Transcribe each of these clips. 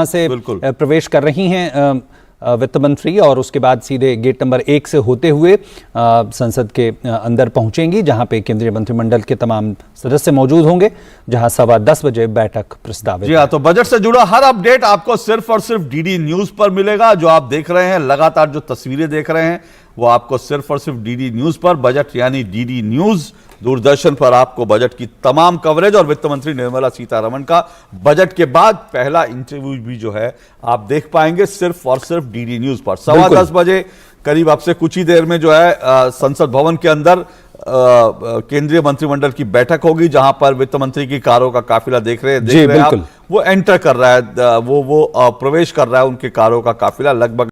यहाँ से प्रवेश कर रही हैं वित्त मंत्री और उसके बाद सीधे गेट नंबर 1 से होते हुए संसद के अंदर पहुंचेंगी, जहां पे केंद्रीय मंत्रिमंडल के तमाम सदस्य मौजूद होंगे, जहां 10:15 बजे बैठक प्रस्तावित। जी हाँ, तो बजट से जुड़ा हर अपडेट आपको सिर्फ और सिर्फ डीडी न्यूज पर मिलेगा। जो आप देख रहे हैं, लगातार जो तस्वीरें देख रहे हैं, वो आपको सिर्फ और सिर्फ डीडी न्यूज पर, बजट यानी डीडी न्यूज दूरदर्शन पर आपको बजट की तमाम कवरेज और वित्त मंत्री निर्मला सीतारमण का बजट के बाद पहला इंटरव्यू भी जो है आप देख पाएंगे सिर्फ और सिर्फ डीडी न्यूज पर। 10:15 बजे करीब आपसे कुछ ही देर में जो है संसद भवन के अंदर केंद्रीय मंत्रिमंडल की बैठक होगी, जहां पर वित्त मंत्री की कारों का काफिला देख रहे हैं आप, वो एंटर कर रहा है, वो प्रवेश कर रहा है, उनके कारों का काफिला लगभग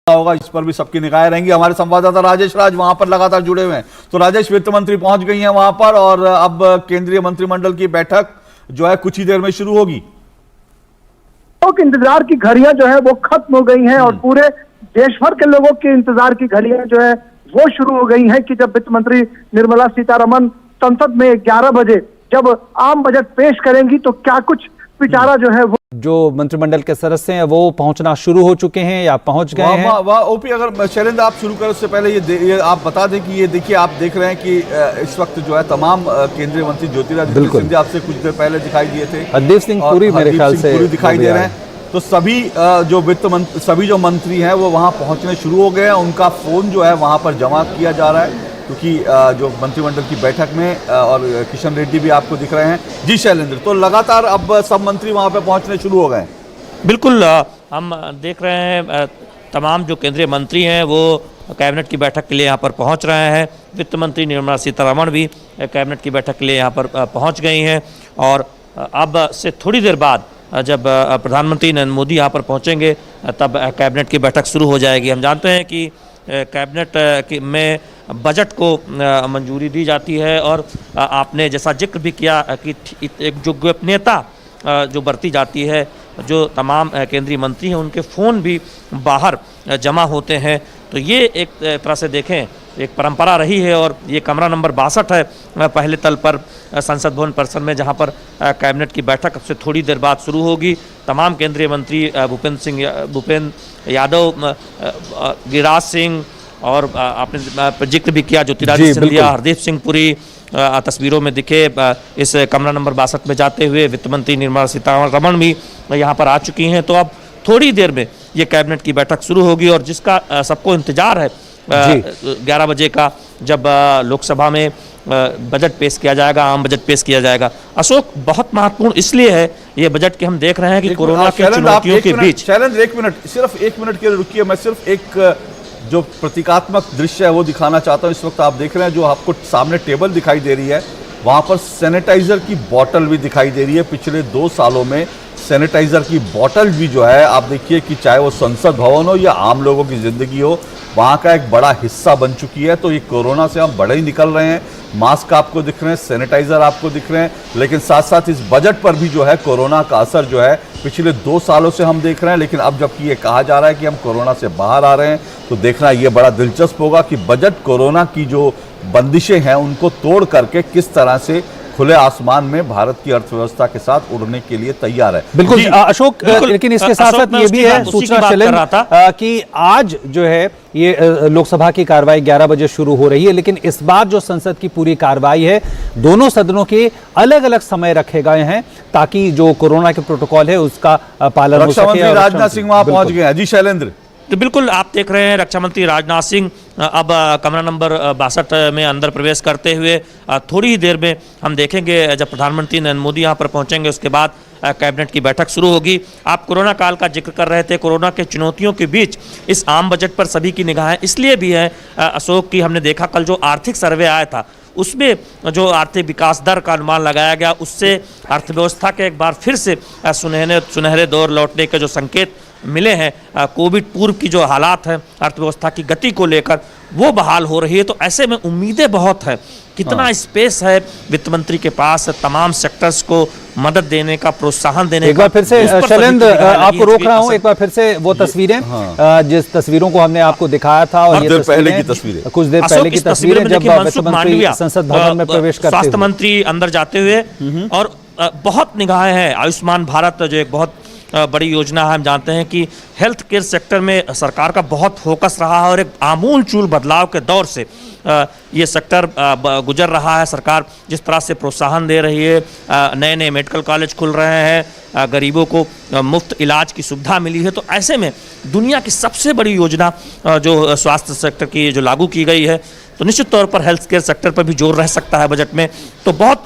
होगा, इस पर भी सबकी निगाहें रहेंगी। हमारे संवाददाता राजेश राज वहां पर लगातार जुड़े हुए हैं। तो राजेश, वित्त मंत्री पहुंच गई हैं वहां पर और अब केंद्रीय मंत्रिमंडल की बैठक जो है कुछ ही देर में शुरू होगी। तो इंतजार की घड़ियां जो है वो खत्म हो गई हैं और पूरे देश भर के लोगों के इंतजार की घड़ियां जो है वो शुरू हो गई हैं कि जब वित्त मंत्री निर्मला सीतारमण संसद में 11 बजे जब आम बजट पेश करेंगी तो क्या कुछ विचारा जो है वो। जो मंत्रिमंडल के सदस्य हैं वो पहुंचना शुरू हो चुके हैं या पहुंच गए हैं? ओपी, अगर शैलेंद्र आप शुरू करें उससे पहले ये आप बता दें कि ये देखिए, आप देख रहे हैं कि इस वक्त जो है तमाम केंद्रीय मंत्री ज्योतिरादित्य सिंधिया आपसे कुछ देर पहले दिखाई दिए थे, हरदीप सिंह पुरी मेरे ख्याल से दिखाई दे रहे हैं। तो सभी जो मंत्री हैं वो वहां पहुंचने शुरू हो गए हैं। उनका फोन जो है वहां पर जमा किया जा रहा है, क्योंकि जो मंत्रिमंडल की बैठक में और किशन रेड्डी भी आपको दिख रहे हैं। जी शैलेंद्र, तो लगातार अब सब मंत्री वहां पे पहुंचने शुरू हो गए? बिल्कुल, हम देख रहे हैं तमाम जो केंद्रीय मंत्री हैं वो कैबिनेट की बैठक के लिए यहाँ पर पहुँच रहे हैं। वित्त मंत्री निर्मला सीतारमण भी कैबिनेट की बैठक के लिए यहाँ पर पहुँच गई हैं और अब से थोड़ी देर बाद जब प्रधानमंत्री नरेंद्र मोदी यहाँ पर पहुँचेंगे तब कैबिनेट की बैठक शुरू हो जाएगी। हम जानते हैं कि कैबिनेट में बजट को मंजूरी दी जाती है और आपने जैसा जिक्र भी किया कि एक जो गोपनीयता जो बरती जाती है, जो तमाम केंद्रीय मंत्री हैं उनके फ़ोन भी बाहर जमा होते हैं। तो ये एक तरह से देखें एक परंपरा रही है और ये कमरा नंबर 62 है पहले तल पर संसद भवन परिसर में, जहां पर कैबिनेट की बैठक अब से थोड़ी देर बाद शुरू होगी। तमाम केंद्रीय मंत्री भूपेंद्र यादव, गिरिराज सिंह और आपने जिक्र भी किया ज्योतिरादित्य सिंधिया, हरदीप सिंह पुरी तस्वीरों में दिखे इस कमरा नंबर 62 में जाते हुए। वित्त मंत्री निर्मला सीतारमण भी यहाँ पर आ चुकी हैं। तो अब थोड़ी देर में ये कैबिनेट की बैठक शुरू होगी और जिसका सबको इंतजार है 11 बजे का, जब लोकसभा में बजट पेश किया जाएगा, आम बजट पेश किया जाएगा। अशोक, बहुत महत्वपूर्ण इसलिए है ये बजट कि हम देख रहे हैं कि कोरोना की चुनौतियों के बीच। चैलेंज, एक मिनट, सिर्फ 1 मिनट के लिए रुकिए। मैं सिर्फ एक जो प्रतीकात्मक दृश्य है वो दिखाना चाहता हूं। इस वक्त आप देख रहे हैं, जो आपको सामने टेबल दिखाई दे रही है, वहां पर सैनिटाइजर की बोतल भी दिखाई दे रही है। पिछले 2 सालों में सैनिटाइजर की बोतल भी जो है, आप देखिए कि चाहे वो संसद भवन हो या आम लोगों की जिंदगी हो, वहां का एक बड़ा हिस्सा बन चुकी है। तो ये कोरोना से हम बड़े ही निकल रहे हैं। मास्क आपको दिख रहे हैं, सैनिटाइजर आपको दिख रहे हैं, लेकिन साथ साथ इस बजट पर भी जो है कोरोना का असर जो है पिछले 2 सालों से हम देख रहे हैं। लेकिन अब जबकि ये कहा जा रहा है कि हम कोरोना से बाहर आ रहे हैं, तो देखना ये बड़ा दिलचस्प होगा कि बजट कोरोना की जो बंदिशें हैं उनको तोड़ करके किस तरह से खुले आसमान में भारत की अर्थव्यवस्था के साथ उड़ने के लिए तैयार है। बिल्कुल अशोक, लेकिन इसके साथ साथ ये भी है सूचना शैलेंद्र कि आज जो है ये लोकसभा की कार्रवाई 11 बजे शुरू हो रही है, लेकिन इस बार जो संसद की पूरी कार्रवाई है, दोनों सदनों के अलग अलग समय रखे गए हैं ताकि जो कोरोना के प्रोटोकॉल है उसका पालन हो सके। रक्षा मंत्री राजनाथ सिंह वहां पहुंच गए हैं। जी शैलेंद्र। तो बिल्कुल आप देख रहे हैं रक्षा मंत्री राजनाथ सिंह अब कमरा नंबर 62 में अंदर प्रवेश करते हुए थोड़ी ही देर में हम देखेंगे। जब प्रधानमंत्री नरेंद्र मोदी यहाँ पर पहुँचेंगे उसके बाद कैबिनेट की बैठक शुरू होगी। आप कोरोना काल का जिक्र कर रहे थे। कोरोना के चुनौतियों के बीच इस आम बजट पर सभी की निगाहें इसलिए भी है अशोक की, हमने देखा कल जो आर्थिक सर्वे आया था उसमें जो आर्थिक विकास दर का अनुमान लगाया गया, उससे अर्थव्यवस्था के एक बार फिर से सुनहरे दौर लौटने के जो संकेत मिले हैं। कोविड पूर्व की जो हालात हैं अर्थव्यवस्था की गति को लेकर वो बहाल हो रही है। तो ऐसे में उम्मीदें बहुत है। कितना स्पेस है वित्त मंत्री के पास तमाम सेक्टर्स को मदद देने का, प्रोत्साहन देने का। एक बार फिर से शैलेंद्र, आपको रोक रहा हूं, एक बार फिर से वो तस्वीरें, जिस तस्वीरों को हमने आपको दिखाया था, और ये पहले की तस्वीरें, कुछ देर पहले की तस्वीरें जब वित्त मंत्री संसद भवन में प्रवेश करते हुए, स्वास्थ्य मंत्री अंदर जाते हुए, और बहुत निगाहें हैं। आयुष्मान भारत जो एक बहुत बड़ी योजना है, हम जानते हैं कि हेल्थ केयर सेक्टर में सरकार का बहुत फोकस रहा है और एक आमूल-चूल बदलाव के दौर से ये सेक्टर गुजर रहा है। सरकार जिस तरह से प्रोत्साहन दे रही है, नए नए मेडिकल कॉलेज खुल रहे हैं, गरीबों को मुफ्त इलाज की सुविधा मिली है। तो ऐसे में दुनिया की सबसे बड़ी योजना जो स्वास्थ्य सेक्टर की जो लागू की गई है, तो निश्चित तौर पर हेल्थ केयर सेक्टर पर भी जोर रह सकता है बजट में। तो बहुत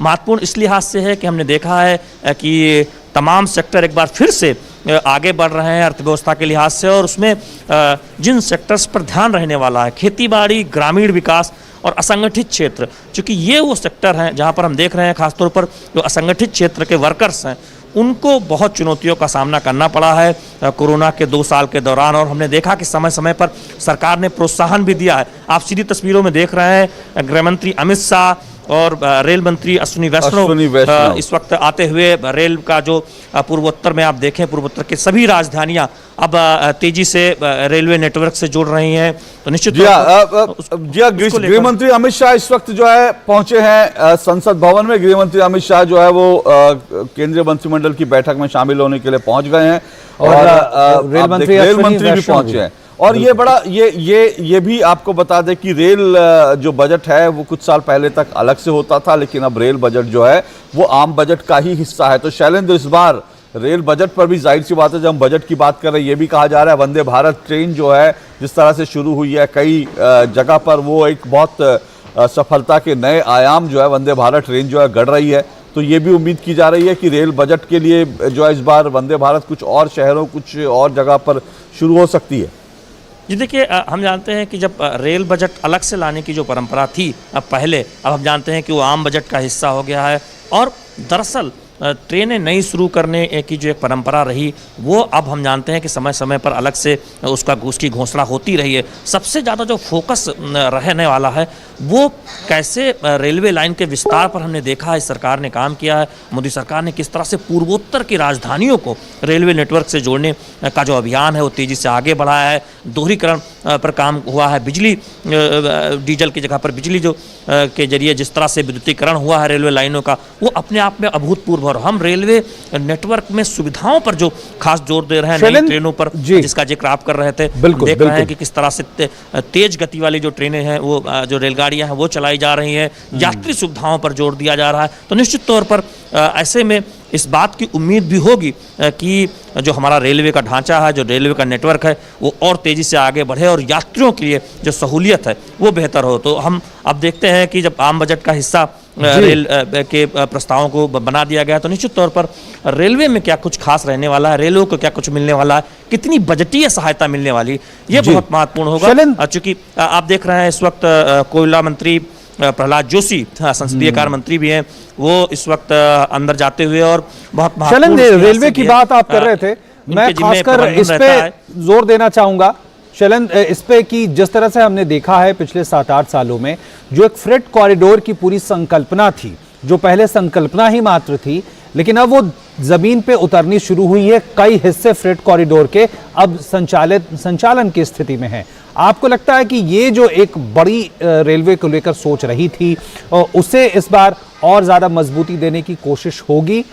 महत्वपूर्ण इस लिहाज से है कि हमने देखा है कि तमाम सेक्टर एक बार फिर से आगे बढ़ रहे हैं अर्थव्यवस्था के लिहाज से, और उसमें जिन सेक्टर्स पर ध्यान रहने वाला है, खेतीबाड़ी, ग्रामीण विकास और असंगठित क्षेत्र, चूँकि ये वो सेक्टर हैं जहाँ पर हम देख रहे हैं खासतौर पर जो असंगठित क्षेत्र के वर्कर्स हैं उनको बहुत चुनौतियों का सामना करना पड़ा है कोरोना के 2 साल के दौरान। और हमने देखा कि समय समय पर सरकार ने प्रोत्साहन भी दिया है। आप सीधी तस्वीरों में देख रहे हैं गृह मंत्री अमित शाह और रेल मंत्री अश्विनी वैष्णव इस वक्त आते हुए रेल का जो पूर्वोत्तर में आप देखें, पूर्वोत्तर के सभी राजधानियां अब तेजी से रेलवे नेटवर्क से जुड़ रही हैं। तो निश्चित गृह मंत्री अमित शाह इस वक्त जो है पहुंचे हैं संसद भवन में। गृह मंत्री अमित शाह जो है वो केंद्रीय मंत्रिमंडल की बैठक में शामिल होने के लिए पहुंच गए हैं, और रेल मंत्री भी पहुंचे हैं। और ये बड़ा ये भी आपको बता दें कि रेल जो बजट है वो कुछ साल पहले तक अलग से होता था, लेकिन अब रेल बजट जो है वो आम बजट का ही हिस्सा है। तो शैलेंद्र, इस बार रेल बजट पर भी जाहिर सी बात है, जब हम बजट की बात कर रहे हैं, ये भी कहा जा रहा है वंदे भारत ट्रेन जो है जिस तरह से शुरू हुई है कई जगह पर, वो एक बहुत सफलता के नए आयाम जो है वंदे भारत ट्रेन जो है गढ़ रही है। तो ये भी उम्मीद की जा रही है कि रेल बजट के लिए जो है इस बार वंदे भारत कुछ और शहरों, कुछ और जगह पर शुरू हो सकती है। जी देखिए, हम जानते हैं कि जब रेल बजट अलग से लाने की जो परंपरा थी अब हम जानते हैं कि वो आम बजट का हिस्सा हो गया है। और दरअसल ट्रेनें नई शुरू करने की जो एक परंपरा रही, वो अब हम जानते हैं कि समय समय पर अलग से उसकी घोषणा होती रही है। सबसे ज़्यादा जो फोकस रहने वाला है वो कैसे रेलवे लाइन के विस्तार पर हमने देखा है इस सरकार ने काम किया है। मोदी सरकार ने किस तरह से पूर्वोत्तर की राजधानियों को रेलवे नेटवर्क से जोड़ने का जो अभियान है वो तेज़ी से आगे बढ़ाया है। दोहरीकरण पर काम हुआ है, बिजली डीजल की जगह पर बिजली जो के जरिए जिस तरह से विद्युतीकरण हुआ है रेलवे लाइनों का, वो अपने आप में अभूतपूर्व। और हम रेलवे नेटवर्क में सुविधाओं पर जो खास जोर दे रहे हैं, नई ट्रेनों पर जिसका जिक्र आप कर रहे थे, देख रहे हैं कि किस तरह से तेज गति वाली जो ट्रेनें हैं, वो जो रेलगाड़ियां हैं वो चलाई जा रही हैं, यात्री सुविधाओं पर जोर दिया जा रहा है। तो निश्चित तौर पर ऐसे में इस बात की उम्मीद भी होगी कि जो हमारा रेलवे का ढांचा है, जो रेलवे का नेटवर्क है, वो और तेज़ी से आगे बढ़े और यात्रियों के लिए जो सहूलियत है वो बेहतर हो। तो हम अब देखते हैं कि जब आम बजट का हिस्सा रेल के प्रस्तावों को बना दिया गया, तो निश्चित तौर पर रेलवे में क्या कुछ खास रहने वाला है, रेलवे को क्या कुछ मिलने वाला है, कितनी बजटीय सहायता मिलने वाली, ये बहुत महत्वपूर्ण होगा। चूंकि आप देख रहे हैं इस वक्त कोयला मंत्री प्रहलाद जोशी, संसदीय कार्य मंत्री भी हैं, वो इस वक्त अंदर जाते हुए और बहुत रेलवे की बात आप कर रहे थे, मैं खासकर इस पे जोर देना चाहूंगा शैलन, इस पे कि जिस तरह से हमने देखा है पिछले 7-8 सालों में जो एक फ्रेट कॉरिडोर की पूरी संकल्पना थी, जो पहले संकल्पना ही मात्र थी, लेकिन अब वो जमीन पे उतरनी शुरू हुई है। कई हिस्से फ्रेट कॉरिडोर के अब संचालन की स्थिति में हैं। आपको लगता है कि ये जो एक बड़ी रेलवे को लेकर सोच रही थी, उसे इस बार और ज्यादा मजबूती देने की कोशिश होगी?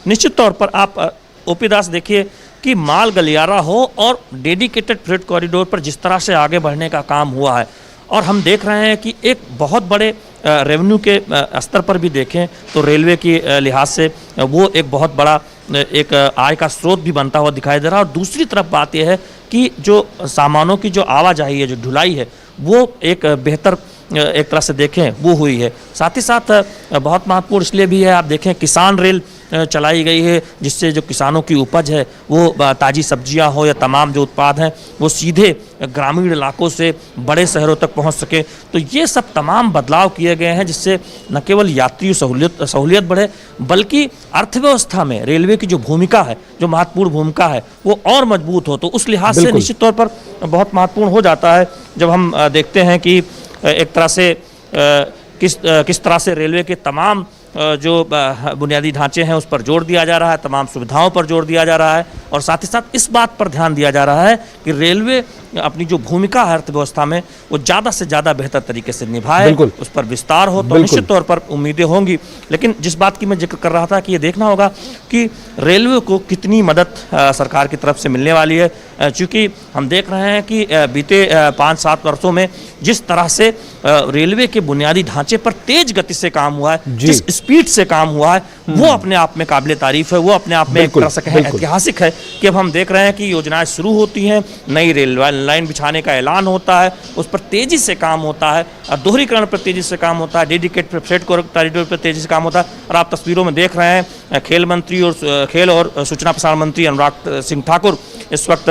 निश्चित तौर पर आप ओपी दास देखिए कि माल गलियारा हो और डेडिकेटेड फ्रेट कॉरिडोर पर जिस तरह से आगे बढ़ने का काम हुआ है, और हम देख रहे हैं कि एक बहुत बड़े रेवेन्यू के स्तर पर भी देखें तो रेलवे की लिहाज से वो एक बहुत बड़ा एक आय का स्रोत भी बनता हुआ दिखाई दे रहा है। और दूसरी तरफ बात यह है कि जो सामानों की जो आवाजाही है, जो ढुलाई है, वो एक बेहतर एक तरह से देखें वो हुई है। साथ ही साथ बहुत महत्वपूर्ण इसलिए भी है, आप देखें किसान रेल चलाई गई है, जिससे जो किसानों की उपज है वो ताज़ी सब्जियां हो या तमाम जो उत्पाद हैं वो सीधे ग्रामीण इलाकों से बड़े शहरों तक पहुंच सके। तो ये सब तमाम बदलाव किए गए हैं, जिससे न केवल यात्री सहूलियत बढ़े, बल्कि अर्थव्यवस्था में रेलवे की जो भूमिका है, जो महत्वपूर्ण भूमिका है, वो और मजबूत हो। तो उस लिहाज से निश्चित तौर पर बहुत महत्वपूर्ण हो जाता है जब हम देखते हैं कि एक तरह से किस तरह से रेलवे के तमाम जो बुनियादी ढांचे हैं उस पर जोर दिया जा रहा है, तमाम सुविधाओं पर जोर दिया जा रहा है, और साथ ही साथ इस बात पर ध्यान दिया जा रहा है कि रेलवे अपनी जो भूमिका है अर्थव्यवस्था में वो ज़्यादा से ज़्यादा बेहतर तरीके से निभाए, उस पर विस्तार हो। तो निश्चित तौर पर उम्मीदें होंगी। लेकिन जिस बात की मैं जिक्र कर रहा था कि ये देखना होगा कि रेलवे को कितनी मदद सरकार की तरफ से मिलने वाली है, चूँकि हम देख रहे हैं कि बीते 5-7 वर्षों में जिस तरह से रेलवे के बुनियादी ढांचे पर तेज गति से काम हुआ है, जिस स्पीड से काम हुआ है, वो अपने आप में काबिले तारीफ है, वो अपने आप में एक तरह से कहें ऐतिहासिक है कि अब हम देख रहे हैं कि योजनाएं शुरू होती हैं, नई रेल लाइन बिछाने का ऐलान होता है, उस पर तेजी से काम होता है, दोहरीकरण पर तेजी से काम होता है, डेडिकेटेड फ्रेट कॉरिडोर पर तेजी से काम होता है। और आप तस्वीरों में देख रहे हैं खेल मंत्री और खेल और सूचना प्रसारण मंत्री अनुराग सिंह ठाकुर इस वक्त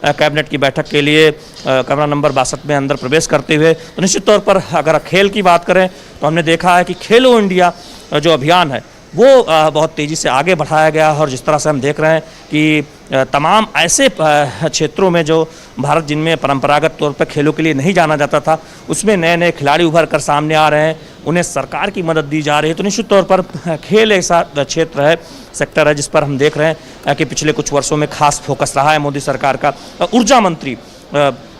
कैबिनेट की बैठक के लिए कमरा नंबर 62 में अंदर प्रवेश करते हुए। तो निश्चित तौर पर अगर खेल की बात करें तो हमने देखा है कि खेलो इंडिया जो अभियान है वो बहुत तेज़ी से आगे बढ़ाया गया है, और जिस तरह से हम देख रहे हैं कि तमाम ऐसे क्षेत्रों में जो भारत जिनमें परंपरागत तौर पर खेलों के लिए नहीं जाना जाता था, उसमें नए नए खिलाड़ी उभर कर सामने आ रहे हैं, उन्हें सरकार की मदद दी जा रही है। तो निश्चित तौर पर खेल ऐसा क्षेत्र है, सेक्टर है, जिस पर हम देख रहे हैं कि पिछले कुछ वर्षों में खास फोकस रहा है मोदी सरकार का। ऊर्जा मंत्री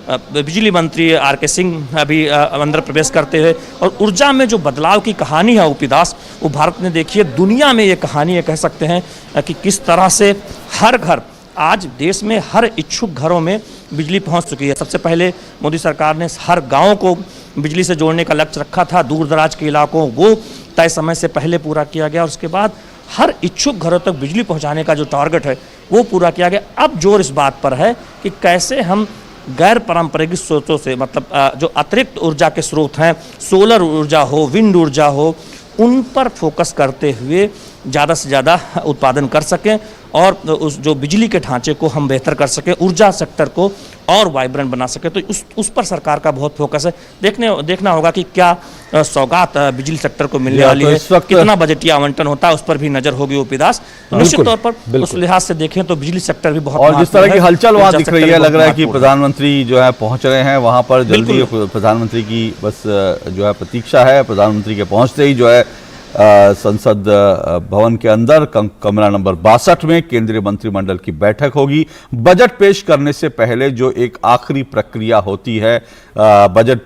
बिजली मंत्री आर.के. सिंह अभी अंदर प्रवेश करते हुए, और ऊर्जा में जो बदलाव की कहानी है ओपी दास, वो भारत ने देखी है, दुनिया में ये कहानी है, कह सकते हैं कि किस तरह से हर घर, आज देश में हर इच्छुक घरों में बिजली पहुंच चुकी है। सबसे पहले मोदी सरकार ने हर गांव को बिजली से जोड़ने का लक्ष्य रखा था, दूर दराज के इलाकों वो तय समय से पहले पूरा किया गया, और उसके बाद हर इच्छुक घरों तक बिजली पहुँचाने का जो टारगेट है वो पूरा किया गया। अब जोर इस बात पर है कि कैसे हम गैर पारंपरिक स्रोतों से, मतलब जो अतिरिक्त ऊर्जा के स्रोत हैं, सोलर ऊर्जा हो, विंड ऊर्जा हो, उन पर फोकस करते हुए ज़्यादा से ज़्यादा उत्पादन कर सकें और उस जो बिजली के ढांचे को हम बेहतर कर सकें, ऊर्जा सेक्टर को और वाइब्रेंट बना सके। तो उस पर सरकार का बहुत फोकस है। देखना होगा कि क्या सौगात बिजली सेक्टर को मिलने वाली है, कितना बजटीय आवंटन होता है, उस पर भी नजर होगी ओपी दास। तो निश्चित तौर पर उस लिहाज से देखें तो बिजली सेक्टर भी बहुत, और जिस तरह की हलचल वहाँ दिख रही है, लग रहा है कि प्रधानमंत्री जो है पहुंच रहे हैं वहां पर जल्दी। प्रधानमंत्री की बस जो है प्रतीक्षा है। प्रधानमंत्री के पहुंचते ही जो है संसद भवन के अंदर कमरा नंबर 62 में केंद्रीय मंत्रिमंडल की बैठक होगी। बजट पेश करने से पहले जो एक आखिरी प्रक्रिया होती है, बजट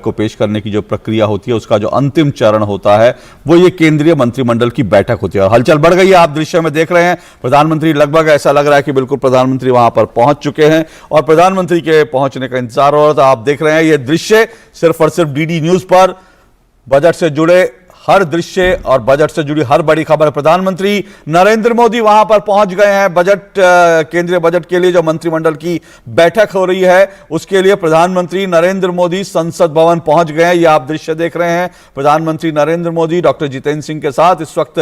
को पेश करने की जो प्रक्रिया होती है, उसका जो अंतिम चरण होता है वो ये केंद्रीय मंत्रिमंडल की बैठक होती है। और हलचल बढ़ गई है, आप दृश्य में देख रहे हैं। प्रधानमंत्री लगभग ऐसा लग रहा है कि बिल्कुल प्रधानमंत्री वहां पर पहुंच चुके हैं और प्रधानमंत्री के पहुंचने का इंतजार हो रहा था। आप देख रहे हैं ये दृश्य सिर्फ और सिर्फ डीडी न्यूज पर बजट से जुड़े हर दृश्य और बजट से जुड़ी हर बड़ी खबर। प्रधानमंत्री नरेंद्र मोदी वहां पर पहुंच गए हैं। केंद्रीय बजट के लिए जो मंत्रिमंडल की बैठक हो रही है उसके लिए प्रधानमंत्री नरेंद्र मोदी संसद भवन पहुंच गए हैं। ये आप दृश्य देख रहे हैं। प्रधानमंत्री नरेंद्र मोदी डॉक्टर जितेंद्र सिंह के साथ इस वक्त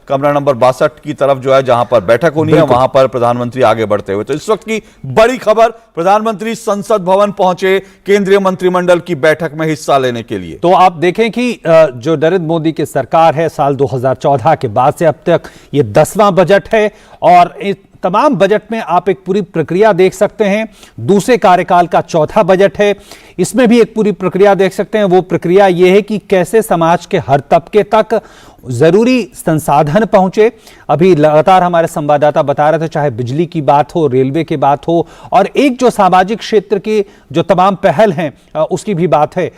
कमरा नंबर 62 की तरफ जो है जहां पर बैठक होनी है वहां पर प्रधानमंत्री आगे बढ़ते हुए। तो इस वक्त की बड़ी खबर, प्रधानमंत्री संसद भवन पहुंचे केंद्रीय मंत्रिमंडल की बैठक में हिस्सा लेने के लिए। तो आप देखें कि जो नरेंद्र मोदी की सरकार है, साल 2014 के बाद से अब तक ये 10वां बजट है और इस तमाम बजट में आप एक पूरी प्रक्रिया देख सकते हैं। दूसरे कार्यकाल का चौथा बजट है, इसमें भी एक पूरी प्रक्रिया देख सकते हैं। वो प्रक्रिया यह है कि कैसे समाज के हर तबके तक जरूरी संसाधन पहुंचे। अभी लगातार हमारे संवाददाता बता रहे थे, चाहे बिजली की बात हो, रेलवे की बात हो और एक जो सामाजिक क्षेत्र की जो तमाम पहल हैं उसकी भी बात है।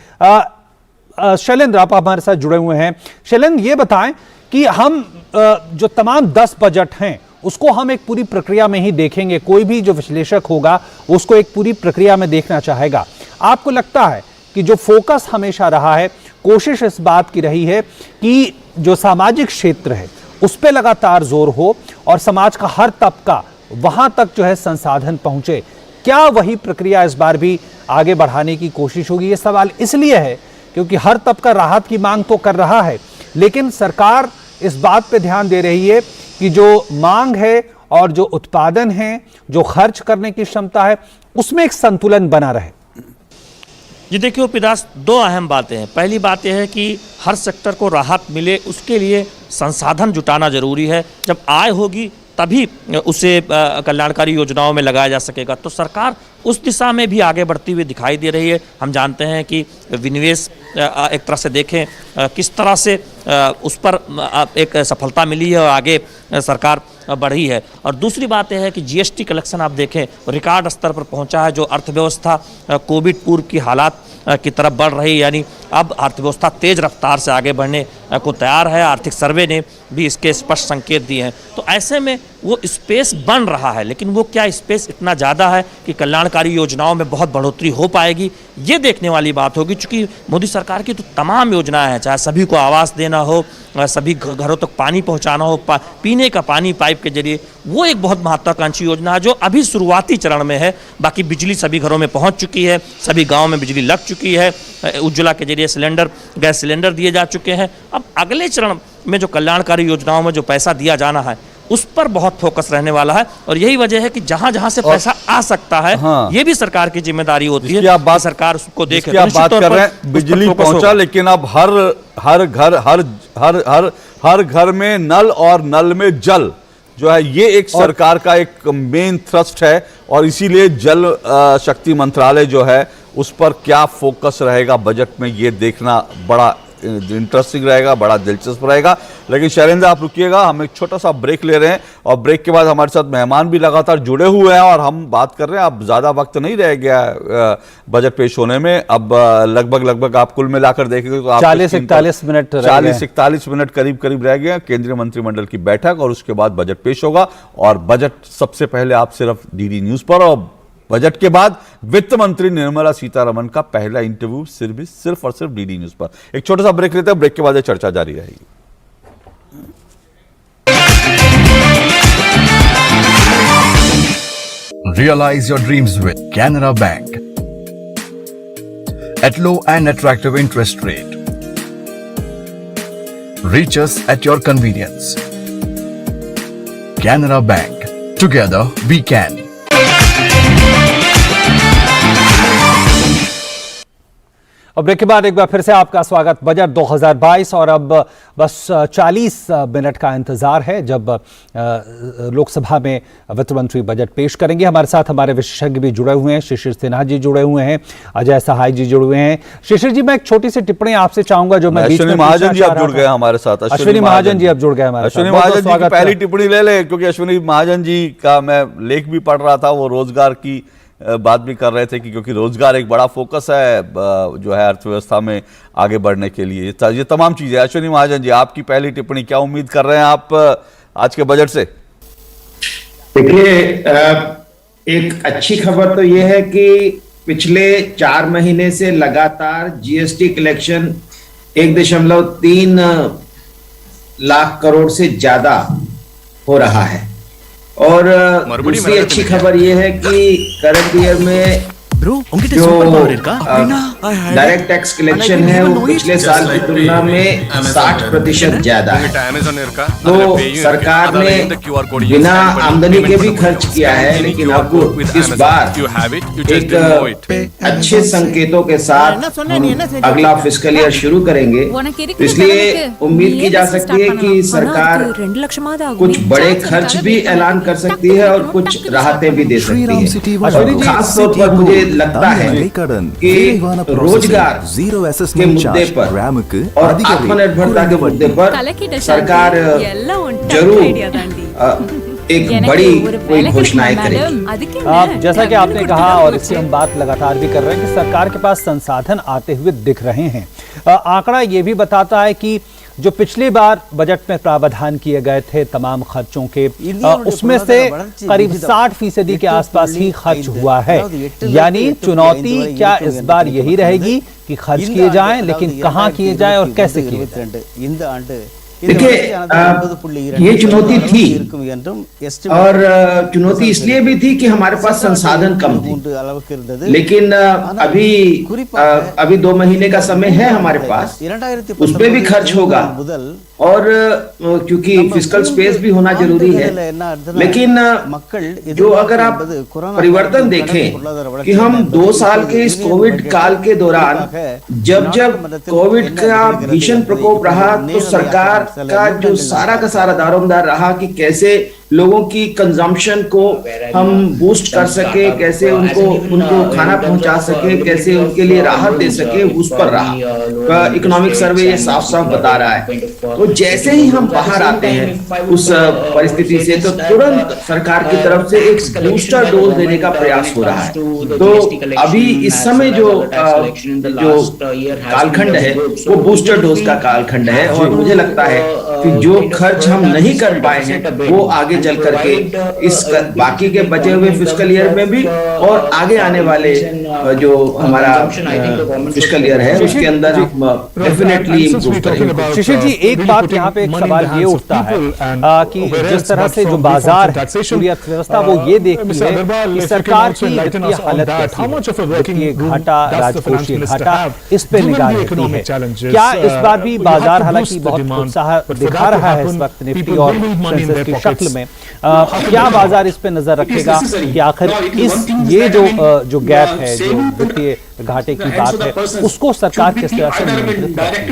शैलेंद्र, आप हमारे साथ जुड़े हुए हैं। शैलेंद्र, ये बताएं कि हम जो तमाम 10 बजट हैं उसको हम एक पूरी प्रक्रिया में ही देखेंगे। कोई भी जो विश्लेषक होगा उसको एक पूरी प्रक्रिया में देखना चाहेगा। आपको लगता है कि जो फोकस हमेशा रहा है, कोशिश इस बात की रही है कि जो सामाजिक क्षेत्र है उस पर लगातार जोर हो और समाज का हर तबका वहां तक जो है संसाधन पहुंचे। क्या वही प्रक्रिया इस बार भी आगे बढ़ाने की कोशिश होगी? ये सवाल इसलिए है क्योंकि हर तबका राहत की मांग तो कर रहा है, लेकिन सरकार इस बात पे ध्यान दे रही है कि जो मांग है और जो उत्पादन है, जो खर्च करने की क्षमता है, उसमें एक संतुलन बना रहे। जी देखिए ओपी दास, दो अहम बातें हैं। पहली बात यह है कि हर सेक्टर को राहत मिले, उसके लिए संसाधन जुटाना जरूरी है। जब आय होगी तभी उसे कल्याणकारी योजनाओं में लगाया जा सकेगा। तो सरकार उस दिशा में भी आगे बढ़ती हुई दिखाई दे रही है। हम जानते हैं कि विनिवेश एक तरह से देखें किस तरह से उस पर एक सफलता मिली है और आगे सरकार बढ़ी है। और दूसरी बात यह है कि जीएसटी कलेक्शन आप देखें रिकॉर्ड स्तर पर पहुंचा है। जो अर्थव्यवस्था कोविड पूर्व की हालात की तरफ बढ़ रही, यानी अब अर्थव्यवस्था तेज रफ्तार से आगे बढ़ने को तैयार है। आर्थिक सर्वे ने भी इसके स्पष्ट संकेत दिए हैं। तो ऐसे में वो स्पेस बन रहा है, लेकिन वो क्या स्पेस इतना ज़्यादा है कि कल्याणकारी योजनाओं में बहुत बढ़ोतरी हो पाएगी, ये देखने वाली बात होगी। चूंकि मोदी सरकार की तो तमाम योजनाएं हैं, चाहे सभी को आवास देना हो, सभी घरों तक पानी पहुंचाना हो, पीने का पानी पाइप के जरिए, वो एक बहुत महत्वाकांक्षी योजना है जो अभी शुरुआती चरण में है। बाकी बिजली सभी घरों में पहुंच चुकी है, सभी गाँव में बिजली लग चुकी है, उज्ज्वला के जरिए गैस सिलेंडर दिए जा चुके हैं। अब अगले चरण में जो कल्याणकारी योजनाओं में जो पैसा दिया जाना है उस पर बहुत फोकस रहने वाला है। और यही वजह है कि जहां जहां से पैसा आ सकता है, हाँ, ये भी सरकार की जिम्मेदारी होती है कि सरकार उसको देखे। आप बात कर रहे हैं बिजली पहुंचा, लेकिन अब हर घर में नल और नल में जल जो है ये एक सरकार का एक मेन थ्रस्ट है। और इसीलिए जल शक्ति मंत्रालय जो है उस पर क्या फोकस रहेगा बजट में, ये देखना बड़ा इंटरेस्टिंग रहेगा, बड़ा दिलचस्प रहेगा। लेकिन शैलेंद्र आप रुकिएगा, हम एक छोटा सा ब्रेक ले रहे हैं और ब्रेक के बाद हमारे साथ मेहमान भी लगातार जुड़े हुए हैं और हम बात कर रहे हैं। अब ज्यादा वक्त नहीं रह गया बजट पेश होने में। अब लगभग आप कुल मिलाकर देखेंगे तो 40-41 मिनट करीब रह गए। केंद्रीय मंत्रिमंडल की बैठक और उसके बाद बजट पेश होगा। और बजट सबसे पहले आप सिर्फ डीडी न्यूज पर, और बजट के बाद वित्त मंत्री निर्मला सीतारमण का पहला इंटरव्यू सिर्फ और सिर्फ डीडी न्यूज पर। एक छोटा सा ब्रेक लेते हैं, ब्रेक के बाद ये चर्चा जारी रहेगी। Realize your dreams with Canara Bank at low and attractive interest rate. Reach us at your convenience. Canara Bank. Together we can. अब ब्रेक के बाद एक बार फिर से आपका स्वागत। बजट 2022 और अब बस 40 मिनट का इंतजार है जब लोकसभा में वित्त मंत्री बजट पेश करेंगे। हमारे साथ हमारे विशेषज्ञ भी जुड़े हुए हैं। शिशिर सिन्हा जी जुड़े हुए हैं, अजय सहाय जी जुड़े हुए हैं। शिशिर जी, मैं एक छोटी सी टिप्पणी आपसे चाहूंगा जो मैं अश्विनी महाजन जी अब जुड़ गए हमारे साथ। अश्विनी महाजन जी अब जुड़ गए हमारे साथ। अश्विनी महाजन जी की पहली टिप्पणी ले ले, क्योंकि अश्विनी महाजन जी का मैं लेख भी पढ़ रहा था, वो रोजगार की बात भी कर रहे थे कि क्योंकि रोजगार एक बड़ा फोकस है जो है अर्थव्यवस्था में आगे बढ़ने के लिए, ये तमाम चीजें। अश्विनी महाजन जी, आपकी पहली टिप्पणी, क्या उम्मीद कर रहे हैं आप आज के बजट से? देखिए, एक अच्छी खबर तो यह है कि पिछले 4 महीने से लगातार जीएसटी कलेक्शन 1.3 लाख करोड़ से ज्यादा हो रहा है। और दूसरी अच्छी खबर यह है कि करंट ईयर में जो डायरेक्ट टैक्स कलेक्शन है वो पिछले साल की तुलना में 60% ज्यादा है। तो सरकार ने बिना आमदनी के भी खर्च किया है, लेकिन अब इस बार एक अच्छे संकेतों के साथ अगला फिस्कल ईयर शुरू करेंगे। इसलिए उम्मीद की जा सकती है कि सरकार कुछ बड़े खर्च भी ऐलान कर सकती है और कुछ राहतें भी दे सकती है। खास तौर पर मुझे लगता है कि रोजगार के मुद्दे पर और आत्मनिर्भरता के मुद्दे पर सरकार जरूर एक बड़ी कोई घोषणाएं करेगी। जैसा कि आपने कहा और इससे हम बात लगातार भी कर रहे हैं कि सरकार के पास संसाधन आते हुए दिख रहे हैं। आंकड़ा ये भी बताता है कि जो पिछली बार बजट में प्रावधान किए गए थे तमाम खर्चों के, उसमें से करीब 60% के आसपास ही खर्च हुआ है। यानी चुनौती क्या इस बार यही रहेगी कि खर्च किए जाएं, लेकिन कहां किए जाएं और कैसे किए जाएं? देखिए, ये चुनौती थी और चुनौती इसलिए भी थी कि हमारे पास संसाधन कम थे। लेकिन अभी 2 महीने का समय है हमारे पास, उसमें भी खर्च होगा और क्योंकि फिस्कल स्पेस भी होना जरूरी है। लेकिन जो अगर आप परिवर्तन देखें कि हम 2 साल के इस कोविड काल के दौरान जब कोविड का भीषण प्रकोप रहा तो सरकार का जो सारा का सारा दारोमदार रहा कि कैसे लोगों की कंजम्पशन को हम बूस्ट कर सके, कैसे उनको खाना पहुंचा सके, कैसे उनके लिए राहत दे सके, उस पर रहा। इकोनॉमिक सर्वे ये साफ साफ बता रहा है। तो जैसे ही हम बाहर आते हैं उस परिस्थिति से तो तुरंत सरकार की तरफ से एक बूस्टर डोज देने का प्रयास हो रहा है। तो अभी इस समय जो कालखंड है वो बूस्टर डोज का कालखंड है और मुझे लगता है कि जो खर्च हम नहीं कर पाए हैं वो आगे चल करके इस बाकी के बचे हुए फिस्कल ईयर में भी और आगे आने वाले जो हमारा फिस्कल ईयर है उसके अंदर हम डेफिनेटली इंप्रूव करेंगे। शिशिर जी, एक बात यहाँ पे एक सवाल ये उठता है कि जिस तरह से जो बाजार है, पूरी अर्थव्यवस्था वो ये देखती है कि सरकार की वित्तीय हालत कैसी है, वित्तीय घाटा, राजकोषीय घाटा, इस पे निगाह रहती है। क्या इस बार भी बाजार हालांकि बहुत उत्साह दिखा रहा है इस वक्त निफ्टी और सेंसेक्स की शक्ल में, क्या बाजार इस पे नजर रखेगा कि आखिर ये जो गैप है, जो वित्तीय घाटे की बात है, उसको सरकार किस तरह से नियंत्रित करती है?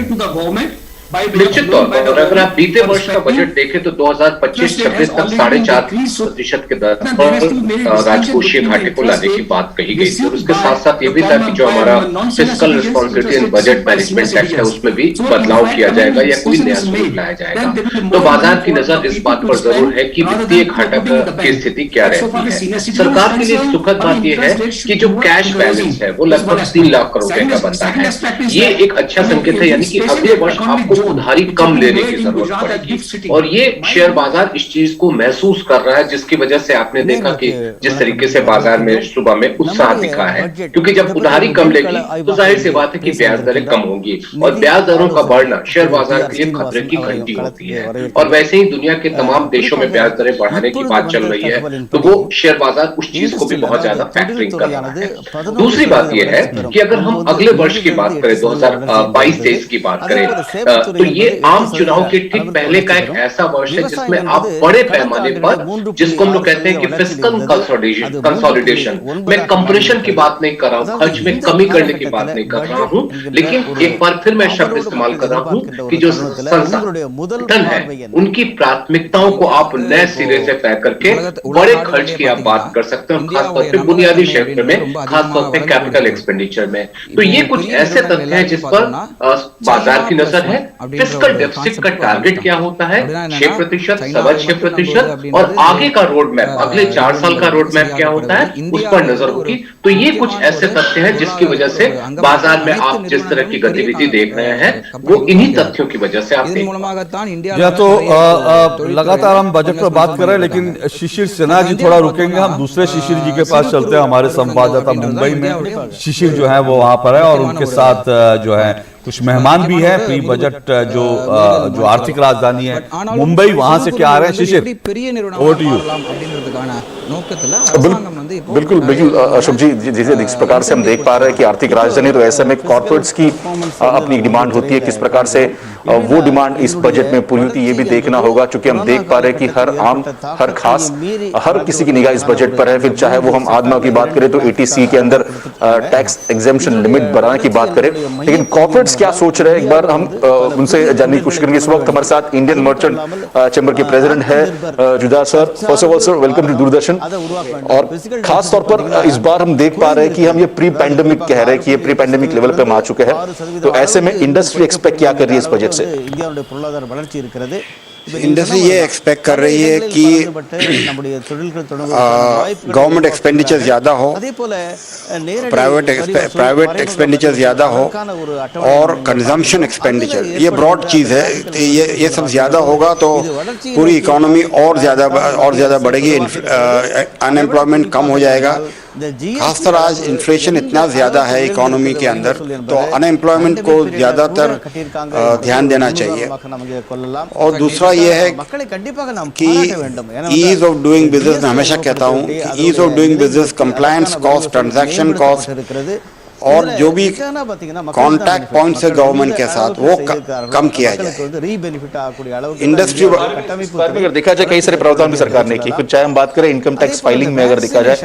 निश्चित तौर पर अगर आप बीते वर्ष का बजट देखें तो 2025-26 तक 4.5% के दर पर राजकोषीय घाटे को लाने की बात कही गई थी। और उसके साथ साथ ये भी था कि जो हमारा fiscal responsibility and budget management act है उसमें भी बदलाव किया जाएगा या कोई नया स्वरूप लाया जाएगा। तो बाजार की नजर इस बात पर जरूर है कि वित्तीय घाटा की स्थिति क्या रहती है। सरकार के लिए सुखद बात यह है कि जो कैश बैलेंस है वो लगभग 3 लाख करोड़ रुपए का बनता है। ये एक अच्छा संकेत है, यानी कि अगले वर्ष आपको उधारी कम लेने की जरूरत पड़ेगी और ये शेयर बाजार इस चीज को महसूस कर रहा है, जिसकी वजह से आपने देखा कि जिस तरीके से बाजार में सुबह में उत्साह दिखा है। क्योंकि जब उधारी कम लेगी तो जाहिर सी बात है कि ब्याज दरें कम होंगी और ब्याज दरों का बढ़ना शेयर बाजार के लिए खतरे की घंटी होती है। और वैसे ही दुनिया के तमाम देशों में ब्याज दरें बढ़ाने की बात चल रही है तो वो शेयर बाजार उस चीज को भी बहुत ज्यादा फैक्टरिंग कर रहा है। दूसरी बात यह है कि अगर हम अगले वर्ष की बात करें, 2022-23 की बात करें, तो ये आम चुनाव के ठीक पहले का एक ऐसा वर्ष है जिसमें आप बड़े पैमाने पर, जिसको हम लोग कहते हैं कि फिस्कल कंसोलिडेशन, मैं कंप्रेशन की बात नहीं कर रहा हूं, खर्च में कमी करने की बात नहीं कर रहा हूं, लेकिन एक बार फिर मैं शब्द इस्तेमाल कर रहा हूं कि जो संसाधन है उनकी प्राथमिकताओं को आप नए सिरे से तय करके बड़े खर्च की आप बात कर सकते हैं, खासतौर पर बुनियादी क्षेत्र में, खासतौर पर कैपिटल एक्सपेंडिचर में। तो ये कुछ ऐसे तथ्य हैं जिस पर बाजार की नजर है। फिस्कल डेफिसिट का टारगेट क्या होता है, 6%, 6.25%, और आगे का रोड मैप, अगले 4 साल का रोड मैप क्या होता है, उस पर नजर होगी। तो ये कुछ ऐसे तथ्य हैं जिसकी वजह से बाजार में आप जिस तरह की गतिविधि देख रहे हैं वो इन्हीं तथ्यों की वजह से आप देख रहे हैं। तो लगातार हम बजट पर बात कर रहे हैं, लेकिन शिशिर सिन्हा जी थोड़ा रुकेंगे, हम दूसरे शिशिर जी के पास चलते हैं। हमारे संवाददाता मुंबई में शिशिर जो है वो वहां पर है और उनके साथ जो है कुछ मेहमान भी है। प्री बजट जो आर्थिक राजधानी है मुंबई, वहां से क्या आ रहे हैं शिशिर? Over to you. बिल्कुल बिल्कुल अशोक जी, जिस प्रकार से हम देख पा रहे हैं कि आर्थिक राजधानी, तो ऐसे में कॉर्पोरेट्स की अपनी डिमांड होती है, किस प्रकार से वो डिमांड इस बजट में पूरी होती है ये भी देखना होगा, क्योंकि हम देख पा रहे हैं कि हर किसी की निगाह इस बजट पर है। फिर चाहे वो हम आदमा की बात करें तो ATC के अंदर टैक्स एग्जेम्पशन लिमिट बढ़ाने की बात करें, लेकिन कॉर्पोरेट्स क्या सोच रहे हैं एक बार हम उनसे जानने की कोशिश करेंगे। इस वक्त हमारे साथ इंडियन मर्चेंट चैम्बर के प्रेसिडेंट है जुदा sir. First of all sir, welcome to Doordarshan. और खास तौर पर इस बार हम देख पा रहे हैं कि हम ये प्री पैंडेमिक कह रहे हैं कि ये प्री पैंडेमिक लेवल पे हम आ चुके हैं, तो ऐसे में इंडस्ट्री एक्सपेक्ट क्या कर रही है इस बजट से? इंडस्ट्री ये एक्सपेक्ट कर रही है कि गवर्नमेंट एक्सपेंडिचर ज़्यादा हो, प्राइवेट एक्सपेंडिचर ज़्यादा हो, और कंजम्पशन एक्सपेंडिचर, ये ब्रॉड चीज़ है। ये सब ज़्यादा होगा तो पूरी इकोनॉमी और ज़्यादा बढ़ेगी, अनएम्प्लॉयमेंट कम हो जाएगा। खासकर आज इन्फ्लेशन इतना ज़्यादा है इकोनॉमी के अंदर, तो अनएम्प्लॉयमेंट को ज़्यादातर ध्यान देना चाहिए। और दूसरा ये है कि ईज ऑफ डूइंग बिजनेस, मैं हमेशा कहता हूँ कि ease of doing business, compliance cost, transaction cost, और जो भी कॉन्टैक्ट पॉइंट्स है गवर्नमेंट के साथ वो कम किया जाए। इंडस्ट्री अगर देखा जाए कई सारे प्रावधान भी सरकार ने किए, चाहे हम बात करें इनकम टैक्स फाइलिंग में, अगर देखा जाए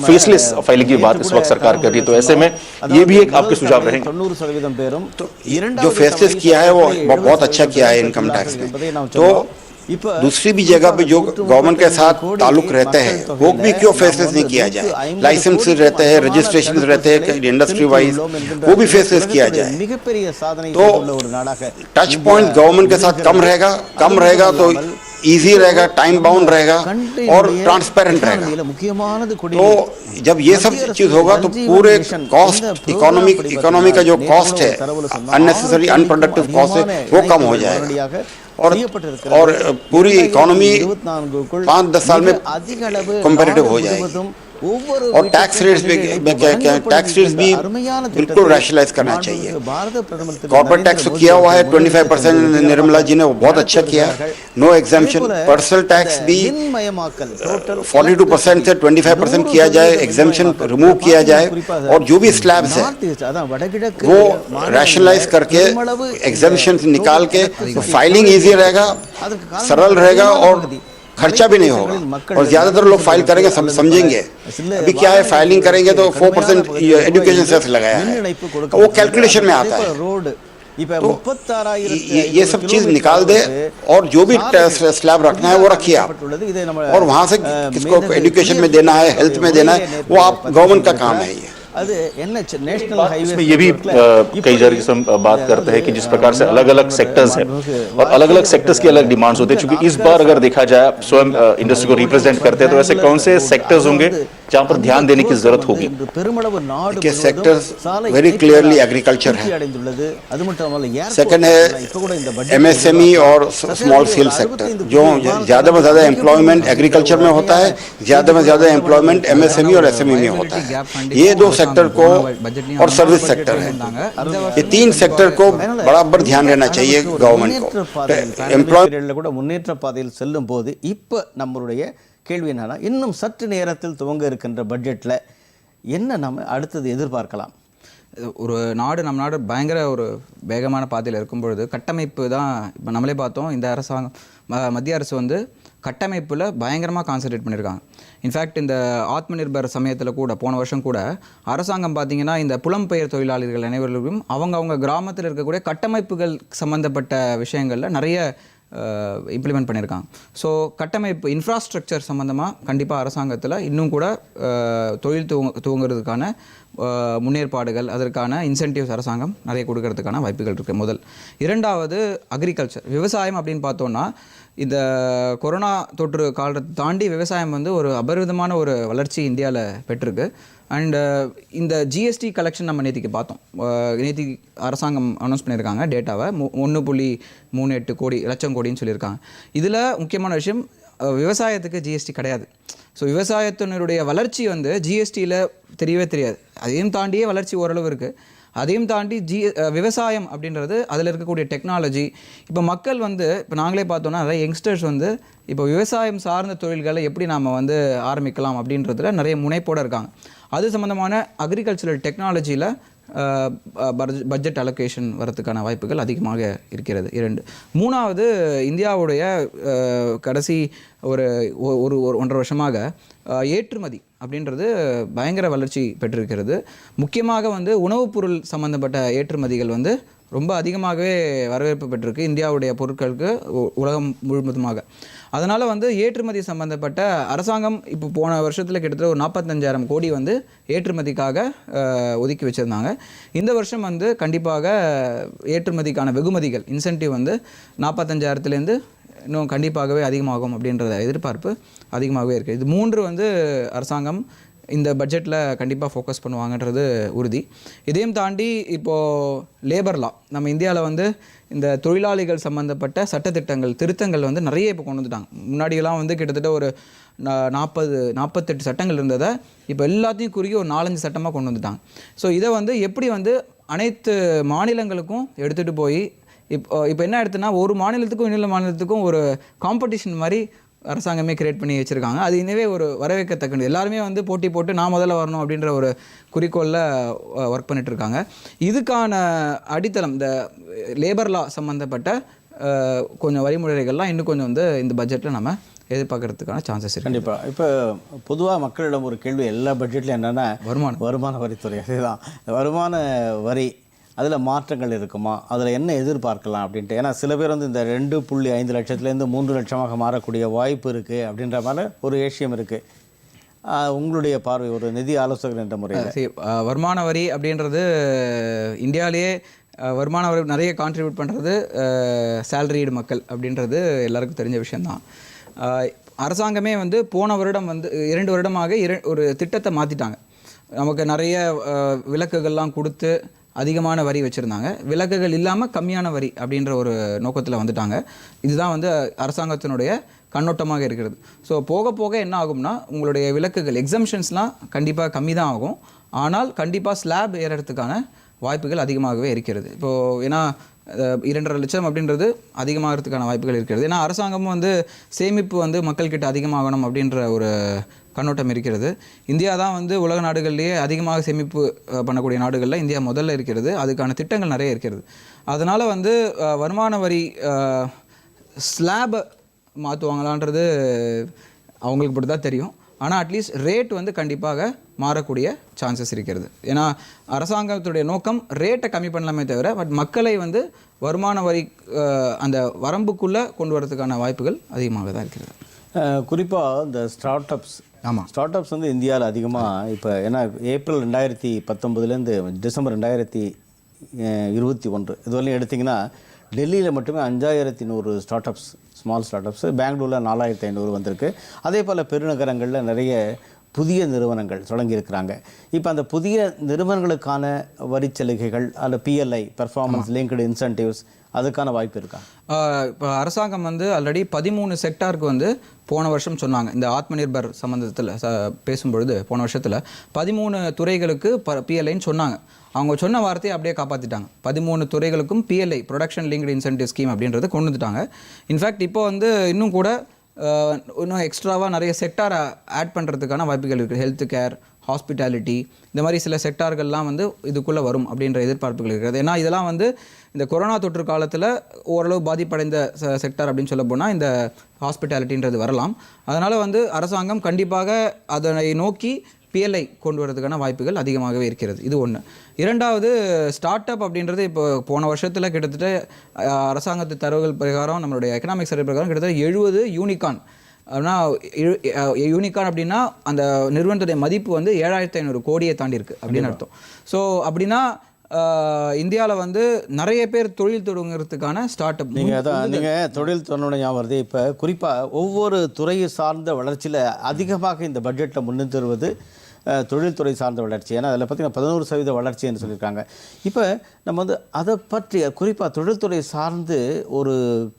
फेसलेस फाइलिंग की बात इस वक्त सरकार कर रही है, तो ऐसे में ये भी एक आपके सुझाव रहेंगे? तो जो फेसलेस किया है वो बहुत अच्छा किया है इनकम टैक्स में। तो दूसरी भी जगह पे जो गवर्नमेंट के साथ ताल्लुक रहते हैं वो भी क्यों फेसलेस नहीं किया जाए? लाइसेंस रहते हैं, रजिस्ट्रेशन रहते हैं इंडस्ट्री वाइज, वो भी फेसलेस किया जाए। तो टच पॉइंट गवर्नमेंट के साथ कम रहेगा तो इजी रहेगा, टाइम बाउंड रहेगा और ट्रांसपेरेंट रहेगा। तो जब ये सब चीज होगा तो पूरे कॉस्ट, इकोनॉमी का जो कॉस्ट है, अननेसेसरी अनप्रोडक्टिव कॉस्ट है, वो कम हो जाएगा और पूरी इकोनॉमी 5-10 साल में कंपैरेटिव हो जाएगी। और टैक्स रेट्स भी बिल्कुल रैशनलाइज करना चाहिए। कॉर्पोरेट टैक्स किया हुआ है 25%, निर्मला जी ने वो बहुत अच्छा किया, नो एग्जेम्पशन। पर्सनल टैक्स भी 42% से 25% किया जाए, एग्जेम्पशन रिमूव किया जाए, और जो भी स्लैब्स है वो रैशनलाइज करके एग्जेम्पशन निकाल के तो फाइलिंग ईजी रहेगा, सरल रहेगा और खर्चा भी नहीं होगा। और ज्यादातर लोग फाइल करेंगे, समझेंगे। अभी क्या है, फाइलिंग करेंगे तो 4% एजुकेशन सेस लगाया है, वो कैलकुलेशन में आता है। तो ये सब चीज निकाल दे और जो भी स्लैब रखना है वो रखिए आप, और वहां से किसको एजुकेशन में देना है, हेल्थ में देना है, वो आप गवर्नमेंट का काम है। इसमें ये भी कई जगह जिस हम बात करते हैं कि जिस प्रकार से अलग अलग सेक्टर्स हैं और अलग अलग सेक्टर्स की अलग डिमांड्स होती है, क्योंकि इस बार अगर देखा जाए स्वयं इंडस्ट्री को रिप्रेजेंट करते हैं, तो ऐसे कौन से सेक्टर्स होंगे जहां पर ध्यान देने की जरूरत होगी? सेक्टर्स वेरी क्लियरली एग्रीकल्चर है, सेकंड है MSME और स्मॉल स्केल सेक्टर, जो ज्यादा में ज्यादा एम्प्लॉयमेंट एग्रीकल्चर में होता है, ज्यादा में ज्यादा एम्प्लॉयमेंट MSME और SME में होता है। ये दो सेक्टर को, और सर्विस सेक्टर है, ये 3 सेक्टर को बराबर ध्यान देना चाहिए गवर्नमेंट को। एम्प्लॉय मुन्नेற்ற பாதையில் செல்லும் போது இப்ப நம்மளுடைய கேள்வி என்னன்னா, இன்னும் சற்று நேரத்தில் துவங்க இருக்கின்ற பட்ஜெட்டில் என்ன நம்ம அடுத்தது எதிர்பார்க்கலாம்? ஒரு நம்ம நாடு பயங்கர ஒரு வேகமான பாதையில் இருக்கும் பொழுது கட்டமைப்பு தான் இப்போ நம்மளே பார்த்தோம். இந்த அரசாங்கம் மத்திய அரசு வந்து கட்டமைப்பில் பயங்கரமாக கான்சன்ட்ரேட் பண்ணியிருக்காங்க. இன்ஃபேக்ட் இந்த ஆத்ம நிர்பர் சமயத்தில் கூட போன வருஷம் கூட அரசாங்கம் பார்த்திங்கன்னா இந்த புலம்பெயர் தொழிலாளர்கள் அனைவர்களுக்கும் அவங்க கிராமத்தில் இருக்கக்கூடிய கட்டமைப்புகள் சம்மந்தப்பட்ட விஷயங்களில் நிறைய இம்ப்ளிமெண்ட் பண்ணியிருக்காங்க. ஸோ கட்டமைப்பு இன்ஃப்ராஸ்ட்ரக்சர் சம்மந்தமாக கண்டிப்பாக அரசாங்கத்தில் இன்னும் கூட தொழில் துவங்குறதுக்கான முன்னேற்பாடுகள், அதற்கான இன்சென்டிவ்ஸ் அரசாங்கம் நிறைய கொடுக்கறதுக்கான வாய்ப்புகள் இருக்குது. முதல். இரண்டாவது அக்ரிகல்ச்சர், விவசாயம் அப்படின்னு பார்த்தோன்னா இந்த கொரோனா தொற்று காலத்தை தாண்டி விவசாயம் வந்து ஒரு அபரிதமான ஒரு வளர்ச்சி இந்தியாவில் பெற்றிருக்கு. அண்டு இந்த ஜிஎஸ்டி கலெக்ஷன் நம்ம நேற்றுக்கு பார்த்தோம். நேற்று அரசாங்கம் அனௌன்ஸ் பண்ணியிருக்காங்க டேட்டாவை 1.38 லட்சம் கோடின்னு சொல்லியிருக்காங்க. இதில் முக்கியமான விஷயம் விவசாயத்துக்கு ஜிஎஸ்டி கிடையாது. ஸோ விவசாயத்தினுடைய வளர்ச்சி வந்து ஜிஎஸ்டியில் தெரியவே தெரியாது. அதையும் தாண்டியே வளர்ச்சி ஓரளவு இருக்குது. அதையும் தாண்டி விவசாயம் அப்படின்றது அதில் இருக்கக்கூடிய டெக்னாலஜி. இப்போ மக்கள் வந்து இப்போ நாங்களே பார்த்தோன்னா நிறைய யங்ஸ்டர்ஸ் வந்து இப்போ விவசாயம் சார்ந்த தொழில்களை எப்படி நாம் வந்து ஆரம்பிக்கலாம் அப்படின்றதுல நிறைய முனைப்போடு இருக்காங்க. அது சம்மந்தமான அக்ரிகல்ச்சரல் டெக்னாலஜியில் பட்ஜெட் அலோகேஷன் வரதுக்கான வாய்ப்புகள் அதிகமாக இருக்கிறது. 2. மூணாவது, இந்தியாவுடைய கடைசி ஒரு 1.5 வருஷமாக ஏற்றுமதி அப்படின்றது பயங்கர வளர்ச்சி பெற்றிருக்கிறது. முக்கியமாக வந்து உணவுப் பொருள் சம்மந்தப்பட்ட ஏற்றுமதிகள் வந்து ரொம்ப அதிகமாகவே வரவேற்பு பெற்றிருக்கு இந்தியாவுடைய பொருட்களுக்கு உலகம் முழுவதுமாக. அதனால் வந்து ஏற்றுமதி சம்மந்தப்பட்ட அரசாங்கம் இப்போ போன வருஷத்தில் கிட்டத்தட்ட ஒரு 45,000 கோடி வந்து ஏற்றுமதிக்காக ஒதுக்கி வச்சுருந்தாங்க. இந்த வருஷம் வந்து கண்டிப்பாக ஏற்றுமதிக்கான வெகுமதிகள் இன்சென்டிவ் வந்து 45,000லேருந்து இன்னும் கண்டிப்பாகவே அதிகமாகும் அப்படின்றத எதிர்பார்ப்பு அதிகமாகவே இருக்குது. இது 3 வந்து அரசாங்கம் இந்த பட்ஜெட்டில் கண்டிப்பாக ஃபோக்கஸ் பண்ணுவாங்கன்றது உறுதி. இதையும் தாண்டி இப்போது லேபர் லா நம்ம இந்தியாவில் வந்து இந்த தொழிலாளிகள் சம்மந்தப்பட்ட சட்டத்திட்டங்கள் திருத்தங்கள் வந்து நிறைய இப்போ கொண்டு வந்துட்டாங்க. முன்னாடியெல்லாம் வந்து கிட்டத்தட்ட ஒரு 48 சட்டங்கள் இருந்ததை இப்போ எல்லாத்தையும் குறுகி ஒரு 4-5 சட்டமாக கொண்டு வந்துட்டாங்க. ஸோ இதை வந்து எப்படி வந்து அனைத்து மாநிலங்களுக்கும் எடுத்துகிட்டு போய் இப்போ என்ன எடுத்துன்னா ஒரு மாநிலத்துக்கும் இன்னொரு மாநிலத்துக்கும் ஒரு காம்படிஷன் மாதிரி அரசாங்கமே கிரியேட் பண்ணி வச்சுருக்காங்க. அது இன்னவே ஒரு வரவேற்கத்தக்கது. எல்லாருமே வந்து போட்டி போட்டு நான் முதல்ல வரணும் அப்படின்ற ஒரு குறிக்கோளில் ஒர்க் பண்ணிகிட்ருக்காங்க. இதுக்கான அடித்தளம் இந்த லேபர் லா சம்மந்தப்பட்ட கொஞ்சம் வழிமுறைகள்லாம் இன்னும் கொஞ்சம் வந்து இந்த பட்ஜெட்டில் நம்ம எதிர்பார்க்கறதுக்கான சான்சஸ் இருக்குது. கண்டிப்பாக. இப்போ பொதுவாக மக்களிடம் ஒரு கேள்வி எல்லா பட்ஜெட்லையும் என்னென்னா வருமான வரித்துறை. அதுதான் வருமான வரி, அதில் மாற்றங்கள் இருக்குமா, அதில் என்ன எதிர்பார்க்கலாம் அப்படின்ட்டு. ஏன்னா சில பேர் வந்து இந்த 2.5 லட்சத்துலேருந்து 3 லட்சமாக மாறக்கூடிய வாய்ப்பு இருக்குது அப்படின்ற மாதிரி ஒரு ஏஷியம் இருக்குது. உங்களுடைய பார்வை ஒரு நிதி ஆலோசகர் என்ற முறையில் வருமான வரி அப்படின்றது இந்தியாவிலேயே வருமான வரி நிறைய கான்ட்ரிபியூட் பண்ணுறது சேலரிடு மக்கள் அப்படின்றது எல்லாருக்கும் தெரிஞ்ச விஷயந்தான். அரசாங்கமே வந்து போன வருடம் வந்து 2 வருடமாக ஒரு திட்டத்தை மாற்றிட்டாங்க. நமக்கு நிறைய விலக்குகள்லாம் கொடுத்து அதிகமான வரி வச்சுருந்தாங்க. விலக்குகள் இல்லாமல் கம்மியான வரி அப்படின்ற ஒரு நோக்கத்தில் வந்துட்டாங்க. இதுதான் வந்து அரசாங்கத்தினுடைய கண்ணோட்டமாக இருக்கிறது. ஸோ போக போக என்ன ஆகும்னா உங்களுடைய விலக்குகள் எக்ஸம்ஷன்ஸ்லாம் கண்டிப்பாக கம்மி தான் ஆகும். ஆனால் கண்டிப்பாக ஸ்லாப் ஏறதுக்கான வாய்ப்புகள் அதிகமாகவே இருக்கிறது. இப்போது ஏன்னா 2.5 லட்சம் அப்படின்றது அதிகமாகிறதுக்கான வாய்ப்புகள் இருக்கிறது. ஏன்னா அரசாங்கமும் வந்து சேமிப்பு வந்து மக்கள்கிட்ட அதிகமாகணும் அப்படின்ற ஒரு கண்ணோட்டம் இருக்கிறது. இந்தியா தான் வந்து உலக நாடுகள்லேயே அதிகமாக சேமிப்பு பண்ணக்கூடிய நாடுகளில் இந்தியா முதல்ல இருக்கிறது. அதுக்கான திட்டங்கள் நிறைய இருக்கிறது. அதனால் வந்து வருமான வரி ஸ்லாப் மாற்றுவாங்களான்றது அவங்களுக்கு இப்படி தான் தெரியும். ஆனால் அட்லீஸ்ட் ரேட் வந்து கண்டிப்பாக மாறக்கூடிய சான்சஸ் இருக்கிறது. ஏன்னா அரசாங்கத்துடைய நோக்கம் ரேட்டை கம்மி பண்ணலாமே தவிர பட் மக்களை வந்து வருமான வரி அந்த வரம்புக்குள்ளே கொண்டு வரதுக்கான வாய்ப்புகள் அதிகமாக தான் இருக்கிறது. குறிப்பாக இந்த ஸ்டார்ட் அப்ஸ். ஆமாம், ஸ்டார்ட் அப்ஸ் வந்து இந்தியாவில் அதிகமாக இப்போ ஏன்னா ஏப்ரல் 2019 டிசம்பர் 2021 இதுவரையும் எடுத்திங்கன்னா டெல்லியில் மட்டுமே 5100 start ups, small start ups, பெங்களூரில் 4500 வந்திருக்கு. அதே போல் பெருநகரங்களில் நிறைய புதிய நிறுவனங்கள் தொடங்கியிருக்கிறாங்க. இப்போ அந்த புதிய நிறுவனங்களுக்கான வரிச்சலுகைகள் அல்ல PLI பெர்ஃபார்மன்ஸ் லிங்க்டு இன்சென்டிவ்ஸ் அதுக்கான வாய்ப்பு இருக்கா? இப்போ அரசாங்கம் வந்து ஆல்ரெடி 13 செக்டாருக்கு வந்து போன வருஷம் சொன்னாங்க. இந்த ஆத்ம நிர்பர் சம்மந்தத்தில் பேசும்பொழுது போன வருஷத்தில் 13 துறைகளுக்கு PLIன்னு சொன்னாங்க. அவங்க சொன்ன வார்த்தையை அப்படியே காப்பாற்றிட்டாங்க. 13 துறைகளுக்கும் PLI production linked incentive scheme அப்படின்றத கொண்டு வந்துட்டாங்க. இன்ஃபேக்ட் இப்போ வந்து இன்னும் கூட இன்னும் எக்ஸ்ட்ராவாக நிறைய செக்டாரை ஆட் பண்ணுறதுக்கான வாய்ப்புகள் இருக்குது. ஹெல்த் கேர், ஹாஸ்பிட்டாலிட்டி, இந்த மாதிரி சில செக்டார்கள்லாம் வந்து இதுக்குள்ளே வரும் அப்படின்ற எதிர்பார்ப்புகள் இருக்கிறது. ஏன்னா இதெல்லாம் வந்து இந்த கொரோனா தொற்று காலத்தில் ஓரளவு பாதிப்படைந்த செக்டார் அப்படின்னு சொல்ல போனால் இந்த ஹாஸ்பிட்டாலிட்டின்றது வரலாம். அதனால் வந்து அரசாங்கம் கண்டிப்பாக அதனை நோக்கி பிஎல்ஐ கொண்டு வரதுக்கான வாய்ப்புகள் அதிகமாகவே இருக்கிறது. இது ஒன்று. இரண்டாவது, ஸ்டார்ட் அப் அப்படின்றது இப்போ போன வருஷத்தில் கிட்டத்தட்ட அரசாங்கத்து தரவுகள் பிரகாரம், நம்மளுடைய எக்கனாமிக் சர்வே பிரகாரம் கிட்டத்தட்ட 70 யூனிகார்ன். அப்படின்னா யூனிகார்ன் அப்படின்னா அந்த நிறுவனத்துடைய மதிப்பு வந்து 7500 கோடியை தாண்டி இருக்குது அப்படின்னு அர்த்தம். ஸோ அப்படின்னா இந்தியாவில் வந்து நிறைய பேர் தொழில் தொடங்குறதுக்கான ஸ்டார்ட் அப். நீங்கள் தொழில் தொடங்க ஞாபகம் வருது. இப்போ குறிப்பாக ஒவ்வொரு துறையை சார்ந்த வளர்ச்சியில் அதிகமாக இந்த பட்ஜெட்டில் முன்னிட்டு வருவது தொழில்துறை சார்ந்த வளர்ச்சி. ஏன்னா அதில் பார்த்திங்கன்னா 11% வளர்ச்சி என்று சொல்லியிருக்காங்க. இப்போ நம்ம வந்து அதை பற்றி குறிப்பாக தொழில்துறை சார்ந்து ஒரு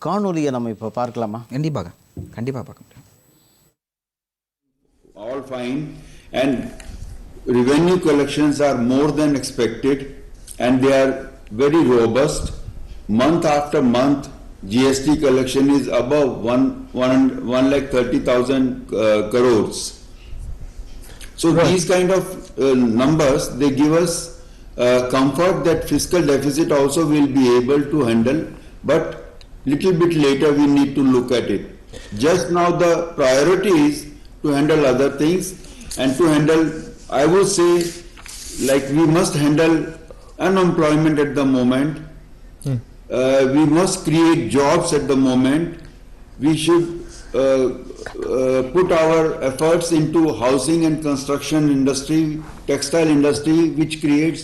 காணொலியை நம்ம இப்போ பார்க்கலாமா? கண்டிப்பாக பார்க்க முடியும். All fine, and revenue collections are more than expected and they are very robust. Month after month GST collection is above 1,30,000 crores. So these kind of numbers, they give us comfort that fiscal deficit also will be able to handle, but little bit later we need to look at it. Just now the priority is to handle other things and to handle, I would say, like we must handle unemployment at the moment. We must create jobs at the moment. We should put our efforts into housing and construction industry, textile industry, which creates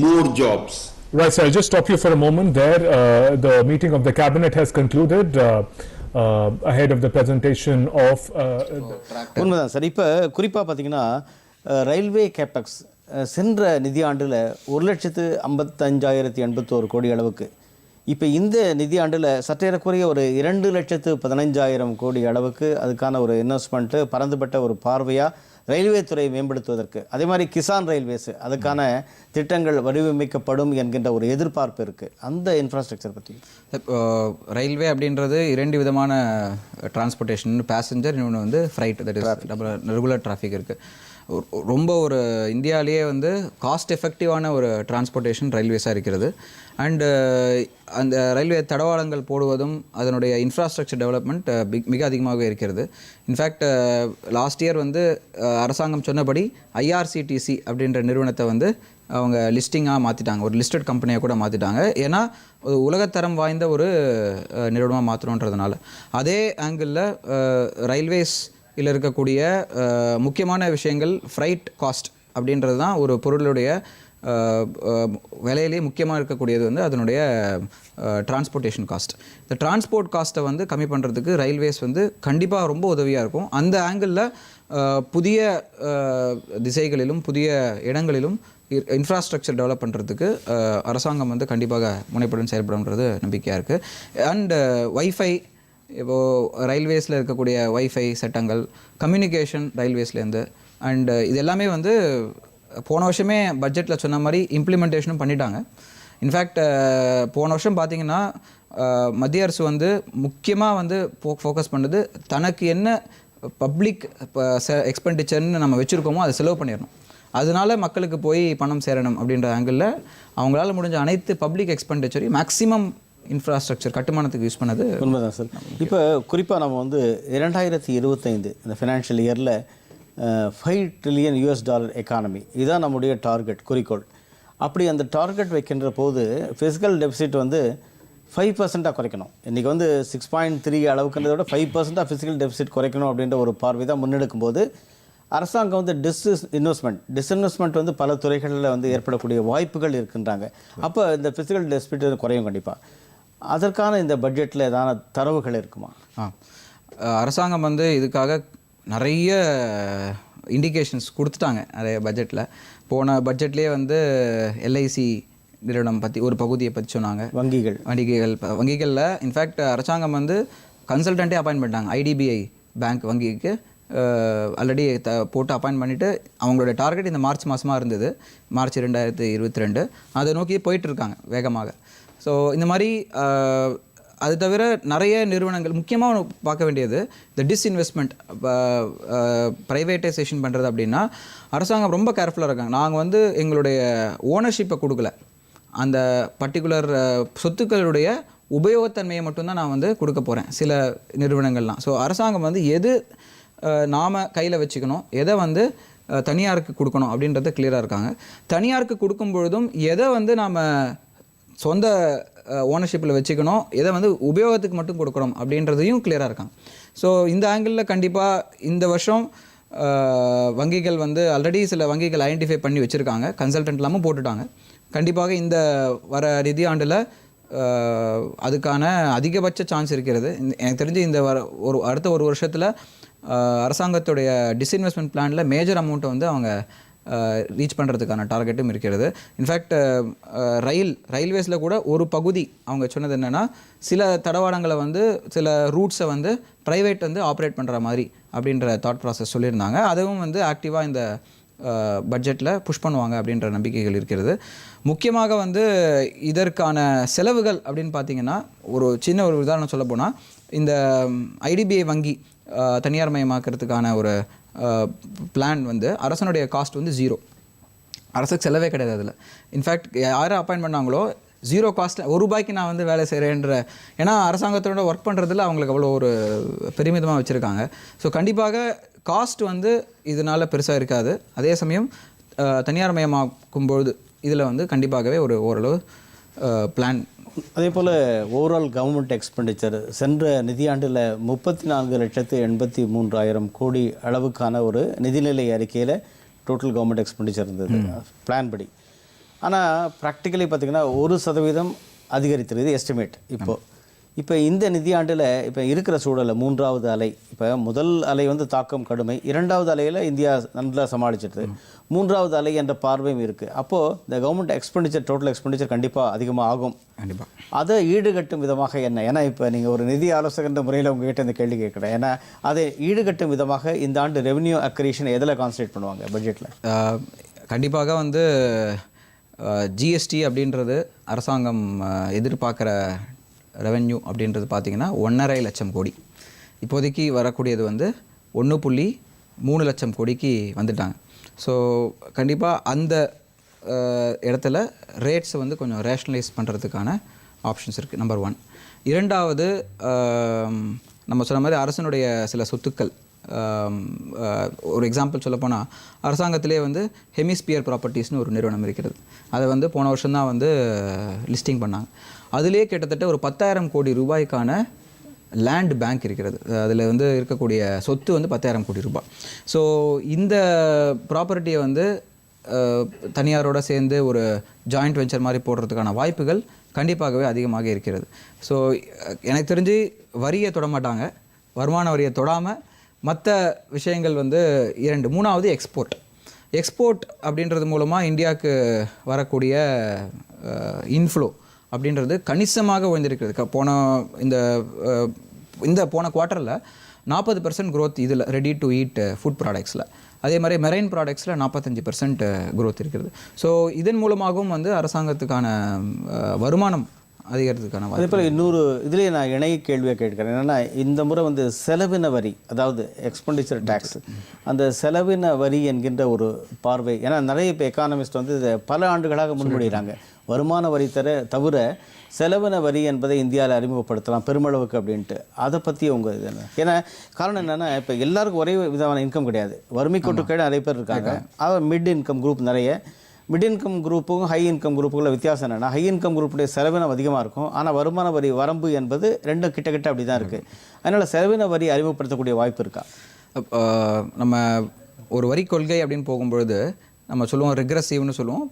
more jobs. Right, sir. I'll just stop you for a moment there. The meeting of the cabinet has concluded ahead of the presentation of உண்மைதான் sir. இப்போ குறிப்பாக பார்த்தீங்கன்னா railway capex சென்ற நிதியாண்டில் 1,55,081 கோடி அளவுக்கு, இப்போ இந்த நிதியாண்டில் சற்றேறக்குறைய ஒரு 2,15,000 கோடி அளவுக்கு அதுக்கான ஒரு இன்வெஸ்ட்மெண்ட்டு பறந்துபட்ட ஒரு பார்வையாக ரயில்வே துறையை மேம்படுத்துவதற்கு, அதே மாதிரி கிசான் ரயில்வேஸ் அதுக்கான திட்டங்கள் வடிவமைக்கப்படும் என்கின்ற ஒரு எதிர்பார்ப்பு இருக்குது. அந்த இன்ஃப்ராஸ்ட்ரக்சர் பற்றி ரயில்வே அப்படின்றது 2 விதமான டிரான்ஸ்போர்ட்டேஷன், பேசஞ்சர், இன்னொன்று வந்து fried, that is regular traffic இருக்குது. ரொம்ப ஒரு இந்தியாவிலேயே வந்து காஸ்ட் எஃபெக்டிவான ஒரு டிரான்ஸ்போர்ட்டேஷன் ரயில்வேஸாக இருக்கிறது. அண்டு அந்த ரயில்வே தடவாளங்கள் போடுவதும் அதனுடைய இன்ஃப்ராஸ்ட்ரக்சர் டெவலப்மெண்ட் மிக அதிகமாகவே இருக்கிறது. இன்ஃபேக்ட் லாஸ்ட் இயர் வந்து அரசாங்கம் சொன்னபடி ஐஆர்சிடிசி அப்படின்ற நிறுவனத்தை வந்து அவங்க லிஸ்டிங்காக மாற்றிட்டாங்க, ஒரு லிஸ்டட் கம்பெனியாக கூட மாற்றிட்டாங்க. ஏன்னா ஒரு உலகத்தரம் வாய்ந்த ஒரு நிறுவனமாக மாற்றணுன்றதுனால. அதே ஆங்கிளில் ரயில்வேஸ் இதில் இருக்கக்கூடிய முக்கியமான விஷயங்கள் ஃப்ரைட் காஸ்ட் அப்படின்றது தான் ஒரு பொருளுடைய விலையிலேயே முக்கியமாக இருக்கக்கூடியது வந்து அதனுடைய டிரான்ஸ்போர்ட்டேஷன் காஸ்ட். இந்த டிரான்ஸ்போர்ட் காஸ்ட்டை வந்து கம்மி பண்ணுறதுக்கு ரயில்வேஸ் வந்து கண்டிப்பாக ரொம்ப உதவியாக இருக்கும். அந்த ஆங்கிளில் புதிய திசைகளிலும் புதிய இடங்களிலும் இன்ஃப்ராஸ்ட்ரக்சர் டெவலப் பண்ணுறதுக்கு அரசாங்கம் வந்து கண்டிப்பாக முனைப்புடன் செயல்படும்ன்றது நம்பிக்கையாக இருக்குது. அண்டு வைஃபை, இப்போது ரயில்வேஸில் இருக்கக்கூடிய வைஃபை சட்டங்கள், கம்யூனிகேஷன் ரயில்வேஸ்லேருந்து, அண்டு இது எல்லாமே வந்து போன வருஷமே பட்ஜெட்டில் சொன்ன மாதிரி இம்ப்ளிமெண்டேஷனும் பண்ணிட்டாங்க. இன்ஃபேக்ட் போன வருஷம் பார்த்திங்கன்னா மத்திய அரசு வந்து முக்கியமாக வந்து ஃபோக்கஸ் பண்ணுறது தனக்கு என்ன பப்ளிக் எக்ஸ்பெண்டிச்சர்னு நம்ம வச்சுருக்கோமோ அதை செலவு பண்ணிடணும், அதனால மக்களுக்கு போய் பணம் சேரணும் அப்படின்ற ஆங்கிளில் அவங்களால முடிஞ்ச அனைத்து பப்ளிக் எக்ஸ்பெண்டிச்சரையும் மேக்ஸிமம் இன்ஃப்ராஸ்ட்ரக்சர் கட்டுமானத்துக்கு யூஸ் பண்ணது உண்மைதான் சார். இப்போ குறிப்பாக நம்ம வந்து 2025 இந்த ஃபினான்ஷியல் இயரில் $5 ட்ரில்லியன் எக்கானமி, இதுதான் நம்முடைய டார்கெட், குறிக்கோள். அப்படி அந்த டார்கெட் வைக்கின்ற போது ஃபிஸ்கல் டெபிசிட் வந்து 5% குறைக்கணும். இன்றைக்கி வந்து 6.3 அளவுக்குன்றத விட 5% ஃபிஸ்கல் டெபிசிட் குறைக்கணும் அப்படின்ற ஒரு பார்வை தான் முன்னெடுக்கும் போது அரசாங்கம் வந்து டிஸ்இன்வெஸ்ட்மெண்ட் வந்து பல துறைகளில் வந்து ஏற்படக்கூடிய வாய்ப்புகள் இருக்கின்றாங்க. அப்போ இந்த ஃபிஸ்கல் டெபிசிட் குறையும் கண்டிப்பாக. அதற்கான இந்த பட்ஜெட்டில் ஏதான தரவுகள் இருக்குமா? அரசாங்கம் வந்து இதுக்காக நிறைய இண்டிகேஷன்ஸ் கொடுத்துட்டாங்க நிறைய பட்ஜெட்டில். போன பட்ஜெட்லேயே வந்து எல்ஐசி நிறுவனம் பற்றி ஒரு பகுதியை பற்றி சொன்னாங்க. வங்கிகளில் இன்ஃபேக்ட் அரசாங்கம் வந்து கன்சல்டண்ட்டே அப்பாயின்ட் பண்ணிட்டாங்க. ஐடிபிஐ பேங்க் வங்கிக்கு ஆல்ரெடி போட்டு அப்பாயின்ட் பண்ணிவிட்டு அவங்களோட டார்கெட் இந்த மார்ச் மாதமாக இருந்தது, மார்ச் 2022. அதை நோக்கி போயிட்டுருக்காங்க வேகமாக. ஸோ இந்த மாதிரி அது தவிர நிறைய நிறுவனங்கள் முக்கியமாக பார்க்க வேண்டியது இந்த டிஸ்இன்வெஸ்ட்மெண்ட் ப்ரைவேட்டைசேஷன் பண்ணுறது அப்படின்னா அரசாங்கம் ரொம்ப கேர்ஃபுல்லாக இருக்காங்க. நாங்கள் வந்து எங்களுடைய ஓனர்ஷிப்பை கொடுக்கல, அந்த பர்டிகுலர் சொத்துக்களுடைய உபயோகத்தன்மையை மட்டும்தான் நான் வந்து கொடுக்க போகிறேன் சில நிறுவனங்கள்லாம். ஸோ அரசாங்கம் வந்து எது நாம் கையில் வச்சுக்கணும், எதை வந்து தனியாருக்கு கொடுக்கணும் அப்படின்றத கிளியராக இருக்காங்க. தனியாருக்கு கொடுக்கும் பொழுதும் எதை வந்து நாம் சொந்த ஓனர்ஷிப்பில் வச்சுக்கணும், எதை வந்து உபயோகத்துக்கு மட்டும் கொடுக்கணும் அப்படின்றதையும் கிளியராக இருக்காங்க. ஸோ இந்த ஆங்கிளில் கண்டிப்பாக இந்த வருஷம் வங்கிகள் வந்து ஆல்ரெடி சில வங்கிகள் ஐடென்டிஃபை பண்ணி வச்சுருக்காங்க, கன்சல்டன்ட் இல்லாமல் போட்டுட்டாங்க. கண்டிப்பாக இந்த வர நிதியாண்டில் அதுக்கான அதிகபட்ச சான்ஸ் இருக்கிறது. எனக்கு தெரிஞ்சு இந்த அடுத்த ஒரு வருஷத்தில் அரசாங்கத்துடைய டிஸ்இன்வெஸ்ட்மெண்ட் பிளானில் மேஜர் அமௌண்ட்டை வந்து அவங்க ரீச் பண்ணுறதுக்கான டார்கெட்டும் இருக்கிறது. இன்ஃபேக்ட் ரயில்வேஸில் கூட ஒரு பகுதி அவங்க சொன்னது என்னென்னா, சில தடவாடங்களை வந்து சில ரூட்ஸை வந்து ப்ரைவேட் வந்து ஆப்ரேட் பண்ணுற மாதிரி அப்படின்ற தாட் ப்ராசஸ் சொல்லியிருந்தாங்க. அதுவும் வந்து ஆக்டிவாக இந்த பட்ஜெட்டில் புஷ் பண்ணுவாங்க அப்படின்ற நம்பிக்கைகள் இருக்கிறது. முக்கியமாக வந்து இதற்கான செலவுகள் அப்படின்னு பார்த்தீங்கன்னா, ஒரு சின்ன ஒரு உதாரணம் சொல்ல போனால், இந்த ஐடிபிஐ வங்கி தனியார் மயமாக்கிறதுக்கான ஒரு பிளான் வந்து அரசனுடைய காஸ்ட் வந்து 0. அரசுக்கு செலவே கிடையாது அதில். இன்ஃபேக்ட் யாரை அப்பாயின்ட் பண்ணாங்களோ 0 காஸ்ட்டில் ₹1 நான் வந்து வேலை செய்கிறேன்ற, ஏன்னா அரசாங்கத்தோட ஒர்க் பண்ணுறதுல அவங்களுக்கு அவ்வளோ ஒரு பெருமிதமாக வச்சுருக்காங்க. ஸோ கண்டிப்பாக காஸ்ட் வந்து இதனால் பெருசாக இருக்காது. அதே சமயம் தனியார் மயமாக்கும்பொழுது இதில் வந்து கண்டிப்பாகவே ஓரளவு பிளான். அதே போல் ஓவரால் கவர்மெண்ட் எக்ஸ்பெண்டிச்சர் சென்ற நிதியாண்டில் 34,83,000 கோடி அளவுக்கான ஒரு நிதிநிலை அறிக்கையில் டோட்டல் கவர்மெண்ட் எக்ஸ்பெண்டிச்சர் இருந்தது பிளான் படி. ஆனால் ப்ராக்டிக்கலி பார்த்திங்கன்னா 1% அதிகரித்திருக்குது எஸ்டிமேட். இப்போ இந்த நிதியாண்டில் இப்போ இருக்கிற சூழலில் 3வது அலை, இப்போ முதல் அலை வந்து தாக்கம் கடுமை, 2வது அலையில் இந்தியா நல்லா சமாளிச்சிடுது, 3வது அலை என்ற பார்வையும் இருக்குது. அப்போது இந்த கவர்மெண்ட் எக்ஸ்பெண்டிச்சர் டோட்டல் எக்ஸ்பெண்டிச்சர் கண்டிப்பாக அதிகமாக ஆகும். கண்டிப்பாக அதை ஈடுகட்டும் விதமாக என்ன, ஏன்னா இப்போ நீங்கள் ஒரு நிதி ஆலோசகன்ற முறையில் உங்கள்கிட்ட இந்த கேள்வி கேட்குறேன், ஏன்னா அதை ஈடுகட்டும் விதமாக இந்த ஆண்டு ரெவன்யூ அக்ரீஷன் எதில் கான்சன்ட்ரேட் பண்ணுவாங்க பட்ஜெட்டில்? கண்டிப்பாக வந்து ஜிஎஸ்டி அப்படின்றது அரசாங்கம் எதிர்பார்க்குற ரெவென்யூ அப்படின்றது பார்த்திங்கன்னா 1.5 லட்சம் கோடி. இப்போதைக்கு வரக்கூடியது வந்து 1.3 லட்சம் கோடிக்கு வந்துட்டாங்க. ஸோ கண்டிப்பாக அந்த இடத்துல ரேட்ஸ் வந்து கொஞ்சம் ரேஷ்னலைஸ் பண்ணுறதுக்கான ஆப்ஷன்ஸ் இருக்குது, நம்பர் 1. 2வது, நம்ம சொன்ன மாதிரி அரசனுடைய சில சொத்துக்கள், ஒரு எக்ஸாம்பிள் சொல்லப்போனால் அரசாங்கத்திலே வந்து ஹெமிஸ்பியர் ப்ராப்பர்ட்டிஸ்னு ஒரு நிறுவனம் இருக்கிறது. அதை வந்து போன வருஷம்தான் வந்து லிஸ்டிங் பண்ணாங்க. அதிலே கிட்டத்தட்ட ஒரு 10,000 கோடி ரூபாய்க்கான லேண்ட் பேங்க் இருக்கிறது. அதில் வந்து இருக்கக்கூடிய சொத்து வந்து 10,000 கோடி ரூபாய். ஸோ இந்த ப்ராப்பர்ட்டியை வந்து தனியாரோட சேர்ந்து ஒரு ஜாயிண்ட் வெஞ்சர் மாதிரி போடுறதுக்கான வாய்ப்புகள் கண்டிப்பாகவே அதிகமாக இருக்கிறது. ஸோ எனக்கு தெரிஞ்சு வரியை தொட மாட்டாங்க, வருமான வரியை தொடாமல் மற்ற விஷயங்கள் வந்து 2. 3வது எக்ஸ்போர்ட் அப்படின்றது மூலமாக இந்தியாவுக்கு வரக்கூடிய இன்ஃப்ளோ அப்படின்றது கணிசமாக உயர்ந்திருக்கிறது. போன குவார்ட்டரில் 40% growth இதில் ரெடி டு ஈட் ஃபுட் ப்ராடக்ட்ஸில். அதே மாதிரி மெரைன் ப்ராடக்ட்ஸில் 45% growth இருக்கிறது. ஸோ இதன் மூலமாகவும் வந்து அரசாங்கத்துக்கான வருமானம் அதிகரிக்கிறதுக்கான. அதே போல் இன்னொரு இதுலேயே நான் இணைய கேள்வியாக கேட்குறேன், என்னென்னா இந்த முறை வந்து செலவின வரி, அதாவது எக்ஸ்பெண்டிச்சர் டேக்ஸ், அந்த செலவின வரி என்கின்ற ஒரு பார்வை, ஏன்னா நிறைய இப்போ எக்கானமிஸ்ட் வந்து இதை பல ஆண்டுகளாக முன்மொழிகிறாங்க, வருமான வரி தவிர செலவின வரி என்பதை இந்தியாவில் அறிமுகப்படுத்தலாம் பெருமளவுக்கு அப்படின்ட்டு. அதை பற்றி உங்கள் இது என்ன? ஏன்னா காரணம் என்னென்னா, இப்போ எல்லாருக்கும் ஒரே விதமான இன்கம் கிடையாது, வறுமை கோட்டுக்கீழே நிறைய பேர் இருக்காங்க. மிட் இன்கம் குரூப் நிறைய, மிட் இன்கம் குரூப்புக்கும் ஹை இன்கம் குரூப்புக்குள்ள வித்தியாசம் என்னென்னா, ஹை இன்கம் குரூப்புடைய செலவினம் அதிகமாக இருக்கும், ஆனால் வருமான வரி வரம்பு என்பது ரெண்டும் கிட்ட அப்படி தான் இருக்குது. அதனால் செலவின வரி அறிமுகப்படுத்தக்கூடிய வாய்ப்பு இருக்கா? நம்ம ஒரு வரி கொள்கை அப்படின்னு போகும்பொழுது நம்ம சொல்லுவோம் ரிக்ரெசிவ்னு சொல்லுவோம்,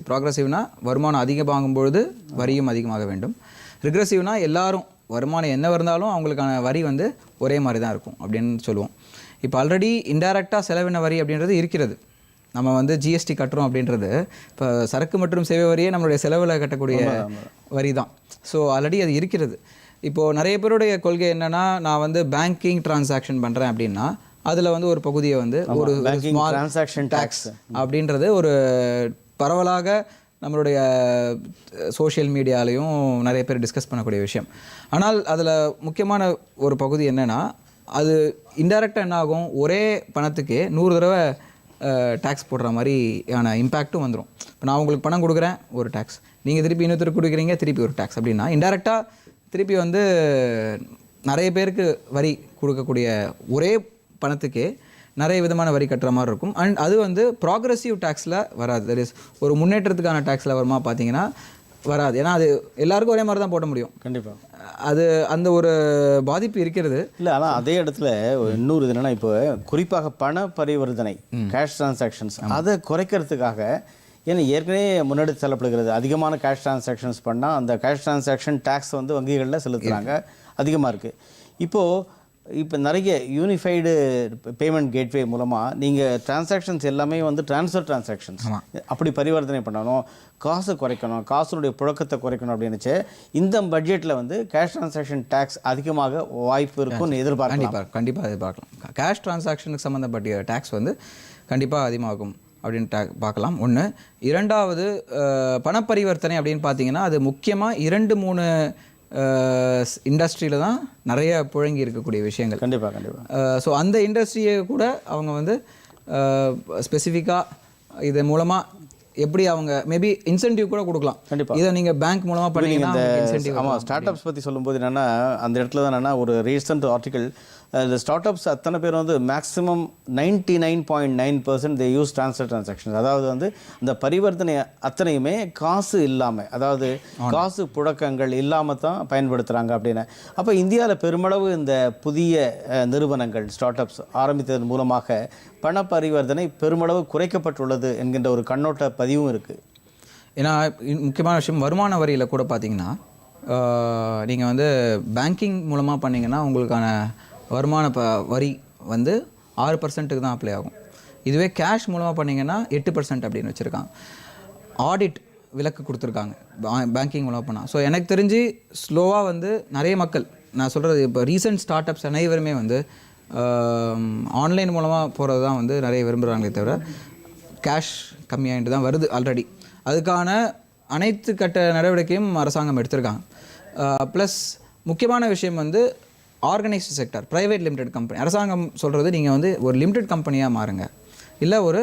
ப்ராக்ரெசிவ்னா வருமானம் அதிகமாகும்பொழுது வரியும் அதிகமாக வேண்டும். ரிக்ரெசிவ்னா எல்லாரும் வருமானம் என்ன இருந்தாலும் அவங்களுக்கான வரி வந்து ஒரே மாதிரி தான் இருக்கும் அப்படின்னு சொல்லுவோம். இப்போ ஆல்ரெடி இன்டைரக்டாக செலவின வரி அப்படின்றது இருக்கிறது. நம்ம வந்து ஜிஎஸ்டி கட்டுறோம் அப்படின்றது இப்போ சரக்கு மற்றும் சேவை வரியே நம்மளுடைய செலவில் கட்டக்கூடிய வரி தான். ஸோ ஆல்ரெடி அது இருக்கிறது. இப்போது நிறைய பேருடைய கொள்கை என்னென்னா, நான் வந்து பேங்கிங் டிரான்சாக்ஷன் பண்ணுறேன் அப்படின்னா அதில் வந்து ஒரு பகுதியை வந்து ஒரு ஸ்மால் டிரான்சாக்ஷன் டேக்ஸ் அப்படின்றது ஒரு பரவலாக நம்மளுடைய சோஷியல் மீடியாலையும் நிறைய பேர் டிஸ்கஸ் பண்ணக்கூடிய விஷயம். ஆனால் அதில் முக்கியமான ஒரு பகுதி என்னென்னா, அது இன்டைரக்டாக என்ன ஆகும், ஒரே பணத்துக்கே 100 தடவை டேக்ஸ் போடுற மாதிரியான இம்பேக்ட்டும் வந்துடும். இப்போ நான் உங்களுக்கு பணம் கொடுக்குறேன், ஒரு டேக்ஸ், நீங்கள் திருப்பி இன்னொருத்தருக்கு கொடுக்குறீங்க, திருப்பி ஒரு டேக்ஸ். அப்படின்னா இன்டைரக்டாக திருப்பி வந்து நிறைய பேருக்கு வரி கொடுக்கக்கூடிய ஒரே பணத்துக்கே நிறைய விதமான வரி கட்டுற மாதிரி இருக்கும். அண்ட் அது வந்து ப்ராக்ரெசிவ் டேக்ஸில் வராது. தட் இஸ் ஒரு முன்னேற்றத்துக்கான டேக்ஸில் வருமா பார்த்தீங்கன்னா வராது. ஏன்னா அது எல்லாருக்கும் ஒரே மாதிரி தான் போட முடியும். கண்டிப்பாக அது அந்த ஒரு பாதிப்பு இருக்கிறது இல்லை. ஆனால் அதே இடத்துல இன்னொரு இது என்னென்னா, இப்போ குறிப்பாக பண பரிவர்த்தனை, கேஷ் டிரான்சாக்ஷன்ஸ், அதை குறைக்கிறதுக்காக, ஏன்னா ஏற்கனவே முன்னாடி செல்லப்படுகிறது, அதிகமான கேஷ் டிரான்சாக்ஷன்ஸ் பண்ணால் அந்த கேஷ் டிரான்சாக்ஷன் டேக்ஸ் வந்து வங்கிகளில் செலுத்துகிறாங்க, அதிகமாக இருக்குது. இப்போ நிறைய யூனிஃபைடு பேமெண்ட் கேட்வே மூலமாக நீங்கள் டிரான்சாக்ஷன்ஸ் எல்லாமே வந்து ட்ரான்ஸ்ஃபர் டிரான்சாக்ஷன்ஸ் அப்படி பரிவர்த்தனை பண்ணணும், காசு குறைக்கணும், காசுடைய புழக்கத்தை குறைக்கணும் அப்படின்னுச்சு. இந்த பட்ஜெட்டில் வந்து கேஷ் டிரான்சாக்ஷன் டேக்ஸ் அதிகமாக வாய்ப்பு இருக்கும்னு எதிர்பார்க்கலாம். கண்டிப்பாக எதிர்பார்க்கலாம். கேஷ் டிரான்சாக்ஷனுக்கு சம்மந்தப்பட்ட டேக்ஸ் வந்து கண்டிப்பாக அதிகமாகும் அப்படின்னு பார்க்கலாம். ஒன்று. இரண்டாவது, பணப்பரிவர்த்தனை அப்படின்னு பார்த்தீங்கன்னா அது முக்கியமாக 2-3 இண்டஸ்ட்ரியில் தான் நிறைய புழங்கி இருக்கக்கூடிய விஷயங்கள். கண்டிப்பாக. ஸோ அந்த இண்டஸ்ட்ரியை கூட அவங்க வந்து ஸ்பெசிஃபிக்காக இது மூலமாக எப்படி அவங்க மேபி இன்சென்டிவ் கூட கொடுக்கலாம். கண்டிப்பாக இதை நீங்கள் பேங்க் மூலமாக பண்ணீங்கன்னா இன்சென்டிவ். ஆமாம், ஸ்டார்ட் அப்ஸ் பற்றி சொல்லும்போது என்னென்னா, அந்த இடத்துல தான் என்னென்னா, ஒரு ரீசெண்ட் ஆர்டிக்கல், இந்த ஸ்டார்ட் அப்ஸ் அத்தனை பேர் வந்து maximum 99.9% they use transfer transactions. அதாவது வந்து இந்த பரிவர்த்தனை அத்தனையுமே காசு இல்லாமல், அதாவது காசு புழக்கங்கள் இல்லாமல் தான் பயன்படுத்துகிறாங்க அப்படின்னு. அப்போ இந்தியாவில் பெருமளவு இந்த புதிய நிறுவனங்கள், ஸ்டார்ட் அப்ஸ் ஆரம்பித்ததன் மூலமாக பண பரிவர்த்தனை பெருமளவு குறைக்கப்பட்டுள்ளது என்கின்ற ஒரு கண்ணோட்ட பதிவும் இருக்குது. ஏன்னா முக்கியமான விஷயம், வருமான வரியில் கூட பார்த்தீங்கன்னா நீங்கள் வந்து பேங்கிங் மூலமாக பண்ணிங்கன்னா உங்களுக்கான வருமான வரி வந்து 6% தான் அப்ளை ஆகும். இதுவே கேஷ் மூலமாக பண்ணிங்கன்னா 8% அப்படின்னு வச்சுருக்காங்க. ஆடிட் விலக்கு கொடுத்துருக்காங்க பேங்கிங் மூலமாக பண்ணால். ஸோ எனக்கு தெரிஞ்சு ஸ்லோவாக வந்து நிறைய மக்கள், நான் சொல்கிறது இப்போ ரீசெண்ட் ஸ்டார்ட் அப்ஸ் அனைவருமே வந்து ஆன்லைன் மூலமாக போகிறது தான் வந்து நிறைய விரும்புகிறாங்களே தவிர கேஷ் கம்மியாகிட்டு தான் வருது ஆல்ரெடி. அதுக்கான அனைத்து கட்ட நடவடிக்கையும் அரசாங்கம் எடுத்திருக்காங்க. ப்ளஸ் முக்கியமான விஷயம் வந்து organised sector, private limited company. அரசாங்கம் சொல்கிறது நீங்கள் வந்து ஒரு லிமிடெட் கம்பெனியாக மாறுங்க, இல்லை ஒரு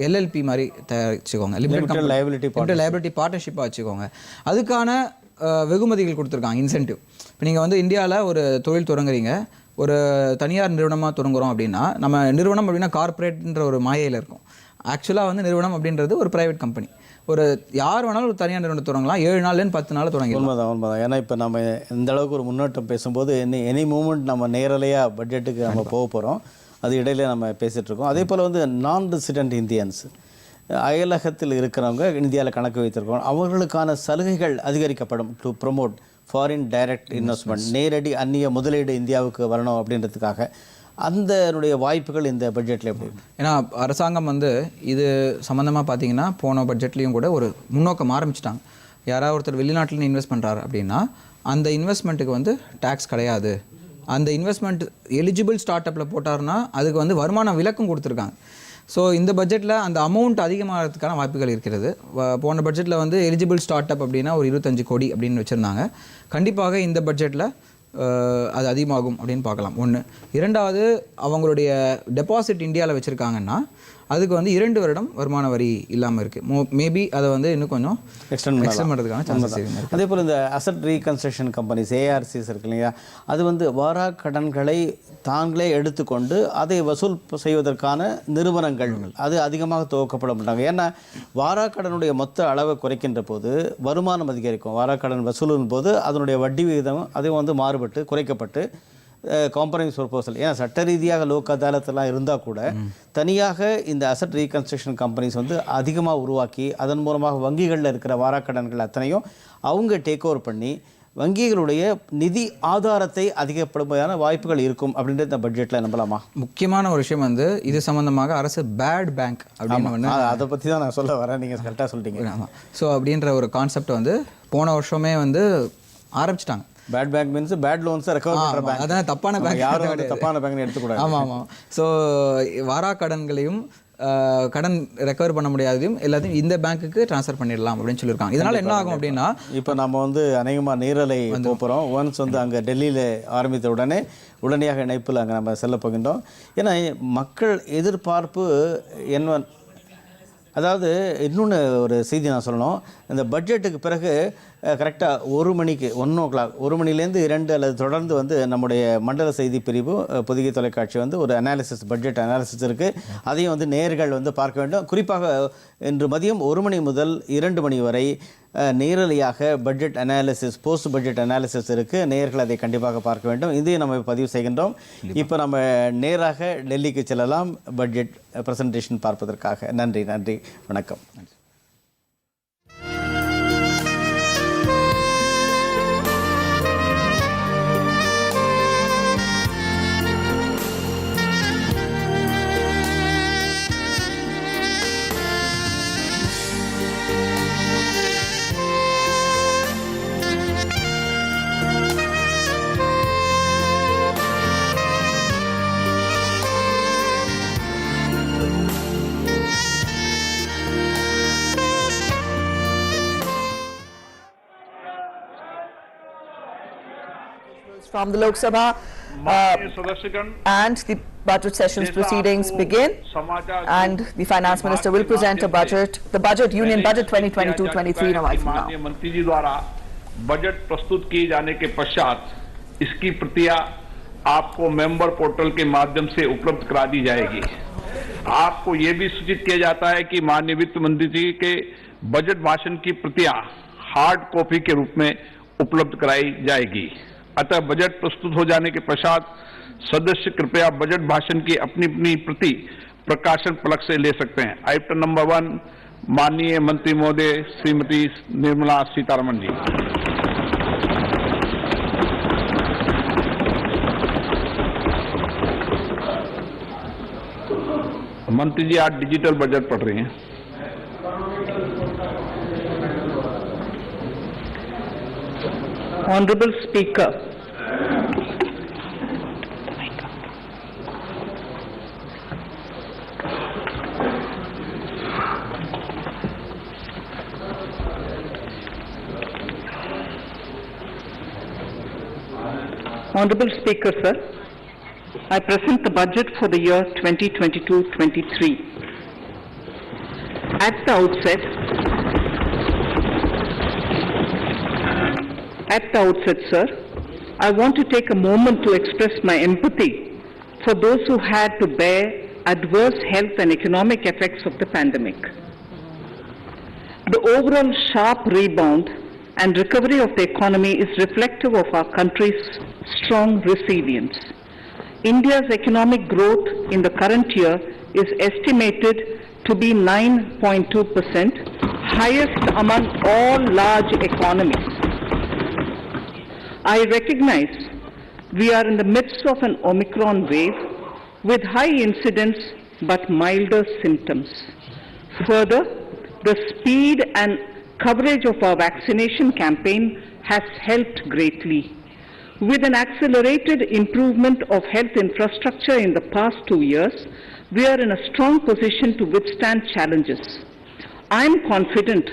எல்எல்பி மாதிரி தயாரிச்சுக்கோங்க, லிமிடெட் லைபிலிட்டி பார்ட்னர்ஷிப்பாக வச்சுக்கோங்க. அதுக்கான வெகுமதிகள் கொடுத்துருக்காங்க, இன்சென்டிவ். இப்போ நீங்கள் வந்து இந்தியாவில் ஒரு தொழில் தொடங்குறீங்க, ஒரு தனியார் நிறுவனமாக தொடங்குகிறோம் அப்படின்னா, நம்ம நிறுவனம் அப்படின்னா கார்ப்பரேட்ன்ற ஒரு மாயையில் இருக்கும். ஆக்சுவலாக வந்து நிறுவனம் அப்படின்றது ஒரு ப்ரைவேட் கம்பெனி. ஒரு யார் வேணாலும் ஒரு தனியார் நிறுவனம் தொடங்கலாம், 7 நாள்லேருந்து 10 நாள் தொடங்கி. உண்மைதான். ஏன்னா இப்போ நம்ம இந்த அளவுக்கு ஒரு முன்னோட்டம் பேசும்போது எனி மூமெண்ட் நம்ம நேரலையாக பட்ஜெட்டுக்கு நம்ம போக போகிறோம், அது இடையில நம்ம பேசிகிட்ருக்கோம். அதே போல் வந்து நான் ரெசிடென்ட் இந்தியன்ஸ், அயலகத்தில் இருக்கிறவங்க இந்தியாவில் கணக்கு வைத்திருக்கோம், அவர்களுக்கான சலுகைகள் அதிகரிக்கப்படும் to promote foreign direct investment, நேரடி அந்நிய முதலீடு இந்தியாவுக்கு வரணும் அப்படின்றதுக்காக. அதனுடைய வாய்ப்புகள் இந்த பட்ஜெட்டில் எப்படி? ஏன்னா அரசாங்கம் வந்து இது சம்மந்தமாக பார்த்தீங்கன்னா போன பட்ஜெட்லேயும் கூட ஒரு முன்னோக்கம் ஆரம்பிச்சிட்டாங்க. யாராவது ஒருத்தர் வெளிநாட்டில் இன்வெஸ்ட் பண்ணுறாரு அப்படின்னா அந்த இன்வெஸ்ட்மெண்ட்டுக்கு வந்து டேக்ஸ் கிடையாது. அந்த இன்வெஸ்ட்மெண்ட் எலிஜிபிள் ஸ்டார்ட் அப்பில் போட்டார்னா அதுக்கு வந்து வருமான விலக்கும் கொடுத்துருக்காங்க. ஸோ இந்த பட்ஜெட்டில் அந்த அமௌண்ட் அதிகமாகிறதுக்கான வாய்ப்புகள் இருக்கிறது. போன பட்ஜெட்டில் வந்து எலிஜிபிள் ஸ்டார்ட் அப் அப்படின்னா ஒரு 25 கோடி அப்படின்னு வச்சுருந்தாங்க. கண்டிப்பாக இந்த பட்ஜெட்டில் அது அதிகமாகும் அப்படின்னு பார்க்கலாம். ஒன்று. இரண்டாவது, அவங்களுடைய டெபாசிட் இந்தியாவில் வச்சுருக்காங்கன்னா அதுக்கு வந்து 2 வருடம் வருமான வரி இல்லாமல் இருக்குது. மேபி அதை வந்து இன்னும் கொஞ்சம் எக்ஸ்டெண்ட் பண்ணுறதுக்கான சான்சஸ் இருக்குது. அதே போல் இந்த அசட் ரீகன்ஸ்ட்ரக்ஷன் கம்பெனிஸ், ஏஆர்சிஸ் இருக்கு இல்லையா, அது வந்து வாரா கடன்களை தாங்களே எடுத்துக்கொண்டு அதை வசூல் செய்வதற்கான நிறுவனங்கள் அது அதிகமாக துவக்கப்பட மாட்டாங்க. ஏன்னா வாரா கடனுடைய மொத்த அளவை குறைக்கின்ற போது வருமானம் அதிகரிக்கும். வாரா கடன் வசூலின் போது அதனுடைய வட்டி விகிதம் அதுவும் வந்து மாறுபட்டு குறைக்கப்பட்டு காம்ப்ரமைஸ் ப்ரொபோசல், ஏன்னா சட்ட ரீதியாக லோக் அதாலத்தெல்லாம் இருந்தால் கூட தனியாக இந்த அசட் ரீகன்ஸ்ட்ரக்ஷன் கம்பெனிஸ் வந்து அதிகமாக உருவாக்கி அதன் மூலமாக வங்கிகளில் இருக்கிற வாராக்கடன்கள் அத்தனையும் அவங்க டேக் ஓவர் பண்ணி வங்கிகளுடைய நிதி ஆதாரத்தை அதிகப்படும்பதான வாய்ப்புகள் இருக்கும் அப்படின்றது இந்த பட்ஜெட்டில் நம்பலாமா? முக்கியமான ஒரு விஷயம் வந்து இது சம்மந்தமாக அரசு பேட் பேங்க் அப்படின்னு அதை பற்றி தான் நான் சொல்ல வரேன், நீங்கள் கரெக்டாக சொல்லிட்டீங்க. ஆமாம். ஸோ அப்படின்ற ஒரு கான்செப்ட் வந்து போன வருஷமே வந்து ஆரம்பிச்சிட்டாங்க. பேட் பேங்க் மீன்ஸ் பேட் லோன்ஸை ரெக்கவர் பண்ணுற பேங்க், அதான் தப்பான பேங்க், யாரும் தப்பான பேங்க்னு எடுத்துக்கூடாது. ஆமாம். ஸோ வாராக்கடன்களையும் கடன் ரெக்கவர் பண்ண முடியாதையும் எல்லாத்தையும் இந்த பேங்க்குக்கு ட்ரான்ஸ்ஃபர் பண்ணிடலாம் அப்படின்னு சொல்லியிருக்காங்க. இதனால் என்ன ஆகும் அப்படின்னா, இப்போ நம்ம வந்து அநேகமாக நீரலை போகிறோம். ஒன்ஸ் வந்து அங்கே டெல்லியில் ஆரம்பித்த உடனடியாக இணைப்பில் அங்கே நம்ம செல்ல போகின்றோம். ஏன்னா மக்கள் எதிர்பார்ப்பு என்ன, அதாவது இன்னொன்று ஒரு செய்தி நான் சொல்லணும். இந்த பட்ஜெட்டுக்கு பிறகு கரெக்டாக 1 மணிக்கு 1 o'clock 1 மணிலேருந்து 2 அல்லது தொடர்ந்து வந்து நம்முடைய மண்டல செய்தி பிரிவு பொதிகை தொலைக்காட்சி வந்து ஒரு அனாலிசிஸ், பட்ஜெட் அனாலிசிஸ் இருக்குது. அதையும் வந்து நேயர்கள் வந்து பார்க்க வேண்டும். குறிப்பாக இன்று மதியம் 1 மணி முதல் 2 மணி வரை நேரலையாக budget analysis, post budget analysis இருக்குது. நேயர்கள் அதை கண்டிப்பாக பார்க்க வேண்டும். இதையும் நம்ம பதிவு செய்கின்றோம். இப்போ நம்ம நேராக டெல்லிக்கு செல்லலாம் பட்ஜெட் ப்ரெசன்டேஷன் பார்ப்பதற்காக. நன்றி, வணக்கம். From the Lok Sabha and the budget sessions proceedings begin, and the finance minister will present a budget, the budget union budget 2022-23 now. मंत्री जी द्वारा बजट प्रस्तुत किए जाने के पश्चात इसकी प्रतियां आपको मेंबर पोर्टल के माध्यम से उपलब्ध करा दी जाएगी। आपको ये भी सूचित किया जाता है कि माननीय वित्त मंत्री जी के बजट भाषण की प्रतियां हार्ड कॉपी के रूप में उपलब्ध कराई जाएगी। अतः बजट प्रस्तुत हो जाने के पश्चात सदस्य कृपया बजट भाषण की अपनी अपनी प्रति प्रकाशन फलक से ले सकते हैं। आइटम नंबर 1, माननीय मंत्री महोदय श्रीमती निर्मला सीतारमण जी। मंत्री जी आज डिजिटल बजट पढ़ रही हैं। Honorable Speaker, Honorable Speaker, sir, I present the budget for the year 2022-23. At the outset, sir, I want to take a moment to express my empathy for those who had to bear adverse health and economic effects of the pandemic. The overall sharp rebound and recovery of the economy is reflective of our country's strong resilience. India's economic growth in the current year is estimated to be 9.2%, highest among all large economies. I recognize we are in the midst of an Omicron wave with high incidence but milder symptoms. Further, the speed and coverage of our vaccination campaign has helped greatly. With an accelerated improvement of health infrastructure in the past 2 years, we are in a strong position to withstand challenges. I am confident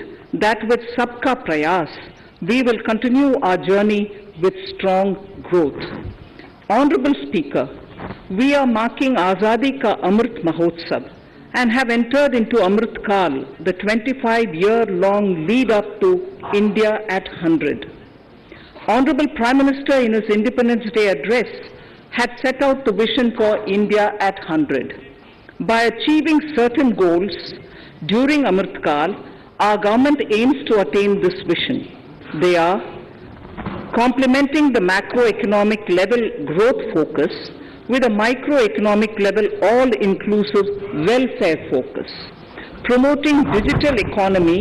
that with Sabka Prayas, we will continue our journey with strong growth. Honorable Speaker, we are marking Azadi Ka Amrit Mahotsav and have entered into Amrit Kal, the 25-year-long lead up to India at 100. Honorable Prime Minister in his Independence Day address had set out the vision for India at 100. By achieving certain goals during Amrit Kal, our government aims to attain this vision. They are complementing the macroeconomic level growth focus with a microeconomic level all-inclusive welfare focus, promoting digital economy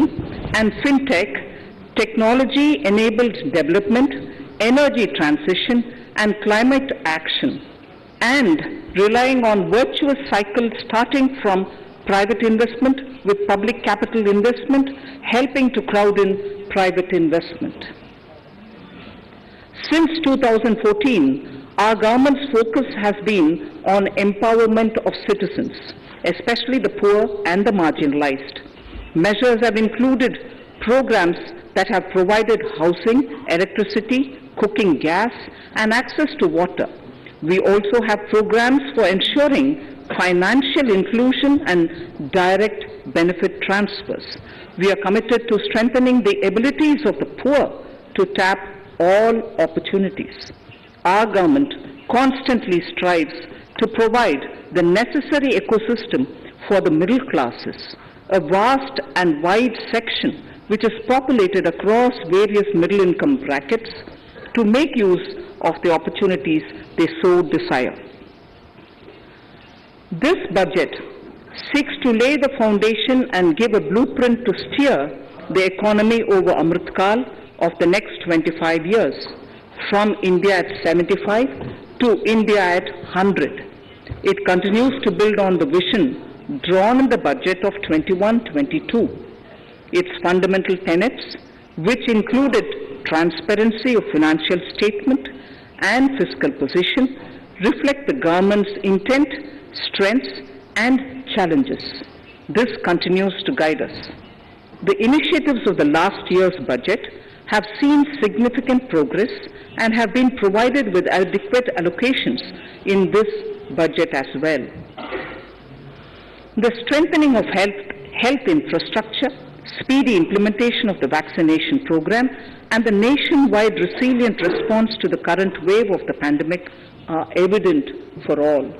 and fintech, technology-enabled development, energy transition and climate action, and relying on virtuous cycle starting from private investment with public capital investment, helping to crowd in private investment. Since 2014, our government's focus has been on empowerment of citizens especially the poor and the marginalized. Measures have included programs that have provided housing, electricity, cooking gas, and access to water. We also have programs for ensuring financial inclusion and direct benefit transfers. We are committed to strengthening the abilities of the poor to tap all opportunities. Our government constantly strives to provide the necessary ecosystem for the middle classes, a vast and wide section which is populated across various middle income brackets, to make use of the opportunities they so desire. This budget seeks to lay the foundation and give a blueprint to steer the economy over Amritkal of the next 25 years, from India at 75 to India at 100. It continues to build on the vision drawn in the budget of 21-22. Its fundamental tenets, which included transparency of financial statement and fiscal position, reflect the government's intent, strengths, and challenges. This continues to guide us. The initiatives of the last year's budget have seen significant progress and have been provided with adequate allocations in this budget as well. The strengthening of health infrastructure, speedy implementation of the vaccination program, and the nationwide resilient response to the current wave of the pandemic are evident for all.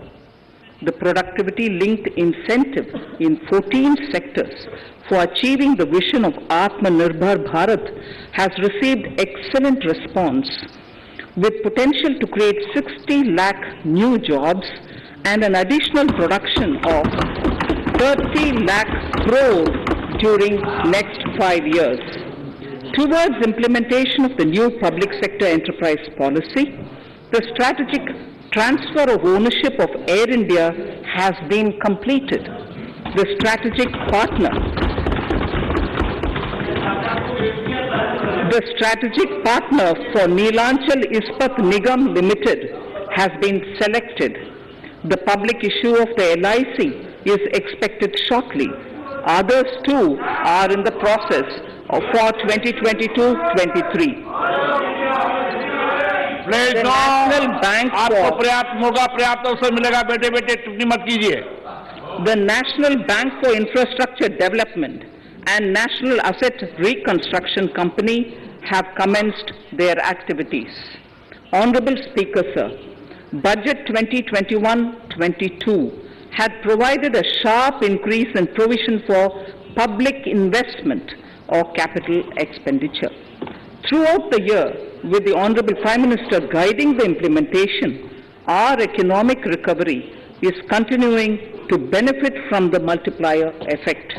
The productivity-linked incentive in 14 sectors for achieving the vision of Atmanirbhar Bharat has received excellent response, with potential to create 60 lakh new jobs and an additional production of 30 lakh crore during next 5 years. Towards implementation of the new public sector enterprise policy, the strategic transfer of ownership of Air India has been completed. The strategic partner for Neelanchal Ispat Nigam Limited has been selected. The public issue of the LIC is expected shortly. Others too are in the process for 2022-23. The National Bank The National Bank for Infrastructure Development and National Asset Reconstruction Company have commenced their activities. Honorable Speaker, sir, Budget 2021-22 had provided a sharp increase in provision for public investment or capital expenditure. Throughout the year, with the Honorable Prime Minister guiding the implementation, our economic recovery is continuing to benefit from the multiplier effect.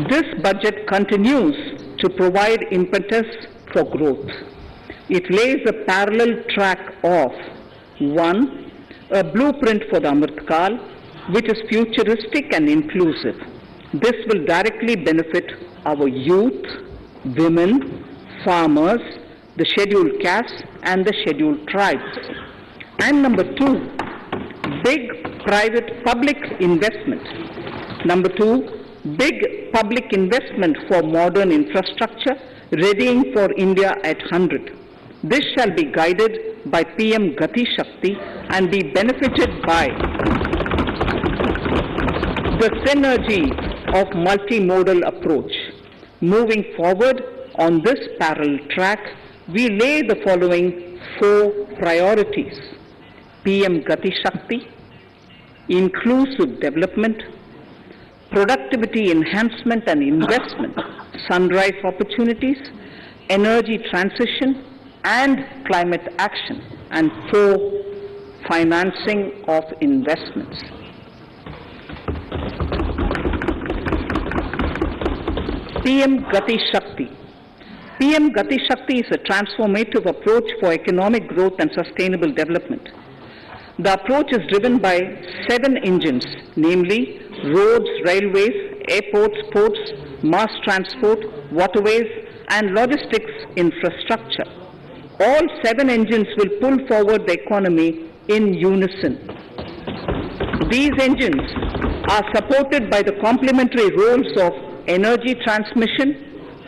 This budget continues to provide impetus for growth. It lays a parallel track of 1. A blueprint for the Amritkal, which is futuristic and inclusive. This will directly benefit our youth, women, farmers, the scheduled castes, and the scheduled tribes. And number 2, big private public investment. Number 2, big public investment for modern infrastructure, readying for India at 100. This shall be guided by PM Gati Shakti and be benefited by the synergy of multimodal approach. Moving forward on this parallel track, we lay the following 4 priorities: PM Gati Shakti, inclusive development, productivity enhancement and investment, sunrise opportunities, energy transition, and climate action, and 4, financing of investments. PM Gati Shakti. PM Gati Shakti is a transformative approach for economic growth and sustainable development. The approach is driven by 7 engines, namely roads, railways, airports, ports, mass transport, waterways, and logistics infrastructure. All 7 engines will pull forward the economy in unison. These engines are supported by the complementary roles of energy transmission,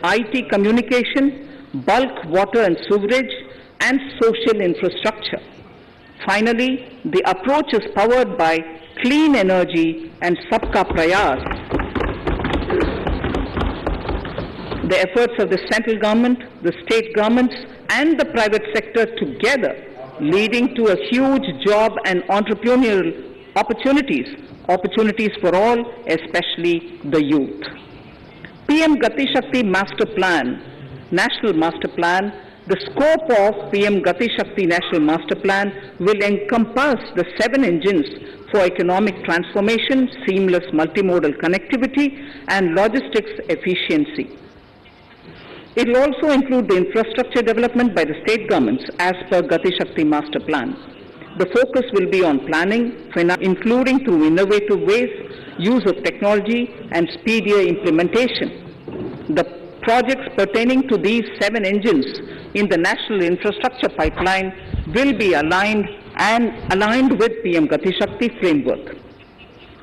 IT communication, bulk water and sewerage, and social infrastructure. Finally, the approach is powered by clean energy and Sabka Prayas. The efforts of the central government, the state governments, and the private sector together, leading to a huge job and entrepreneurial opportunities for all, especially the youth. PM Gati Shakti Master Plan, National Master Plan, the scope of PM Gati Shakti National Master Plan will encompass the 7 engines for economic transformation, seamless multimodal connectivity, and logistics efficiency. It will also include the infrastructure development by the state governments as per Gati Shakti Master Plan. The focus will be on planning, including through innovative ways, use of technology, and speedier implementation. The projects pertaining to these 7 engines in the national infrastructure pipeline will be aligned with PM Gati Shakti framework.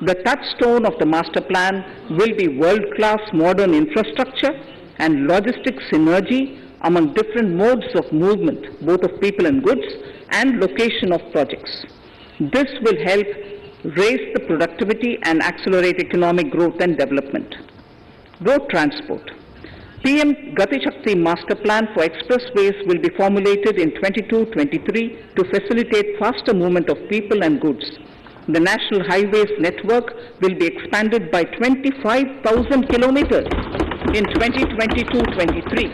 The touchstone of the master plan will be world-class modern infrastructure and logistics synergy among different modes of movement, both of people and goods, and location of projects. This will help raise the productivity and accelerate economic growth and development. Road transport. PM Gati Shakti Master Plan for expressways will be formulated in 22-23 to facilitate faster movement of people and goods. The National Highways network will be expanded by 25,000 kilometers in 2022-23.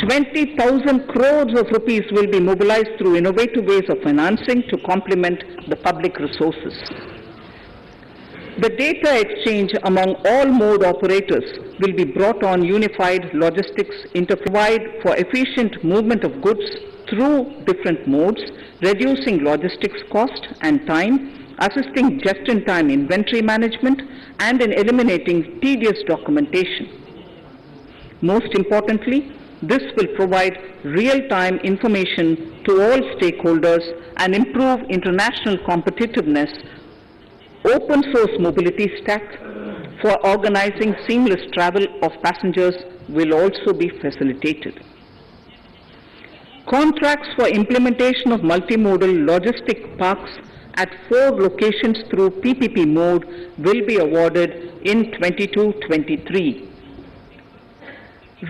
20,000 crores of rupees will be mobilized through innovative ways of financing to complement the public resources. The data exchange among all mode operators will be brought on unified logistics to provide for efficient movement of goods through different modes, reducing logistics cost and time, assisting just-in-time inventory management, and in eliminating tedious documentation. Most importantly, this will provide real-time information to all stakeholders and improve international competitiveness. Open source mobility stack for organizing seamless travel of passengers will also be facilitated. Contracts for implementation of multimodal logistic parks at 4 locations through PPP mode will be awarded in 22-23.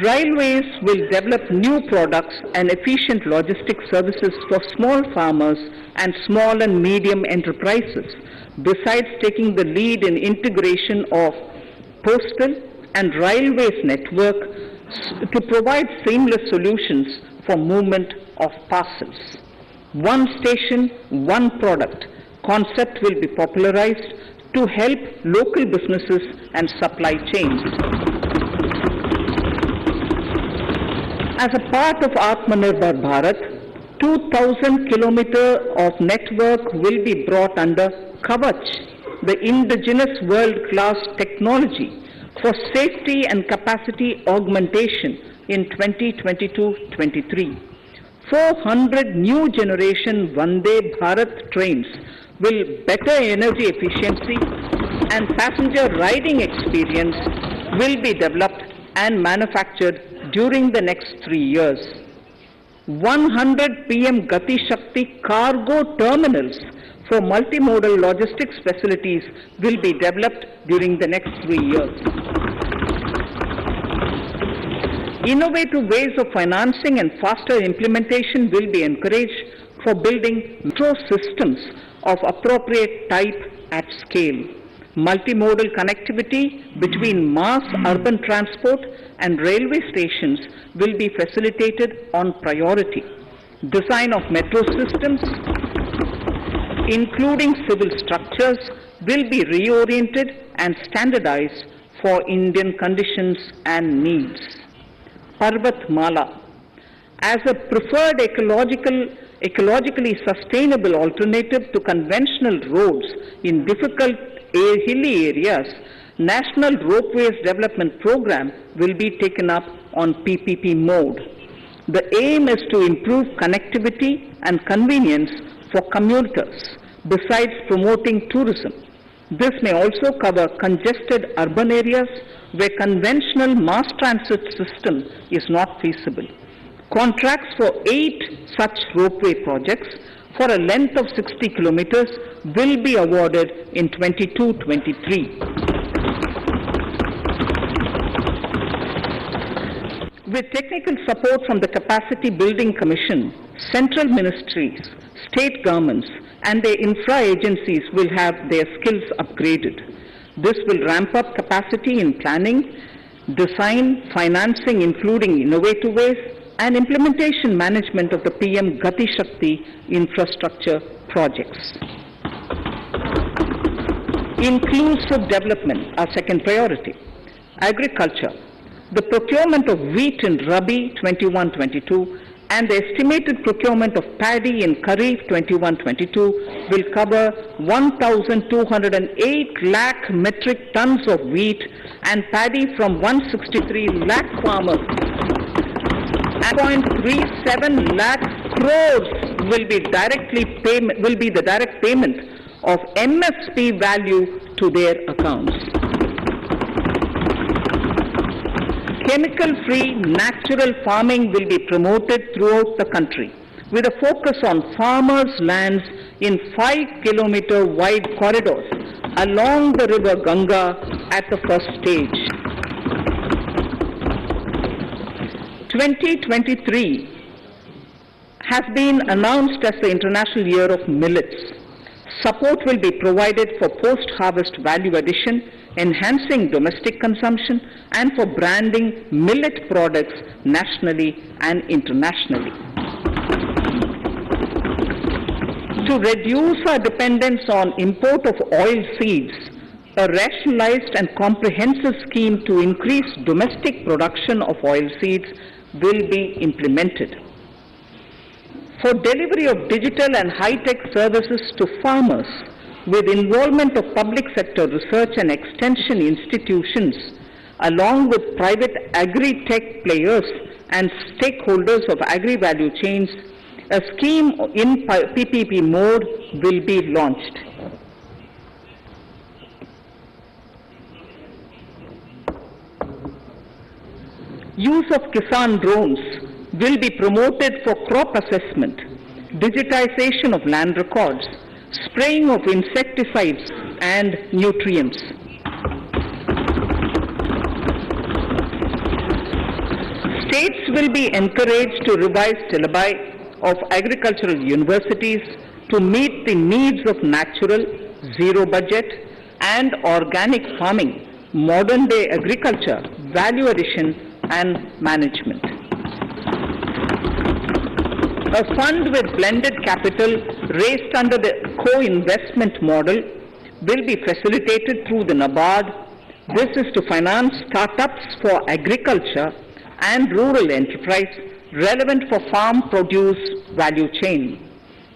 Railways will develop new products and efficient logistics services for small farmers and small and medium enterprises, besides taking the lead in integration of postal and railways network to provide seamless solutions for movement of parcels. One station, one product concept will be popularized to help local businesses and supply chains. As a part of Atmanirbhar Bharat, 2,000 kilometers of network will be brought under Kavach, the indigenous world-class technology for safety and capacity augmentation in 2022-23. 400 new generation Vande Bharat trains will better energy efficiency and passenger riding experience will be developed and manufactured during the next 3 years. 100 PM Gati Shakti cargo terminals for multimodal logistics facilities will be developed during the next 3 years. Innovative ways of financing and faster implementation will be encouraged for building metro systems of appropriate type at scale. Multimodal connectivity between mass urban transport and railway stations will be facilitated on priority. Design of metro systems, including civil structures, will be reoriented and standardized for Indian conditions and needs. Parvat Mala, as a preferred ecologically sustainable alternative to conventional roads in difficult hilly areas, National Ropeways Development Program will be taken up on PPP mode. The aim is to improve connectivity and convenience for commuters besides promoting tourism. This may also cover congested urban areas where conventional mass transit system is not feasible. Contracts for 8 such ropeway projects for a length of 60 kilometers will be awarded in 22-23. With technical support from the Capacity Building Commission, central ministries, state governments, and their infra agencies will have their skills upgraded. This will ramp up capacity in planning, design, financing, including innovative ways, and implementation management of the PM Gati Shakti infrastructure projects. Inclusive development, our second priority. Agriculture. The procurement of wheat in Rabi 21-22 and the estimated procurement of paddy in Kharif 21-22 will cover 1,208 lakh metric tons of wheat and paddy from 163 lakh farmers. 1.37 lakh crores will be the direct payment of MSP value to their accounts. Chemical-free natural farming will be promoted throughout the country with a focus on farmers' lands in 5-kilometer wide corridors along the river Ganga at the first stage. 2023 has been announced as the International Year of Millets. Support will be provided for post-harvest value addition, enhancing domestic consumption, and for branding millet products nationally and internationally. To reduce our dependence on import of oil seeds, a rationalized and comprehensive scheme to increase domestic production of oil seeds will be implemented. For delivery of digital and high-tech services to farmers, with involvement of public sector research and extension institutions, along with private agri-tech players and stakeholders of agri-value chains, a scheme in PPP mode will be launched. Use of Kisan drones will be promoted for crop assessment, digitization of land records, spraying of insecticides and nutrients. States will be encouraged to revise syllabi of agricultural universities to meet the needs of natural, zero budget, and organic farming, modern day agriculture, value addition, and management. A fund with blended capital raised under the co-investment model will be facilitated through the NABARD. This is to finance startups for agriculture and rural enterprise relevant for farm produce value chain.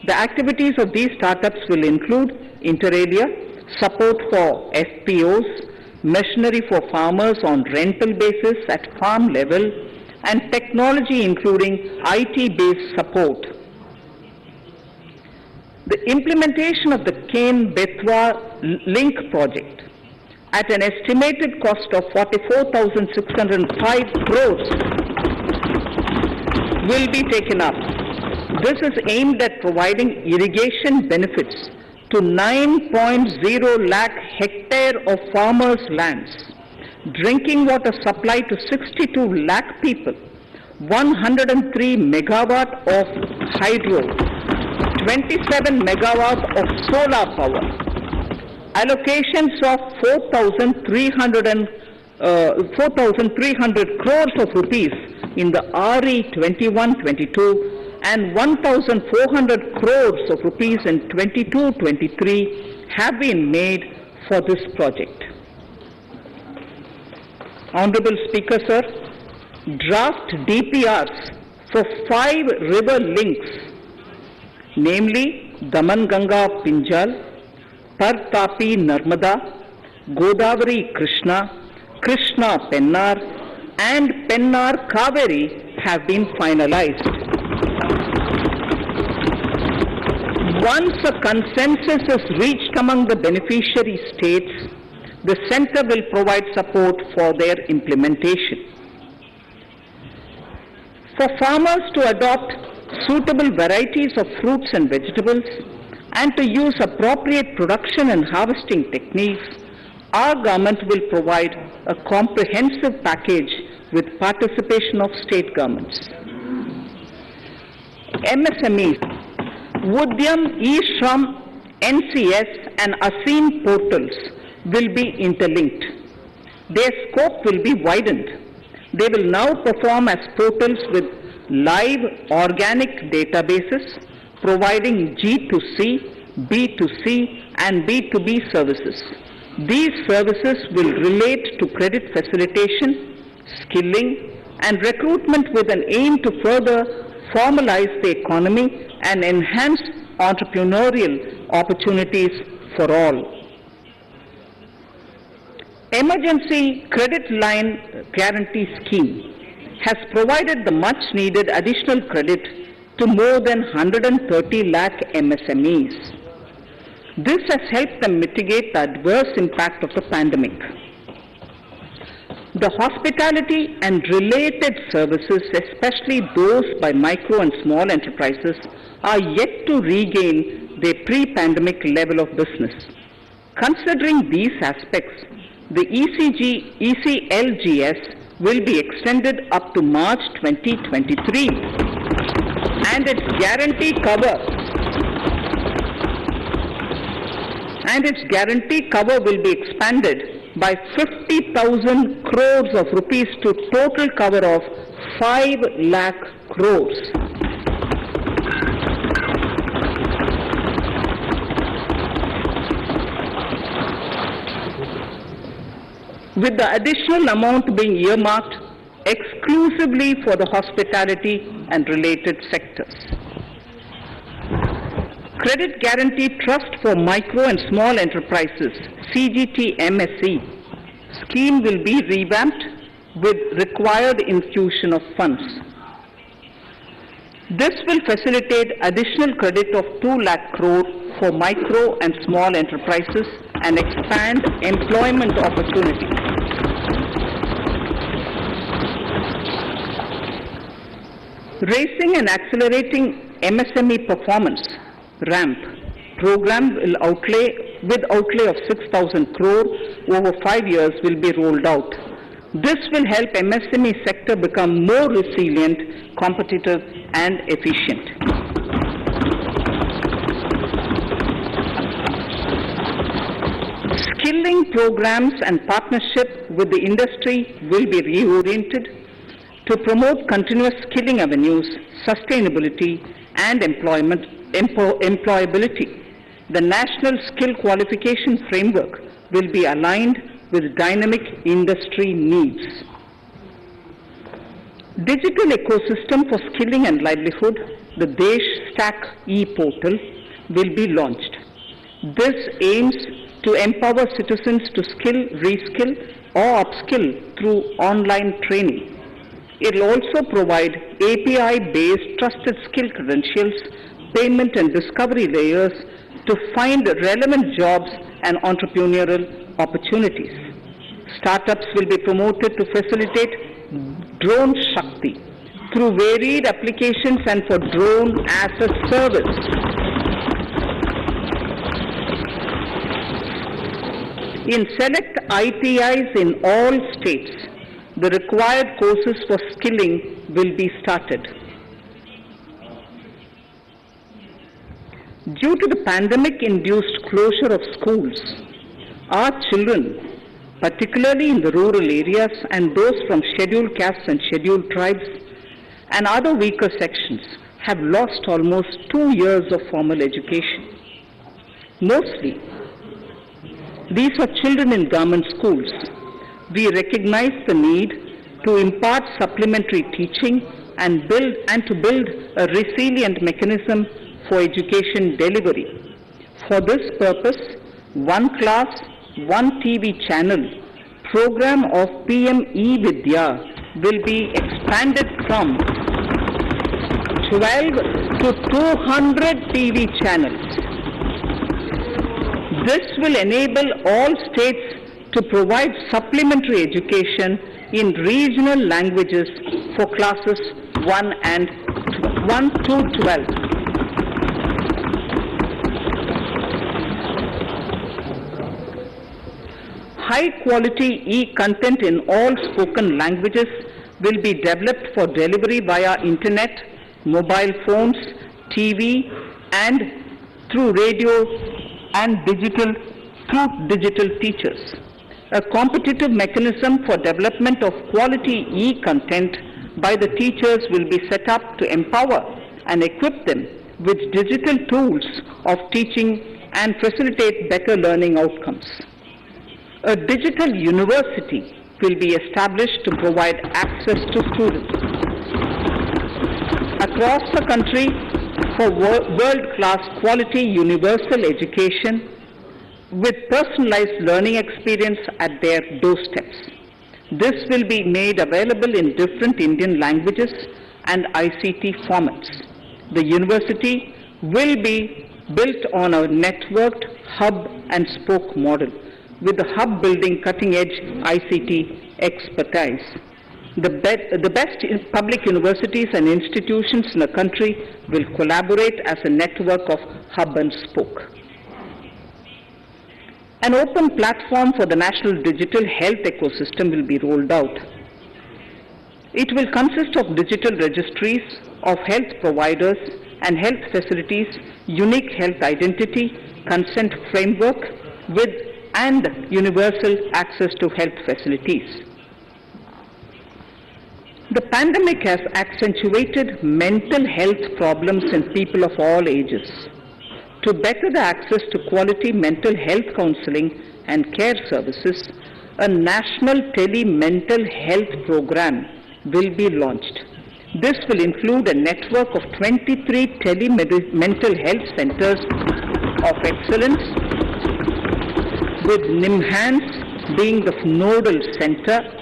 The activities of these startups will include inter alia, support for FPOs, machinery for farmers on rental basis at farm level, and technology including IT-based support. The implementation of the Ken-Betwa link project at an estimated cost of 44,605 crores will be taken up. This is aimed at providing irrigation benefits to 9.0 lakh hectare of farmers' lands, drinking water supply to 62 lakh people, 103 megawatt of hydro, 27 megawatt of solar power, allocations of 4,300 crores of rupees in the RE 21-22 and 1,400 crores of rupees in 22-23 have been made for this project. Honorable Speaker, sir, draft DPRs for 5 river links, namely Daman Ganga Pinjal, Partapi Narmada, Godavari Krishna, Krishna Pennar, and Pennar Kaveri have been finalized. Once a consensus is reached among the beneficiary states, the center will provide support for their implementation. For farmers to adopt suitable varieties of fruits and vegetables and to use appropriate production and harvesting techniques, our government will provide a comprehensive package with participation of state governments. MSMEs, Udyam, eShram, NCS and ASEAN portals will be interlinked. Their scope will be widened. They will now perform as portals with live organic databases providing G2C, B2C and B2B services. These services will relate to credit facilitation, skilling and recruitment with an aim to further formalize the economy and enhance entrepreneurial opportunities for all. Emergency Credit Line Guarantee Scheme has provided the much needed additional credit to more than 130 lakh MSMEs. This has helped them mitigate the adverse impact of the pandemic. The hospitality and related services, especially those by micro and small enterprises, are yet to regain their pre-pandemic level of business. Considering these aspects, the ECLGS will be extended up to March 2023 and its guarantee cover will be expanded by 50,000 crores of rupees to total cover of 5 lakh crores. With the additional amount being earmarked exclusively for the hospitality and related sectors. Credit Guarantee Trust for Micro and Small Enterprises, CGT-MSE, scheme will be revamped with required infusion of funds. This will facilitate additional credit of 2 lakh crore for micro and small enterprises and expand employment opportunities. Raising and accelerating MSME performance, RAMP, program will outlay of 6,000 crore over 5 years will be rolled out. This will help MSME sector become more resilient, competitive and efficient. Skilling programs and partnership with the industry will be reoriented to promote continuous skilling avenues, sustainability and employability. The National Skill Qualification Framework will be aligned with dynamic industry needs. Digital ecosystem for skilling and livelihood, the Desh Stack e-portal, will be launched. This aims to empower citizens to skill, reskill or upskill through online training. It will also provide API-based trusted skill credentials, payment and discovery layers to find relevant jobs and entrepreneurial opportunities. Startups will be promoted to facilitate Drone Shakti through varied applications and for drone as a service. In select ITIs in all states, the required courses for skilling will be started. Due to the pandemic-induced closure of schools, our children, particularly in the rural areas and those from scheduled castes and scheduled tribes and other weaker sections, have lost almost 2 years of formal education. Mostly, these are children in government schools. We recognize the need to impart supplementary teaching and to build a resilient mechanism for education delivery. For this purpose, One Class, One TV channel program of PM E-Vidya will be expanded from 12 to 200 TV channels. This will enable all states to provide supplementary education in regional languages for classes 1 to 12. High quality e-content in all spoken languages will be developed for delivery via internet, mobile phones, TV, and through radio and through digital teachers. A competitive mechanism for development of quality e-content by the teachers will be set up to empower and equip them with digital tools of teaching and facilitate better learning outcomes. A digital university will be established to provide access to students across the country for world-class quality universal education with personalized learning experience at their doorsteps. This will be made available in different Indian languages and ICT formats. The university will be built on a networked hub and spoke model, with the hub building cutting-edge ICT expertise. The best public universities and institutions in the country will collaborate as a network of hub and spoke. An open platform for the national digital health ecosystem will be rolled out. It will consist of digital registries of health providers and health facilities, unique health identity, consent framework, and universal access to health facilities. The pandemic has accentuated mental health problems in people of all ages. To better the access to quality mental health counseling and care services, a national tele-mental health program will be launched. This will include a network of 23 tele-mental health centers of excellence, with NIMHANS being the nodal center,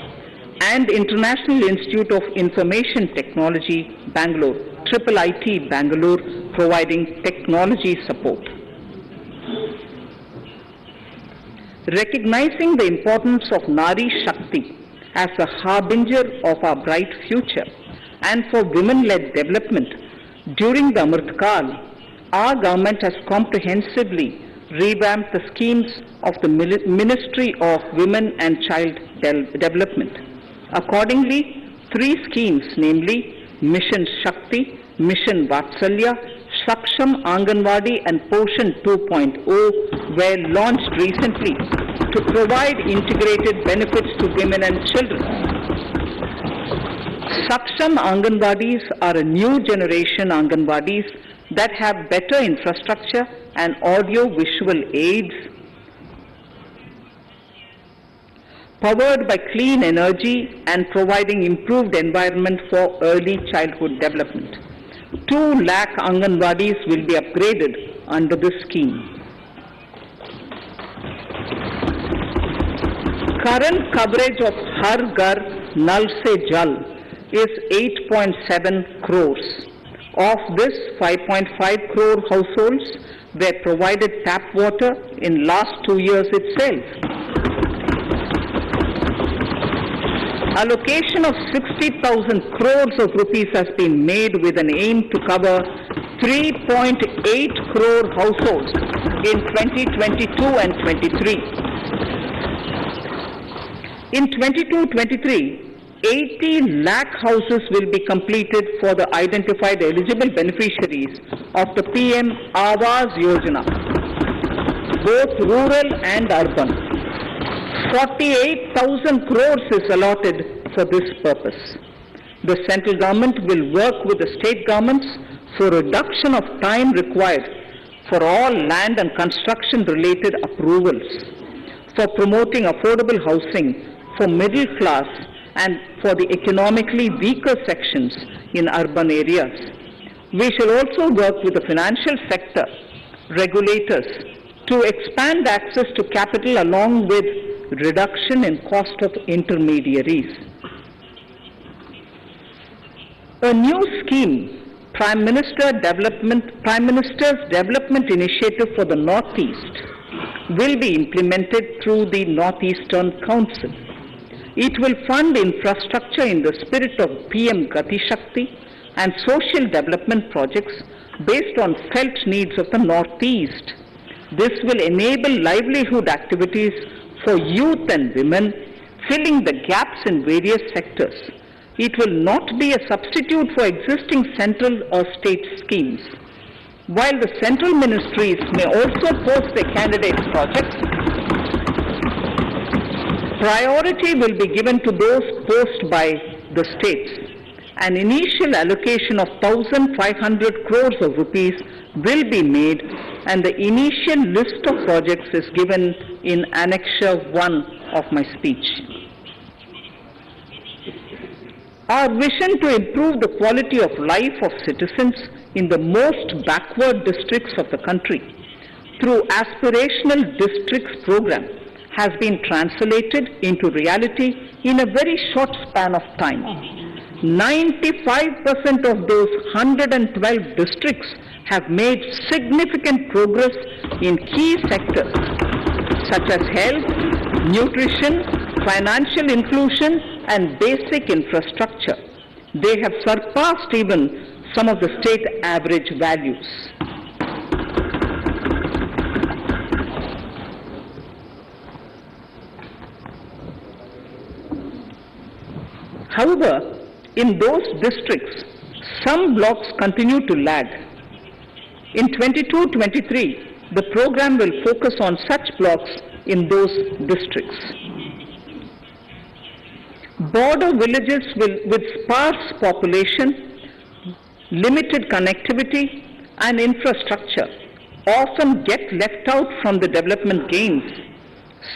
and International Institute of Information Technology, Bangalore, IIIT Bangalore, providing technology support. Recognizing the importance of Nari Shakti as the harbinger of our bright future and for women-led development, during the Amrit Kal, our government has comprehensively revamped the schemes of the Ministry of Women and Child Development. Accordingly, 3 schemes, namely Mission Shakti, Mission Vatsalya, Saksham Anganwadi and Poshan 2.0 were launched recently to provide integrated benefits to women and children. Saksham Anganwadis are a new generation Anganwadis that have better infrastructure and audio-visual aids, powered by clean energy and providing improved environment for early childhood development. 2 lakh Anganwadis will be upgraded under this scheme. Current coverage of Har Ghar Nal Se Jal is 8.7 crores. Of this, 5.5 crore households were provided tap water in last 2 years itself. Allocation of 60,000 crores of rupees has been made with an aim to cover 3.8 crore households in 2022 and 23. In 22-23, 80 lakh houses will be completed for the identified eligible beneficiaries of the PM Awas Yojana, both rural and urban. 48,000 crores is allotted for this purpose. The central government will work with the state governments for reduction of time required for all land and construction related approvals, for promoting affordable housing for middle class and for the economically weaker sections in urban areas. We shall also work with the financial sector, regulators, to expand access to capital along with reduction in cost of intermediaries. A new scheme Prime Minister's Development Initiative for the Northeast will be implemented through the Northeastern Council. It will fund infrastructure in the spirit of PM Gati Shakti and social development projects based on felt needs of the Northeast. This will enable livelihood activities for youth and women, filling the gaps in various sectors. It will not be a substitute for existing central or state schemes. While the central ministries may also post their candidates' projects, priority will be given to those posted by the states. An initial allocation of 1,500 crores of rupees will be made, and the initial list of projects is given in Annexure 1 of my speech. Our vision to improve the quality of life of citizens in the most backward districts of the country through Aspirational Districts program has been translated into reality in a very short span of time. 95% of those 112 districts have made significant progress in key sectors such as health, nutrition, financial inclusion, and basic infrastructure. They have surpassed even some of the state average values. However, in those districts, some blocks continue to lag. In 22-23, the program will focus on such blocks in those districts. Border villages with sparse population, limited connectivity, and infrastructure often get left out from the development gains.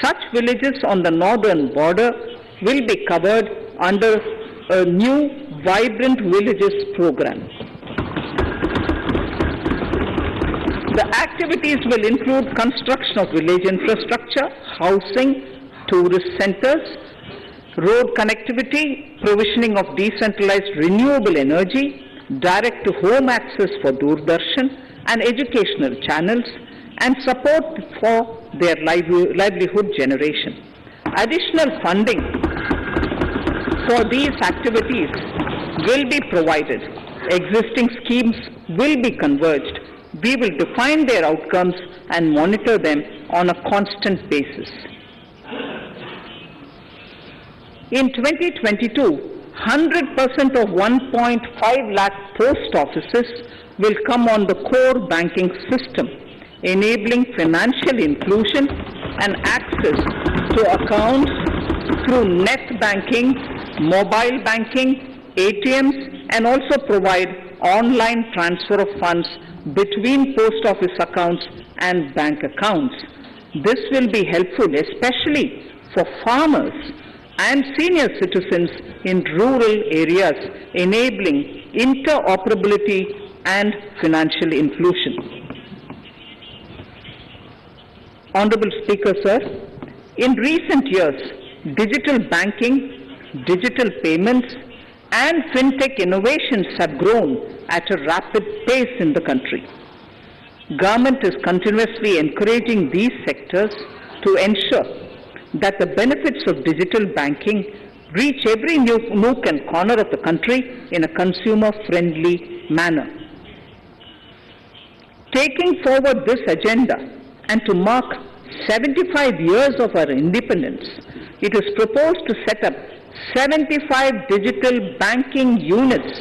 Such villages on the northern border will be covered under a new Vibrant Villages program. The activities will include construction of village infrastructure, housing, tourist centers, road connectivity, provisioning of decentralized renewable energy, direct-to-home access for Doordarshan and educational channels, and support for their livelihood generation. Additional funding for these activities will be provided. Existing schemes will be converged. We will define their outcomes and monitor them on a constant basis. In 2022, 100% of 1.5 lakh post offices will come on the core banking system, enabling financial inclusion and access to accounts through net banking, mobile banking, ATMs, and also provide online transfer of funds between post office accounts and bank accounts. This will be helpful especially for farmers and senior citizens in rural areas, enabling interoperability and financial inclusion. Honorable Speaker, sir, in recent years, digital banking, digital payments, and fintech innovations have grown at a rapid pace in the country. Government is continuously encouraging these sectors to ensure that the benefits of digital banking reach every nook and corner of the country in a consumer-friendly manner. Taking forward this agenda and to mark 75 years of our independence, it is proposed to set up 75 digital banking units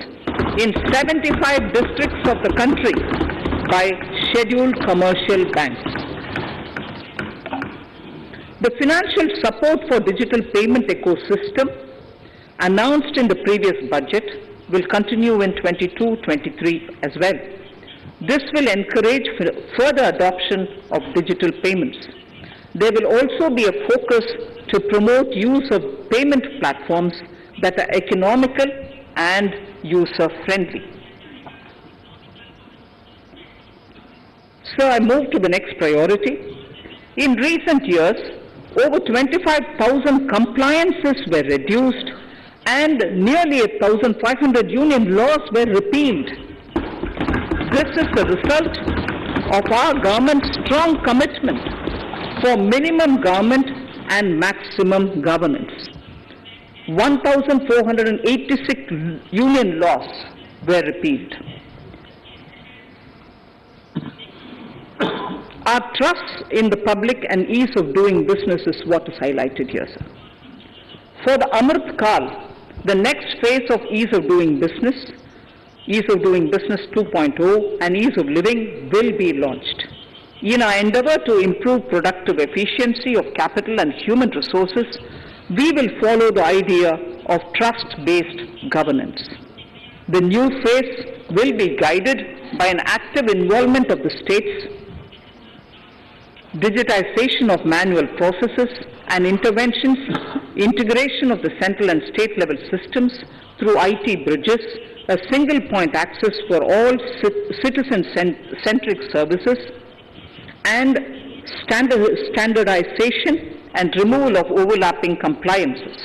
in 75 districts of the country by scheduled commercial banks. The financial support for digital payment ecosystem announced in the previous budget will continue in 22-23 as well. This will encourage further adoption of digital payments. There will also be a focus to promote use of payment platforms that are economical and user-friendly. So I move to the next priority. In recent years, over 25,000 compliances were reduced and nearly 1,500 union laws were repealed. This is the result of our government's strong commitment for minimum government and maximum governance. 1,486 union laws were repealed. Our trust in the public and ease of doing business is what is highlighted here, sir. For the Amrit Kal, the next phase of ease of doing business 2.0 and ease of living will be launched. In our endeavor to improve productive efficiency of capital and human resources, we will follow the idea of trust-based governance. The new phase will be guided by an active involvement of the states, digitization of manual processes and interventions, integration of the central and state level systems through IT bridges, a single point access for all citizen-centric services, and standardization and removal of overlapping compliances.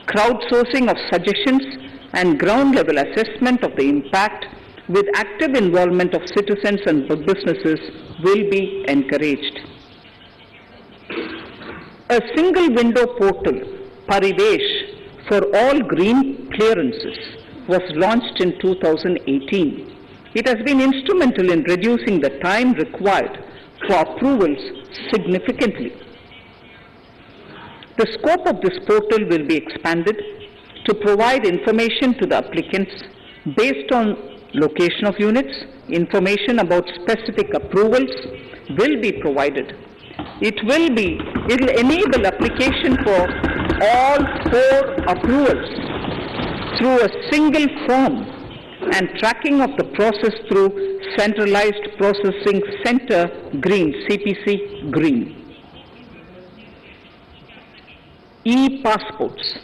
Crowdsourcing of suggestions and ground-level assessment of the impact with active involvement of citizens and businesses will be encouraged. A single window portal, Parivesh, for all green clearances was launched in 2018. It has been instrumental in reducing the time required for approvals significantly. The scope of this portal will be expanded to provide information to the applicants based on location of units. Information about specific approvals will be provided. It will enable application for all 4 approvals through a single form and tracking of the process through Centralized Processing Center Green, CPC Green. E-passports.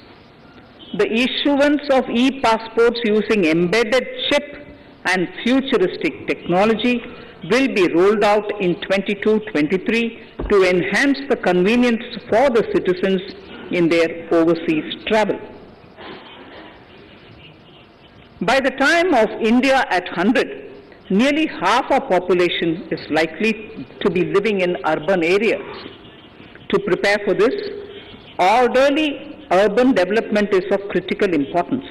The issuance of e-passports using embedded chip and futuristic technology will be rolled out in 22-23 to enhance the convenience for the citizens in their overseas travel. By the time of India at 100, nearly half our population is likely to be living in urban areas. To prepare for this, orderly urban development is of critical importance.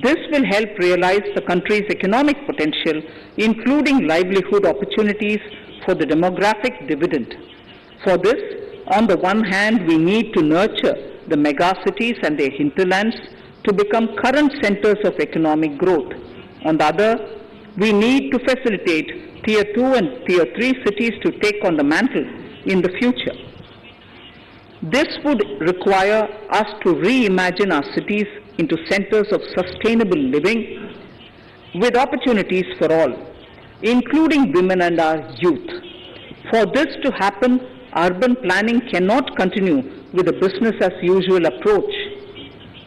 This will help realize the country's economic potential, including livelihood opportunities for the demographic dividend. For this, on the one hand, we need to nurture the megacities and their hinterlands to become current centers of economic growth. On the other, we need to facilitate Tier 2 and Tier 3 cities to take on the mantle in the future. This would require us to reimagine our cities into centers of sustainable living with opportunities for all, including women and our youth. For this to happen, urban planning cannot continue with a business as usual approach.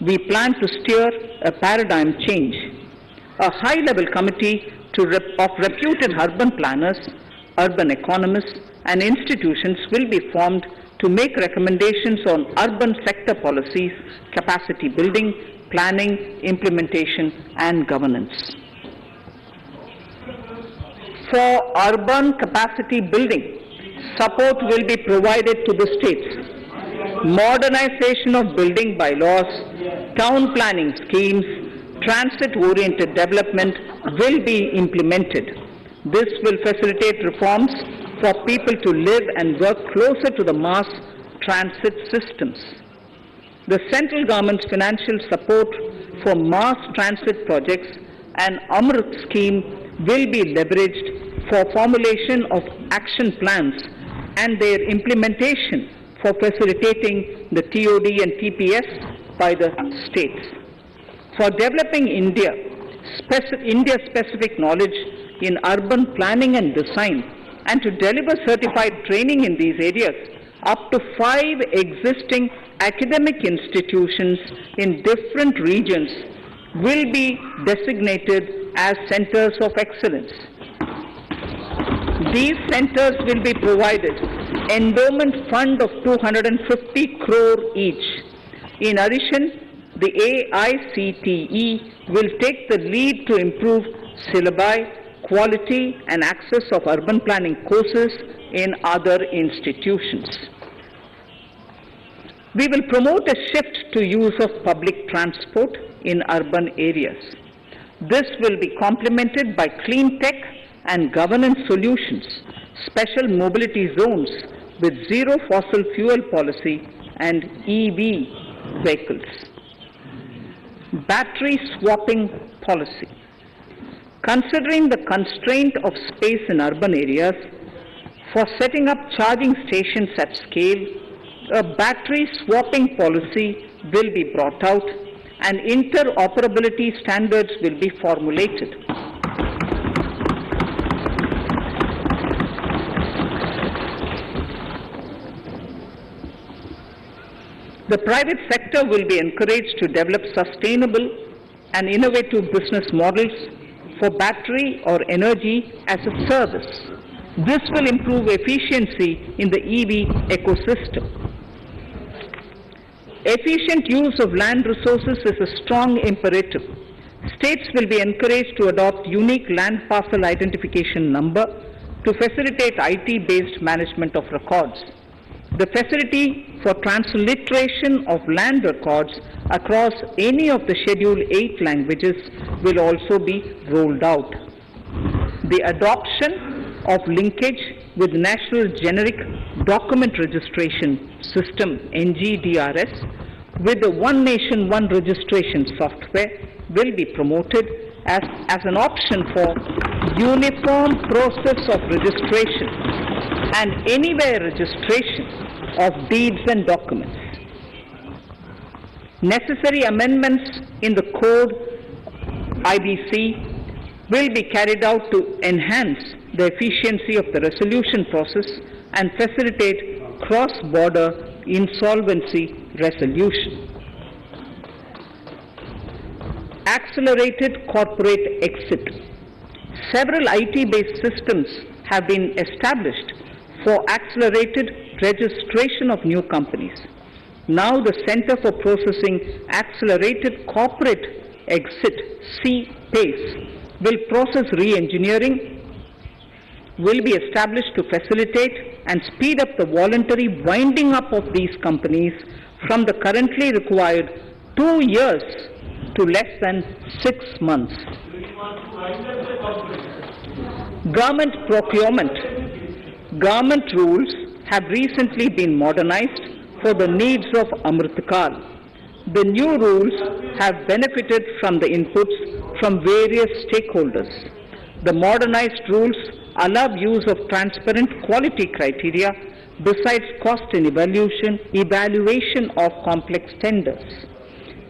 We plan to steer a paradigm change. A high-level committee of reputed urban planners, urban economists, and institutions will be formed to make recommendations on urban sector policies, capacity building, planning, implementation, and governance. For urban capacity building, support will be provided to the states. Modernization of building bylaws, town planning schemes, transit-oriented development will be implemented. This will facilitate reforms for people to live and work closer to the mass transit systems. The central government's financial support for mass transit projects and Amrit scheme will be leveraged for formulation of action plans and their implementation for facilitating the TOD and TPS by the states. For developing India-specific knowledge in urban planning and design, and to deliver certified training in these areas, up to 5 existing academic institutions in different regions will be designated as centers of excellence. These centers will be provided endowment fund of 250 crore each. In addition, the AICTE will take the lead to improve syllabi, quality and access of urban planning courses in other institutions. We will promote a shift to use of public transport in urban areas. This will be complemented by clean tech and governance solutions, special mobility zones with zero fossil fuel policy and EV vehicles. Battery swapping policy. Considering the constraint of space in urban areas, for setting up charging stations at scale, a battery swapping policy will be brought out and interoperability standards will be formulated. The private sector will be encouraged to develop sustainable and innovative business models for battery or energy as a service. This will improve efficiency in the EV ecosystem. Efficient use of land resources is a strong imperative. States will be encouraged to adopt unique land parcel identification number to facilitate IT-based management of records. The facility for transliteration of land records across any of the Schedule 8 languages will also be rolled out. The adoption of linkage with National Generic Document Registration System (NGDRS) with the One Nation One Registration software will be promoted as an option for uniform process of registration and anywhere registration of deeds and documents. Necessary amendments in the code IBC will be carried out to enhance the efficiency of the resolution process and facilitate cross-border insolvency resolution. Accelerated corporate exit. Several IT-based systems have been established for accelerated registration of new companies. Now the Center for Processing Accelerated Corporate Exit, CPACE, will process re-engineering, will be established to facilitate and speed up the voluntary winding up of these companies from the currently required 2 years to less than 6 months. Government procurement. Government rules have recently been modernized for the needs of Amritkal. The new rules have benefited from the inputs from various stakeholders. The modernized rules allow use of transparent quality criteria besides cost and evaluation of complex tenders.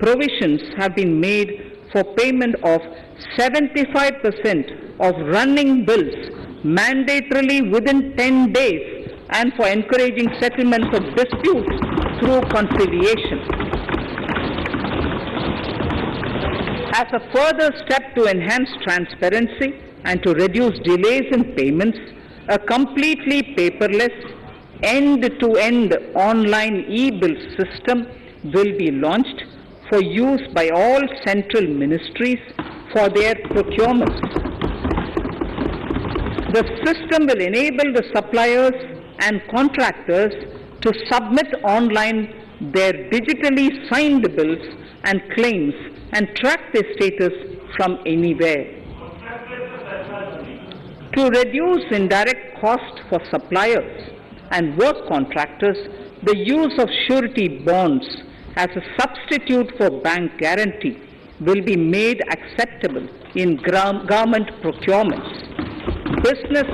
Provisions have been made for payment of 75% of running bills mandatorily within 10 days and for encouraging settlements of disputes through conciliation. As a further step to enhance transparency and to reduce delays in payments, a completely paperless, end-to-end online e-bill system will be launched for use by all central ministries for their procurements. The system will enable the suppliers and contractors to submit online their digitally signed bills and claims and track their status from anywhere. To reduce indirect cost for suppliers and work contractors, the use of surety bonds as a substitute for bank guarantee will be made acceptable in government procurements. Business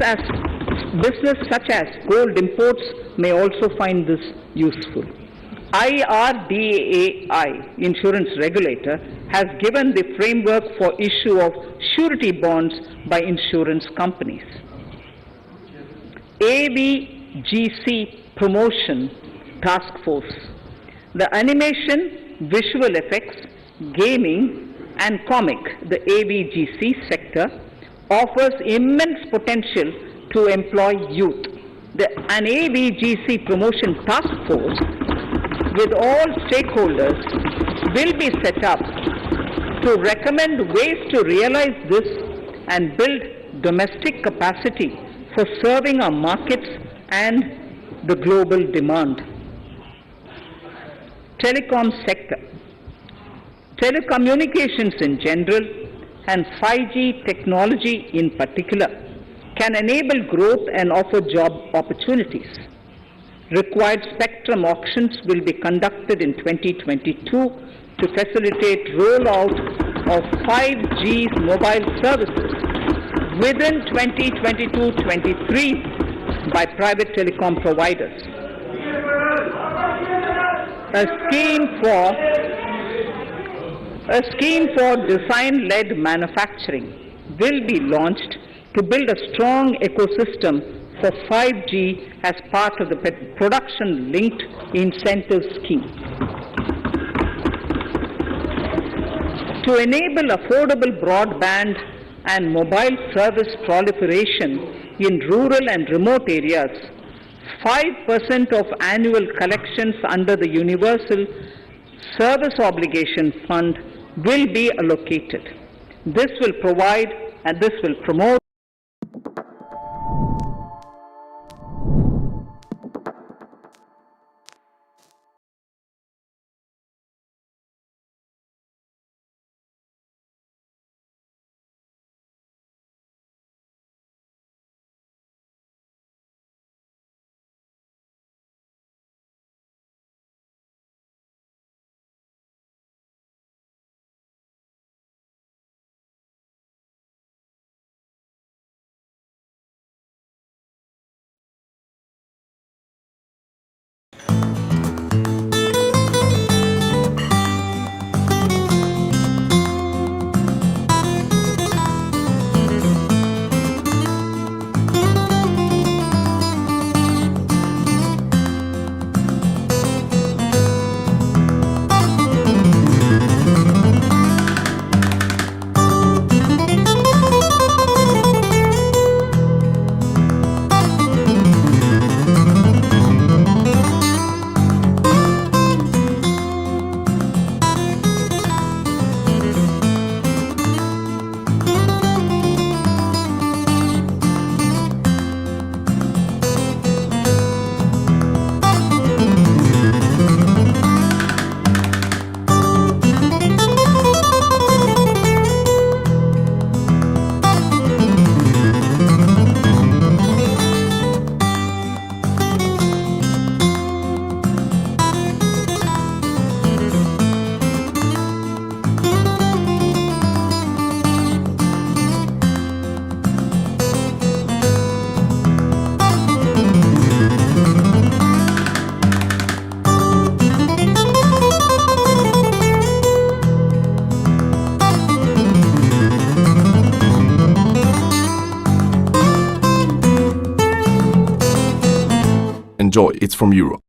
such as gold imports may also find this useful. IRDAI, insurance regulator, has given the framework for issue of surety bonds by insurance companies. AVGC Promotion Task Force. The animation, visual effects, gaming and comic, the AVGC sector, offers immense potential to employ youth. An AVGC Promotion Task Force with all stakeholders will be set up to recommend ways to realize this and build domestic capacity for serving our markets and the global demand. Telecom sector. Telecommunications in general and 5G technology in particular can enable growth and offer job opportunities. Required spectrum auctions will be conducted in 2022 to facilitate rollout of 5G mobile services within 2022-23 by private telecom providers. A scheme for design-led manufacturing will be launched to build a strong ecosystem for 5G as part of the production-linked incentive scheme. To enable affordable broadband and mobile service proliferation in rural and remote areas, 5% of annual collections under the Universal Service Obligation Fund will be allocated. This will provide and this will promote Enjoy, it's from Europe.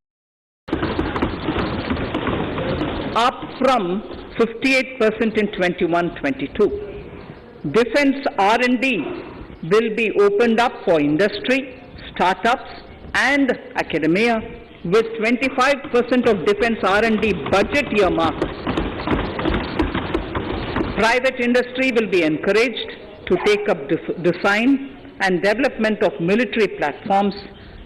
Up from 58% in 21-22. Defense R&D will be opened up for industry, startups and academia with 25% of defense R&D budget earmarked. Private industry will be encouraged to take up design and development of military platforms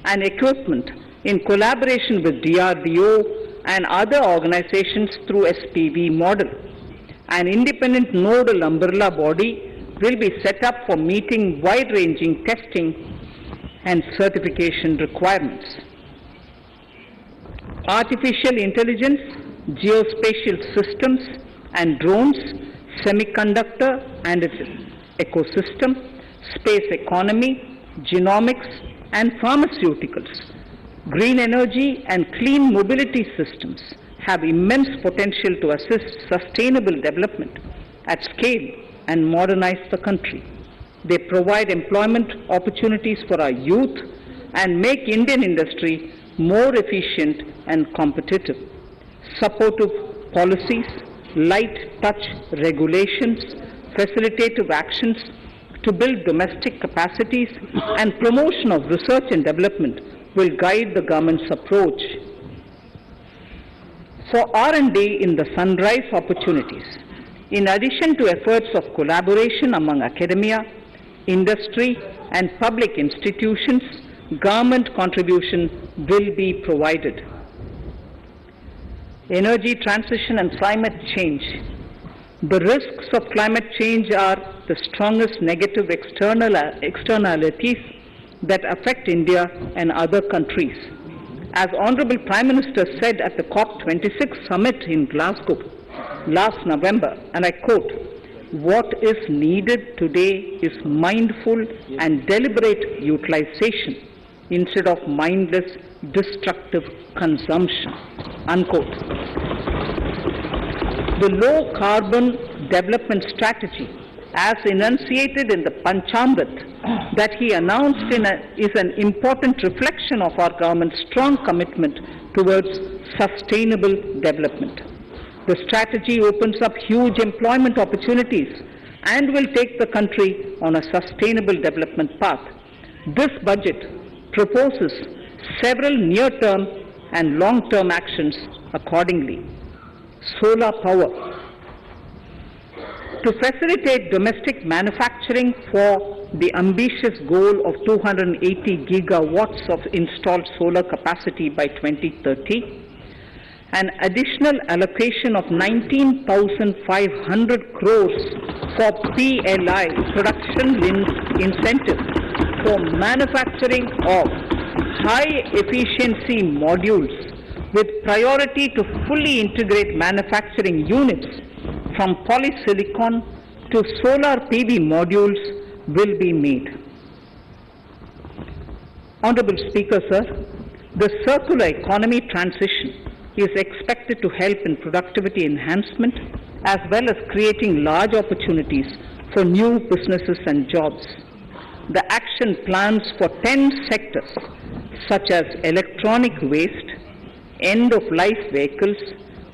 and equipment in collaboration with DRDO and other organizations through SPV model. An independent nodal umbrella body will be set up for meeting wide-ranging testing and certification requirements. Artificial intelligence, geospatial systems and drones, semiconductor and its ecosystem, space economy, genomics and pharmaceuticals, green energy and clean mobility systems have immense potential to assist sustainable development at scale and modernize the country. They provide employment opportunities for our youth and make Indian industry more efficient and competitive. Supportive policies, light touch regulations, facilitative actions to build domestic capacities and promotion of research and development will guide the government's approach. For R&D in the sunrise opportunities, in addition to efforts of collaboration among academia, industry and public institutions, government contribution will be provided. Energy transition and climate change. The risks of climate change are the strongest negative externalities that affect India and other countries. As Honorable Prime Minister said at the COP26 summit in Glasgow last November, and I quote, "What is needed today is mindful and deliberate utilization instead of mindless, destructive consumption," unquote. The low carbon development strategy, as enunciated in the Panchamrit that he announced is an important reflection of our government's strong commitment towards sustainable development. The strategy opens up huge employment opportunities and will take the country on a sustainable development path. This budget proposes several near-term and long-term actions accordingly. Solar power. To facilitate domestic manufacturing for the ambitious goal of 280 gigawatts of installed solar capacity by 2030, an additional allocation of 19,500 crores for PLI, production-linked incentives, for manufacturing of high-efficiency modules with priority to fully integrate manufacturing units from polysilicon to solar PV modules will be made. Honorable Speaker, sir, the circular economy transition is expected to help in productivity enhancement as well as creating large opportunities for new businesses and jobs. The action plans for 10 sectors such as electronic waste, end-of-life vehicles,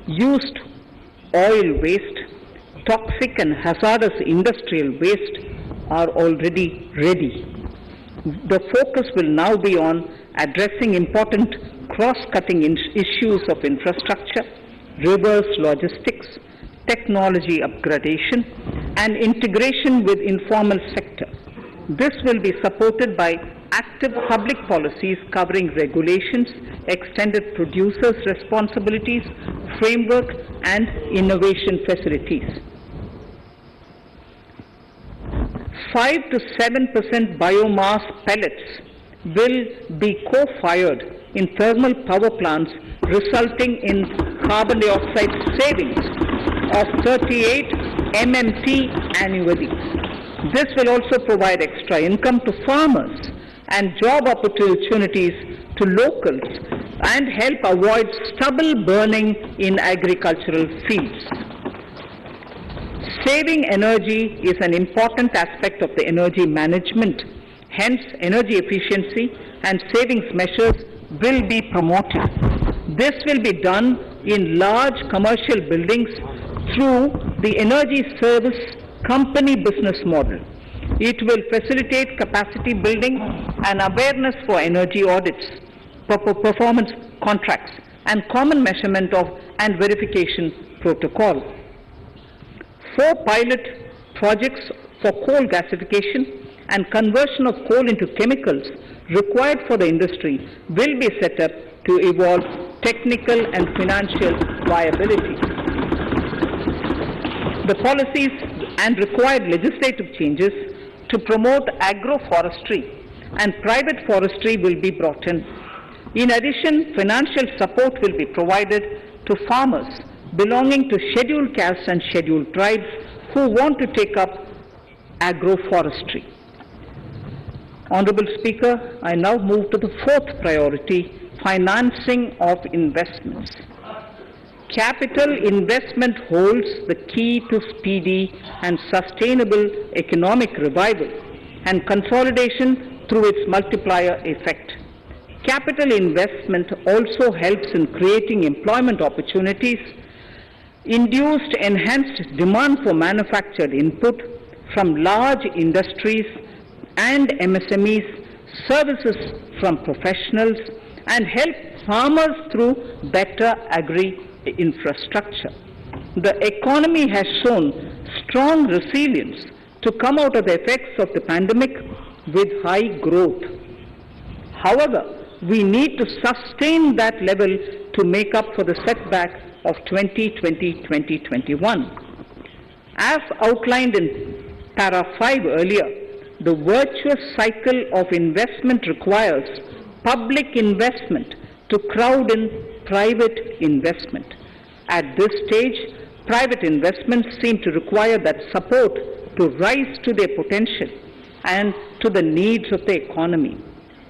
used oil waste, toxic and hazardous industrial waste are already ready. The focus will now be on addressing important cross-cutting issues of infrastructure, reverse logistics, technology upgradation, and integration with informal sector. This will be supported by active public policies covering regulations, extended producers' responsibilities, framework, and innovation facilities. 5 to 7% biomass pellets will be co-fired in thermal power plants, resulting in carbon dioxide savings of 38 MMT annually. This will also provide extra income to farmers and job opportunities to locals and help avoid stubble burning in agricultural fields. Saving energy is an important aspect of the energy management. Hence, energy efficiency and savings measures will be promoted. This will be done in large commercial buildings through the energy service company business model. It will facilitate capacity building and awareness for energy audits, performance contracts, and common measurement of and verification protocol. 4 pilot projects for coal gasification and conversion of coal into chemicals required for the industry will be set up to evolve technical and financial viability. The policies and required legislative changes to promote agroforestry and private forestry will be brought in. In addition, financial support will be provided to farmers belonging to scheduled castes and scheduled tribes who want to take up agroforestry. Honorable Speaker, I now move to the 4th priority, financing of investments. Capital investment holds the key to speedy and sustainable economic revival and consolidation through its multiplier effect. Capital investment also helps in creating employment opportunities, induced enhanced demand for manufactured input from large industries and MSMEs, services from professionals, and help farmers through better agri-infrastructure. The economy has shown strong resilience to come out of the effects of the pandemic with high growth. However, we need to sustain that level to make up for the setback of 2020-2021. As outlined in para 5 earlier, the virtuous cycle of investment requires public investment to crowd in private investment. At this stage, private investments seem to require that support to rise to their potential and to the needs of the economy.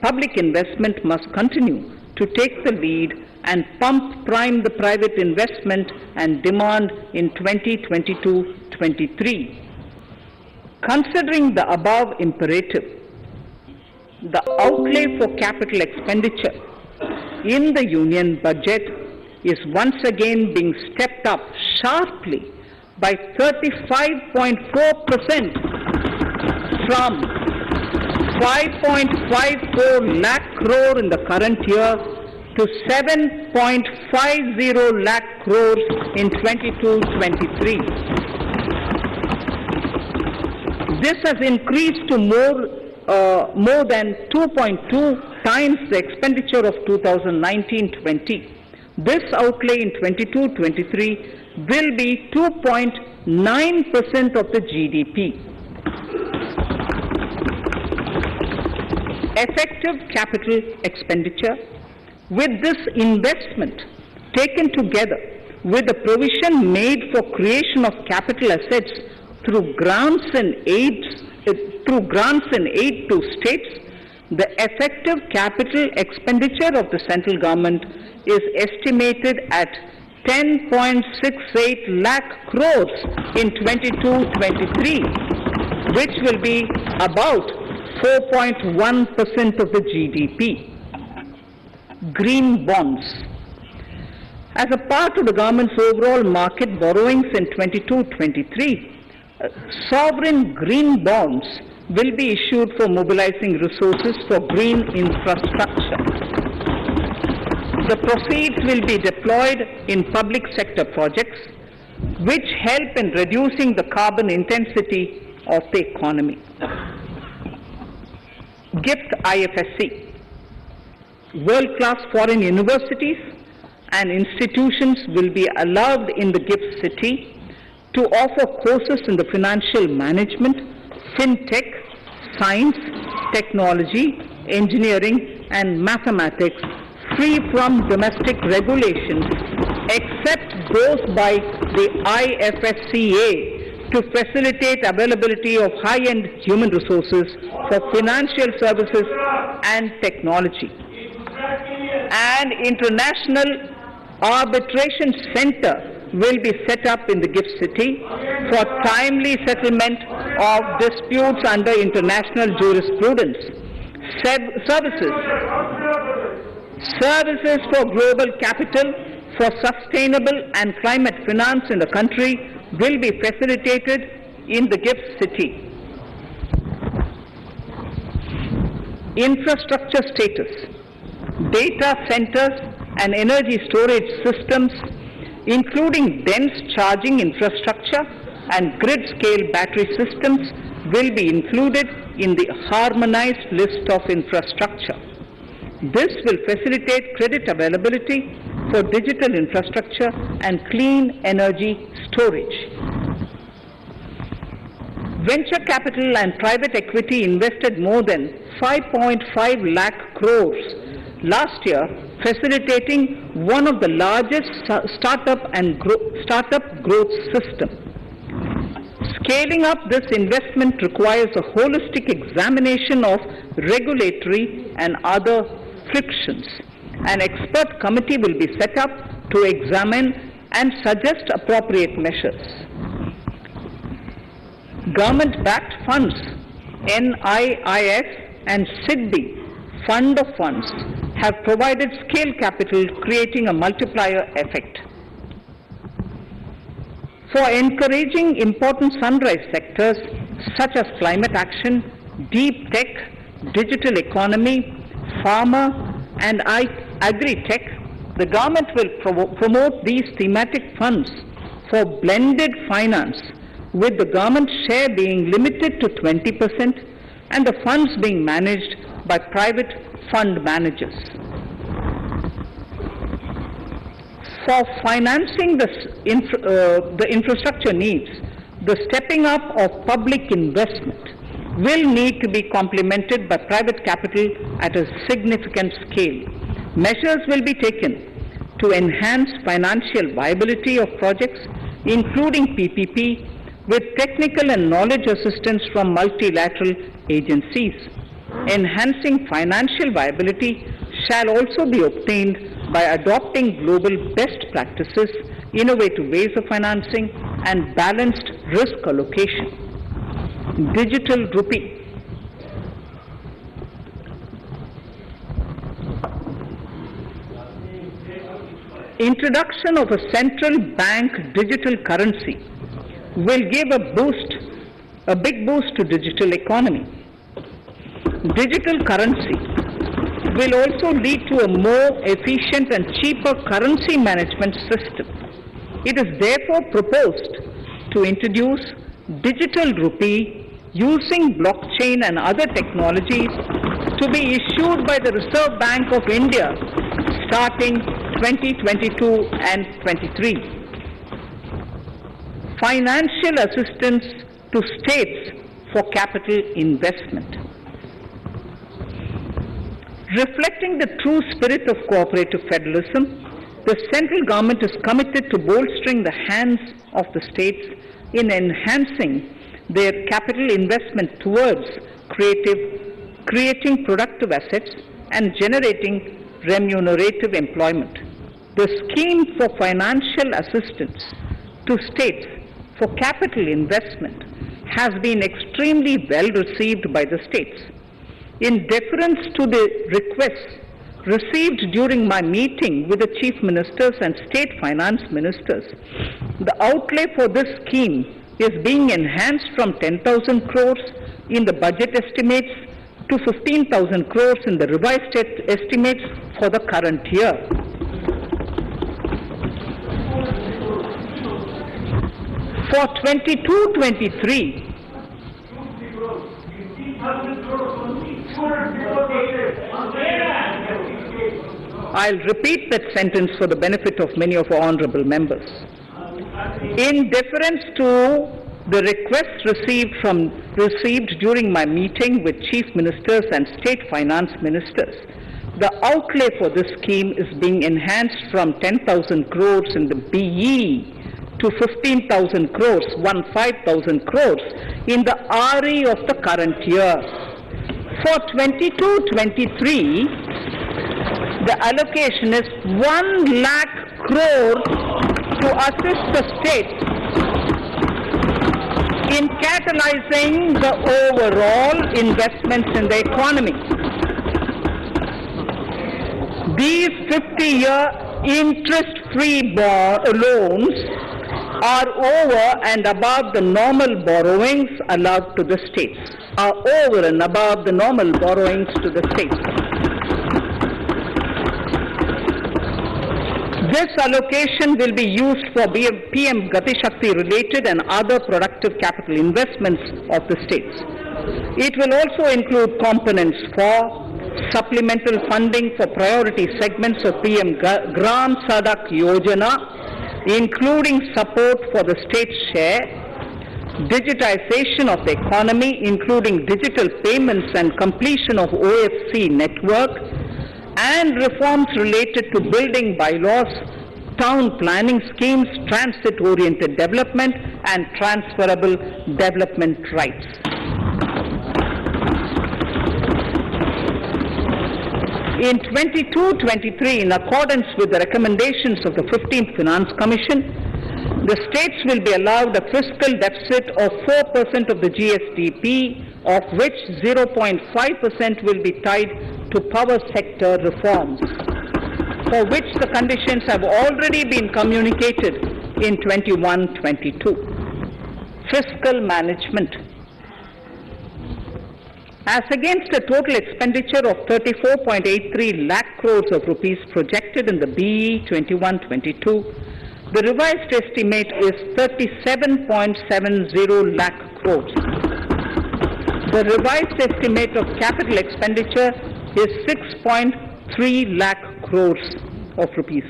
Public investment must continue to take the lead and pump prime the private investment and demand in 2022-23. Considering the above imperative, the outlay for capital expenditure in the union budget is once again being stepped up sharply by 35.4% from 5.54 lakh crore in the current year to 7.50 lakh crores in 22-23. This has increased to more than 2.2 times the expenditure of 2019-20. This outlay in 22-23 will be 2.9% of the GDP. Effective capital expenditure. With this investment taken together with the provision made for creation of capital assets through grants and aid to states, the effective capital expenditure of the central government is estimated at 10.68 lakh crores in 22-23, which will be about 4.1% of the GDP. Green bonds. As a part of the government's overall market borrowings in 22-23, sovereign green bonds will be issued for mobilizing resources for green infrastructure. The proceeds will be deployed in public sector projects which help in reducing the carbon intensity of the economy. GIFT IFSC. World-class foreign universities and institutions will be allowed in the GIFT city to offer courses in the financial management, fintech, science, technology, engineering, and mathematics free from domestic regulations except those by the IFSCA to facilitate availability of high-end human resources for financial services and technology. An international arbitration center will be set up in the GIFT city for timely settlement of disputes under international jurisprudence. Services for global capital for sustainable and climate finance in the country will be facilitated in the GIFT city. Infrastructure status. Data centers and energy storage systems, including dense charging infrastructure and grid-scale battery systems, will be included in the harmonized list of infrastructure. This will facilitate credit availability for digital infrastructure and clean energy storage. Venture capital and private equity invested more than 5.5 lakh crores last year, facilitating one of the largest startup growth system. Scaling up this investment requires a holistic examination of regulatory and other frictions. An expert committee will be set up to examine and suggest appropriate measures. Government-backed funds, NIIF and SIDBI, Fund of Funds, have provided scale capital, creating a multiplier effect. For encouraging important sunrise sectors such as climate action, deep tech, digital economy, pharma, and agri-tech, the government will promote these thematic funds for blended finance with the government share being limited to 20% and the funds being managed by private fund managers. For financing the infrastructure needs, the stepping up of public investment will need to be complemented by private capital at a significant scale. Measures will be taken to enhance financial viability of projects, including PPP, with technical and knowledge assistance from multilateral agencies. Enhancing financial viability shall also be obtained by adopting global best practices, innovative ways of financing, and balanced risk allocation. Digital rupee. Introduction of a central bank digital currency will give a big boost to digital economy. Digital currency will also lead to a more efficient and cheaper currency management system. It is therefore proposed to introduce digital rupee using blockchain and other technologies to be issued by the Reserve Bank of India starting 2022 and 23. Financial assistance to states for capital investment. Reflecting the true spirit of cooperative federalism, the central government is committed to bolstering the hands of the states in enhancing their capital investment towards creating productive assets and generating remunerative employment. The scheme for financial assistance to states for capital investment has been extremely well received by the states. In deference to the requests received during my meeting with the chief ministers and state finance ministers, the outlay for this scheme is being enhanced from 10,000 crores in the budget estimates to 15,000 crores in the revised estimates for the current year. For 22-23, I'll repeat that sentence for the benefit of many of our honorable members. In deference to the requests received during my meeting with chief ministers and state finance ministers, the outlay for this scheme is being enhanced from 10,000 crores in the BE to 15,000 crores, 15,000 crores in the RE of the current year. For 22-23, the allocation is 1 lakh crore to assist the states in catalyzing the overall investments in the economy. These 50-year interest-free loans are over and above the normal borrowings allowed to the states, are over and above the normal borrowings to the states. This allocation will be used for PM Gati Shakti related and other productive capital investments of the states. It will also include components for supplemental funding for priority segments of PM Gram Sadak Yojana, including support for the state's share, digitization of the economy, including digital payments and completion of OFC network, and reforms related to building bylaws, town planning schemes, transit-oriented development, and transferable development rights. In 22-23, in accordance with the recommendations of the 15th Finance Commission, the states will be allowed a fiscal deficit of 4% of the GSDP, of which 0.5% will be tied to power sector reforms, for which the conditions have already been communicated in 21-22. Fiscal management. As against a total expenditure of 34.83 lakh crores of rupees projected in the BE 21-22, The revised estimate is 37.70 lakh crores. The revised estimate of capital expenditure is 6.3 lakh crores of rupees.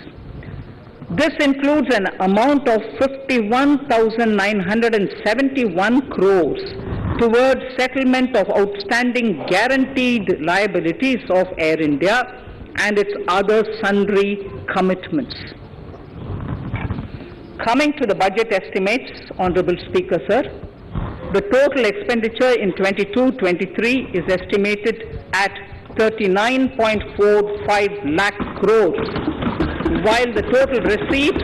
This includes an amount of 51,971 crores towards settlement of outstanding guaranteed liabilities of Air India and its other sundry commitments. Coming to the budget estimates, Honorable Speaker, sir, the total expenditure in 22-23 is estimated at 39.45 lakh crores, while the total receipts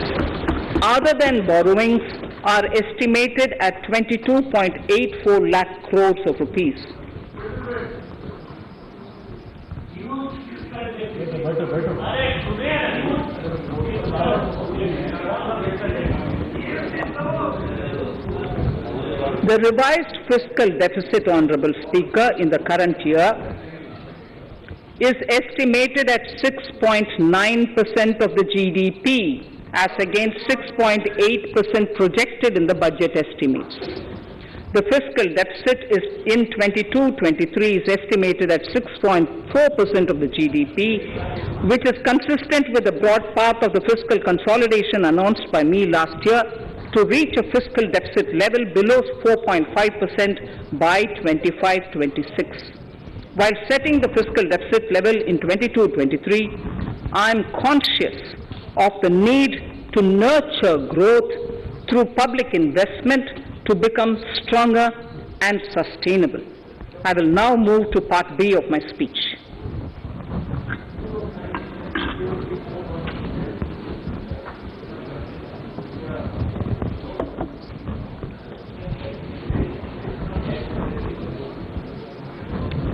other than borrowings are estimated at 22.84 lakh crores of rupees. The revised fiscal deficit, Honorable Speaker, in the current year is estimated at 6.9% of the GDP as against 6.8% projected in the budget estimates. The fiscal deficit is in 22-23 is estimated at 6.4% of the GDP, which is consistent with the broad path of the fiscal consolidation announced by me last year to reach a fiscal deficit level below 4.5% by 25-26. While setting the fiscal deficit level in 22-23, I am conscious of the need to nurture growth through public investment to become stronger and sustainable. I will now move to Part B of my speech.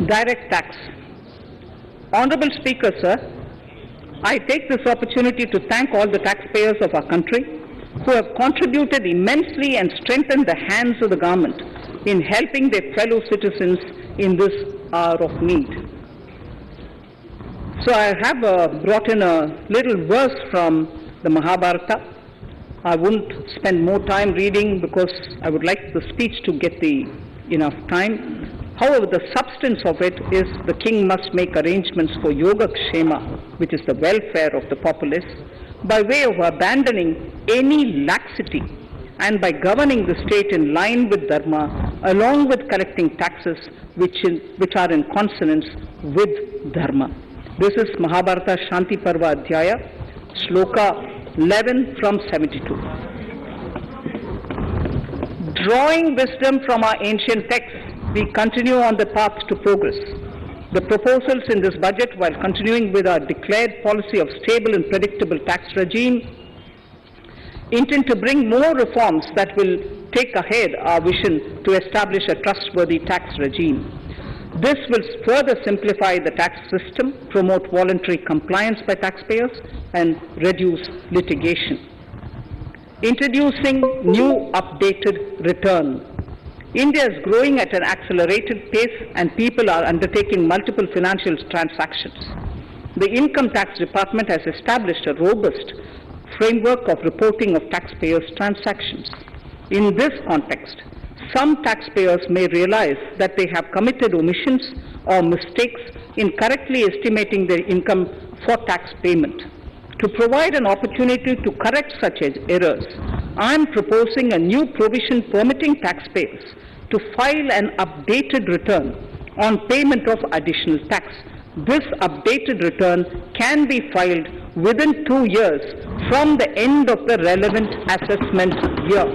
Direct tax. Honorable Speaker, sir, I take this opportunity to thank all the taxpayers of our country who have contributed immensely and strengthened the hands of the government in helping their fellow citizens in this hour of need. So I have brought in a little verse from the Mahabharata. I won't spend more time reading because I would like the speech to get enough time. However, the substance of it is the king must make arrangements for yoga kshema, which is the welfare of the populace, by way of abandoning any laxity and by governing the state in line with dharma, along with collecting taxes which are in consonance with dharma. This is Mahabharata Shanti Parva Adhyaya, Shloka 11 from 72. Drawing wisdom from our ancient texts, we continue on the path to progress. The proposals in this budget, while continuing with our declared policy of stable and predictable tax regime, intend to bring more reforms that will take ahead our vision to establish a trustworthy tax regime. This will further simplify the tax system, promote voluntary compliance by taxpayers, and reduce litigation. Introducing new updated return. India is growing at an accelerated pace and people are undertaking multiple financial transactions. The Income Tax Department has established a robust framework of reporting of taxpayers' transactions. In this context, some taxpayers may realize that they have committed omissions or mistakes in correctly estimating their income for tax payment. To provide an opportunity to correct such errors, I am proposing a new provision permitting taxpayers to file an updated return on payment of additional tax. This updated return can be filed within 2 years from the end of the relevant assessment year.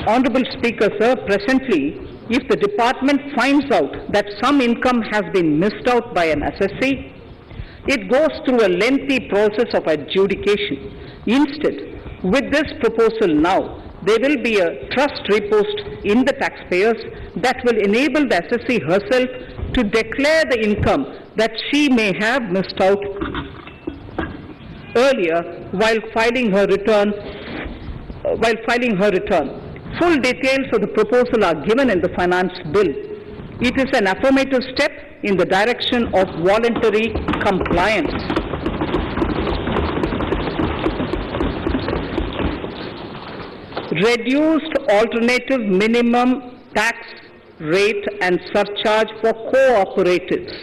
Honorable Speaker, sir, presently, if the department finds out that some income has been missed out by an assessee, it goes through a lengthy process of adjudication. Instead, with this proposal now, there will be a trust repost in the taxpayers that will enable the assessee herself to declare the income that she may have missed out earlier while filing her return. Full details of the proposal are given in the finance bill. It is an affirmative step in the direction of voluntary compliance. Reduced alternative minimum tax rate and surcharge for cooperatives.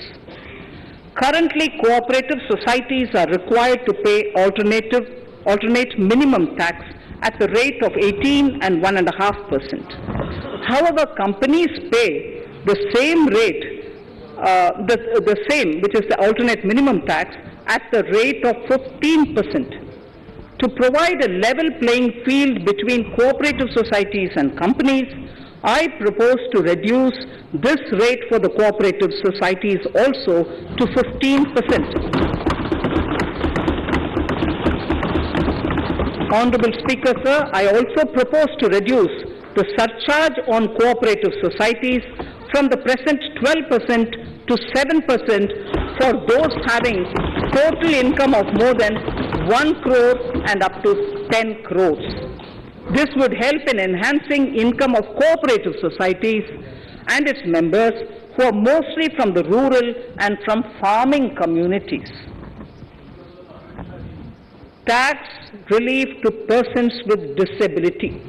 Currently, cooperative societies are required to pay alternate minimum tax at the rate of 18 and 1.5%. However, companies pay the same rate, the same, which is the alternate minimum tax, at the rate of 15%. To provide a level playing field between cooperative societies and companies, I propose to reduce this rate for the cooperative societies also to 15%. Honorable Speaker, sir, I also propose to reduce the surcharge on cooperative societies from the present 12% to 7% for those having total income of more than 1 crore and up to 10 crores. This would help in enhancing income of cooperative societies and its members who are mostly from the rural and from farming communities. Tax relief to persons with disability.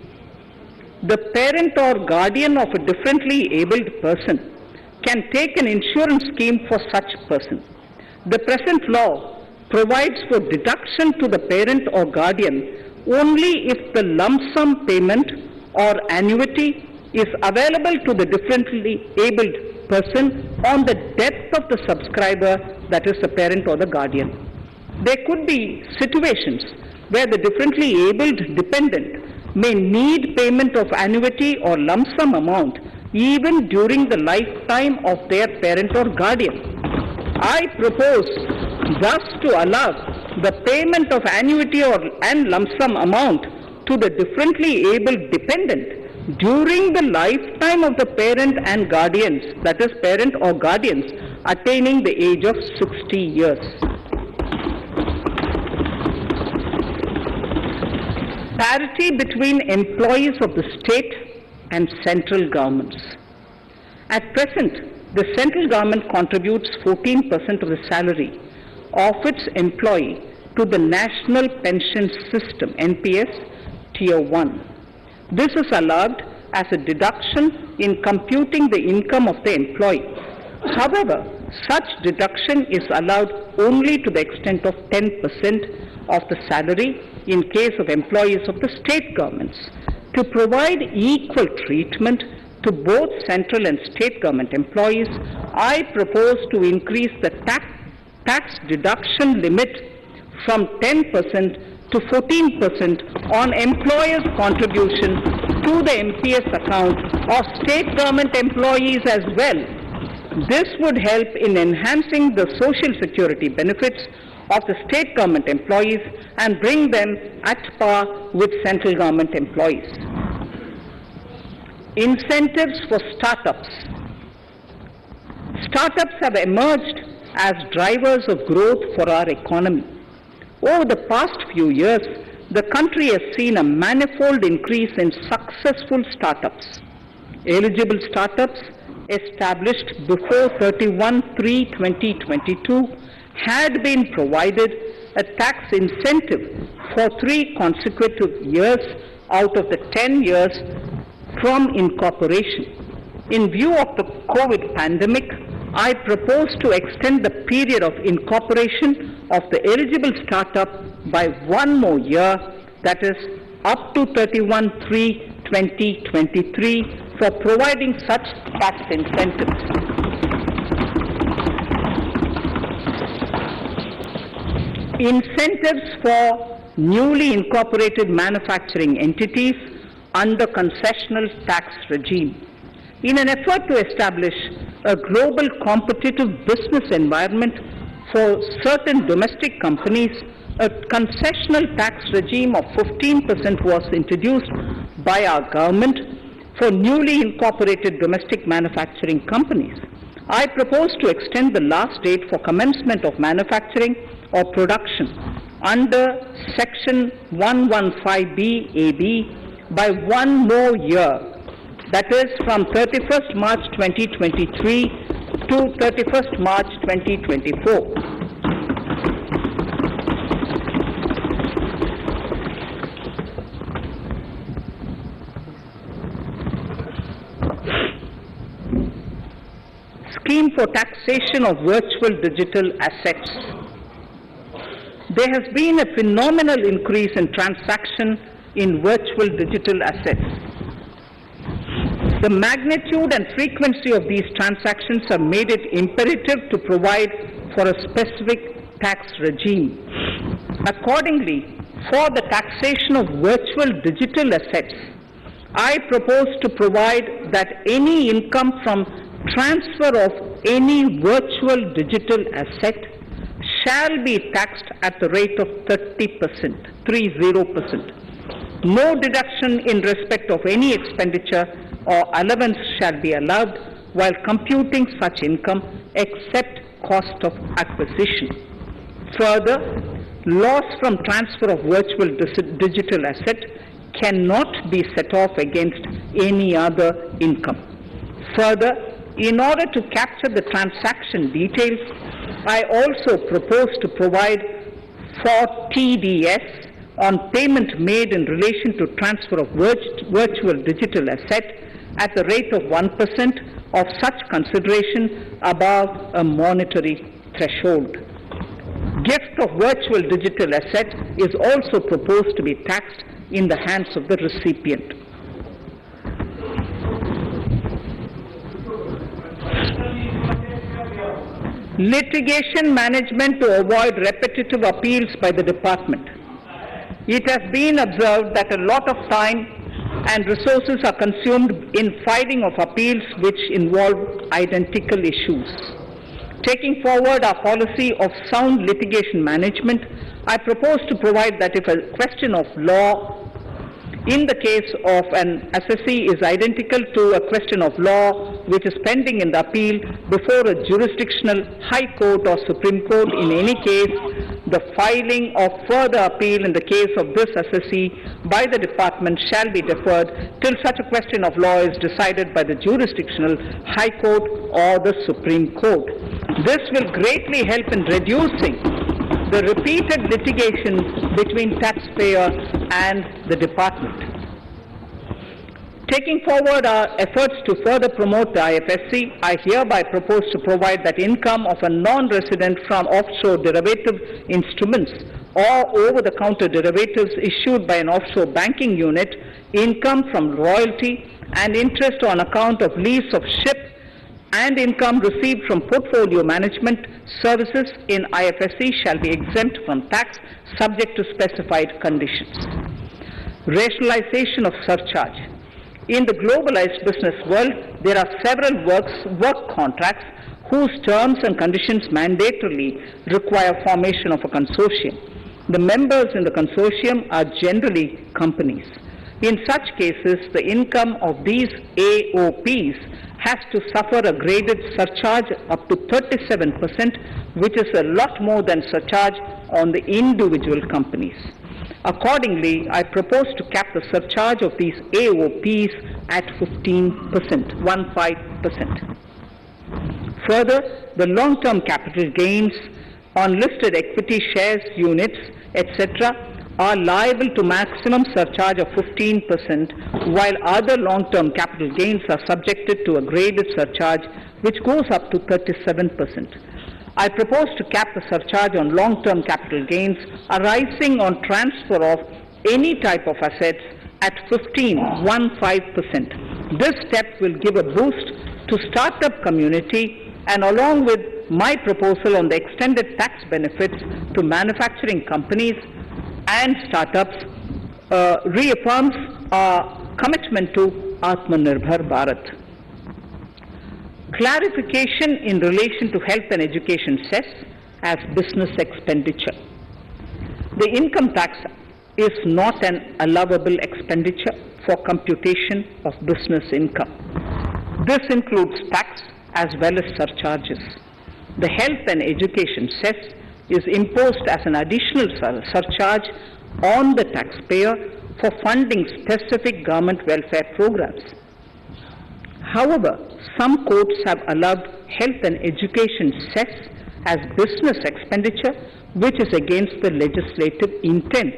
The parent or guardian of a differently abled person can take an insurance scheme for such person. The present law provides for deduction to the parent or guardian only if the lump sum payment or annuity is available to the differently abled person on the death of the subscriber, that is the parent or the guardian. There could be situations where the differently abled dependent may need payment of annuity or lump sum amount even during the lifetime of their parent or guardian. I propose thus to allow the payment of annuity and lump sum amount to the differently abled dependent during the lifetime of the parent and guardians, that is parent or guardians, attaining the age of 60 years. Parity between employees of the state and central governments. At present, the central government contributes 14% of the salary of its employee to the National Pension System, NPS, Tier 1. This is allowed as a deduction in computing the income of the employee. However, such deduction is allowed only to the extent of 10% of the salary in case of employees of the state governments. To provide equal treatment to both central and state government employees, I propose to increase the tax deduction limit from 10% to 14% on employers' contribution to the MPS account of state government employees as well. This would help in enhancing the social security benefits of the state government employees and bring them at par with central government employees. Incentives for startups. Startups have emerged as drivers of growth for our economy. Over the past few years, the country has seen a manifold increase in successful startups. Eligible startups established before 31/3/2022 had been provided a tax incentive for 3 consecutive years out of the 10 years from incorporation. In view of the COVID pandemic, I propose to extend the period of incorporation of the eligible startup by 1 more year, that is up to 31/3/2023, for providing such tax incentives. Incentives for newly incorporated manufacturing entities under concessional tax regime. In an effort to establish a global competitive business environment for certain domestic companies, a concessional tax regime of 15% was introduced by our government for newly incorporated domestic manufacturing companies. I propose to extend the last date for commencement of manufacturing or production under Section 115B AB by 1 more year that is from 31st March 2023 to 31st March 2024. Scheme for taxation of virtual digital assets. There has been a phenomenal increase in transaction in virtual digital assets. The magnitude and frequency of these transactions have made it imperative to provide for a specific tax regime. Accordingly, for the taxation of virtual digital assets, I propose to provide that any income from transfer of any virtual digital asset shall be taxed at the rate of 30%, 30%. No deduction in respect of any expenditure or allowance shall be allowed while computing such income except cost of acquisition. Further, loss from transfer of virtual digital asset cannot be set off against any other income. Further, in order to capture the transaction details, I also propose to provide for TDS on payment made in relation to transfer of virtual digital asset at the rate of 1% of such consideration above a monetary threshold. Gift of virtual digital asset is also proposed to be taxed in the hands of the recipient. Litigation management to avoid repetitive appeals by the department. It has been observed that a lot of time and resources are consumed in filing of appeals which involve identical issues. Taking forward our policy of sound litigation management, I propose to provide that if a question of law in the case of an assessee is identical to a question of law which is pending in the appeal before a jurisdictional high court or Supreme Court, in any case, the filing of further appeal in the case of this assessee by the department shall be deferred till such a question of law is decided by the jurisdictional high court or the Supreme Court. This will greatly help in reducing the repeated litigation between taxpayer and the department. Taking forward our efforts to further promote the IFSC, I hereby propose to provide that income of a non-resident from offshore derivative instruments or over-the-counter derivatives issued by an offshore banking unit, income from royalty and interest on account of lease of ship and income received from portfolio management services in IFSC shall be exempt from tax subject to specified conditions. Rationalization of surcharge. In the globalized business world, there are several work contracts whose terms and conditions mandatorily require formation of a consortium. The members in the consortium are generally companies. In such cases, the income of these AOPs has to suffer a graded surcharge up to 37%, which is a lot more than surcharge on the individual companies. Accordingly, I propose to cap the surcharge of these AOPs at 15%, 15%. Further, the long-term capital gains on listed equity shares, units, etc., are liable to maximum surcharge of 15%, while other long-term capital gains are subjected to a graded surcharge which goes up to 37%. I propose to cap the surcharge on long-term capital gains arising on transfer of any type of assets at 15%. This step will give a boost to startup community, and along with my proposal on the extended tax benefits to manufacturing companies and startups, reaffirms our commitment to Atmanirbhar Bharat. Clarification in relation to health and education cess as business expenditure. The income tax is not an allowable expenditure for computation of business income. This includes tax as well as surcharges. The health and education cess is imposed as an additional surcharge on the taxpayer for funding specific government welfare programs. However, some courts have allowed health and education cess as business expenditure, which is against the legislative intent.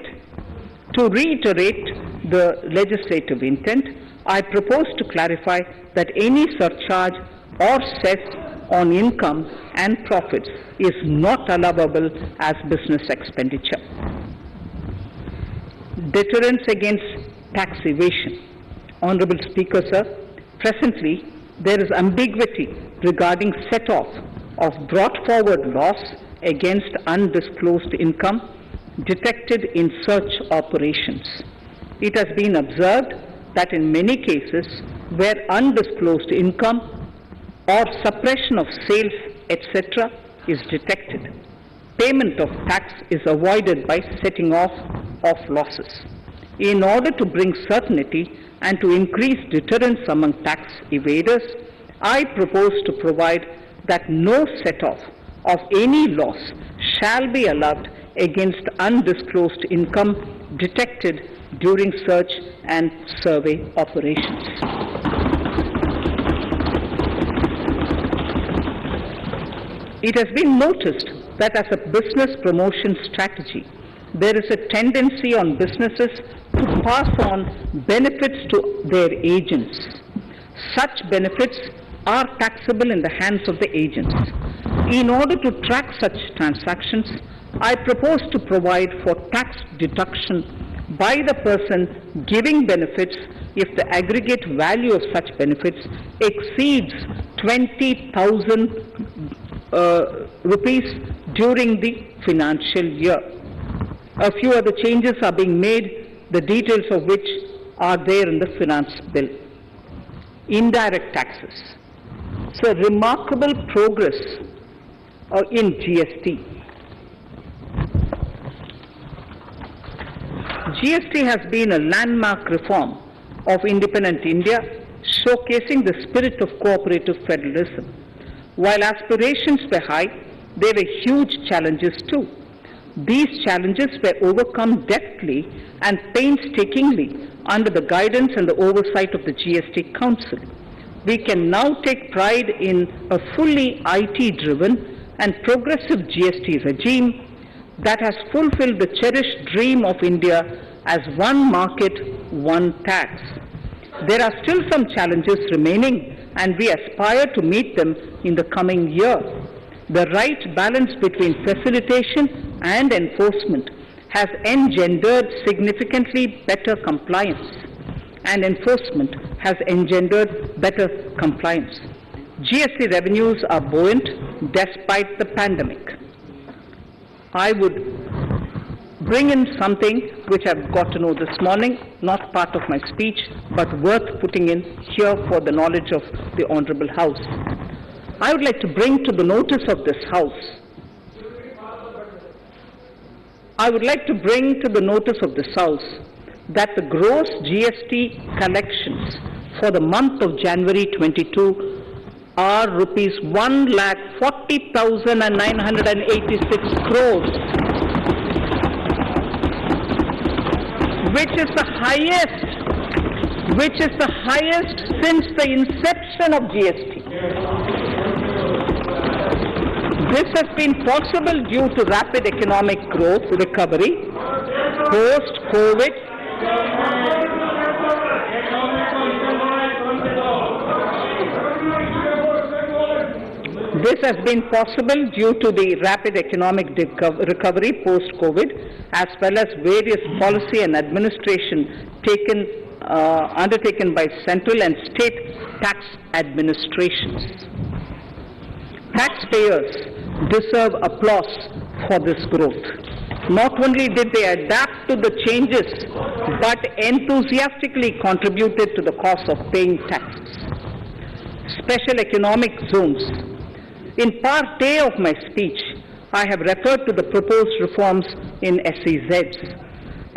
To reiterate the legislative intent, I propose to clarify that any surcharge or cess on income and profits is not allowable as business expenditure. Deterrence against tax evasion. Honorable Speaker, sir, presently there is ambiguity regarding set-off of brought forward loss against undisclosed income detected in search operations. It has been observed that in many cases where undisclosed income or suppression of sales, etc., is detected, payment of tax is avoided by setting off of losses. In order to bring certainty and to increase deterrence among tax evaders, I propose to provide that no set-off of any loss shall be allowed against undisclosed income detected during search and survey operations. It has been noticed that as a business promotion strategy, there is a tendency on businesses to pass on benefits to their agents. Such benefits are taxable in the hands of the agents. In order to track such transactions, I propose to provide for tax deduction by the person giving benefits if the aggregate value of such benefits exceeds 20,000 rupees during the financial year. A few other changes are being made, the details of which are there in the finance bill. Indirect taxes. So remarkable progress in GST. GST has been a landmark reform of independent India, showcasing the spirit of cooperative federalism. While aspirations were high, there were huge challenges too. These challenges were overcome deftly and painstakingly under the guidance and the oversight of the GST Council. We can now take pride in a fully IT-driven and progressive GST regime that has fulfilled the cherished dream of India as one market, one tax. There are still some challenges remaining, and we aspire to meet them in the coming year. The right balance between facilitation and enforcement has engendered significantly better compliance, and enforcement has engendered better compliance. GST revenues are buoyant despite the pandemic. I would bring in something which I've got to know this morning, not part of my speech, but worth putting in here for the knowledge of the Honorable House. I would like to bring to the notice of this House that the gross GST collections for the month of January 22 are rupees 1,40,986 crores, which is the highest since the inception of GST. This has been possible due to rapid economic growth, recovery, post-COVID, This has been possible due to the rapid economic recovery post-COVID, as well as various policy and administration undertaken by central and state tax administrations. Taxpayers deserve applause for this growth. Not only did they adapt to the changes, but enthusiastically contributed to the cost of paying taxes. Special economic zones. In part A of my speech, I have referred to the proposed reforms in SEZs.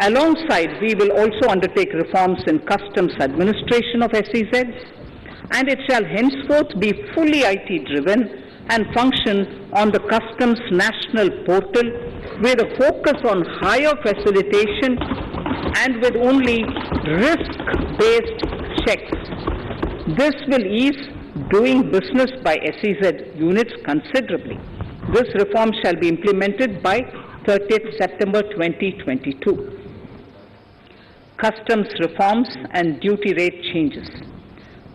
Alongside, we will also undertake reforms in customs administration of SEZs, and it shall henceforth be fully IT-driven and function on the Customs National Portal with a focus on higher facilitation and with only risk-based checks. This will ease doing business by SEZ units considerably. This reform shall be implemented by 30th September 2022. Customs reforms and duty rate changes.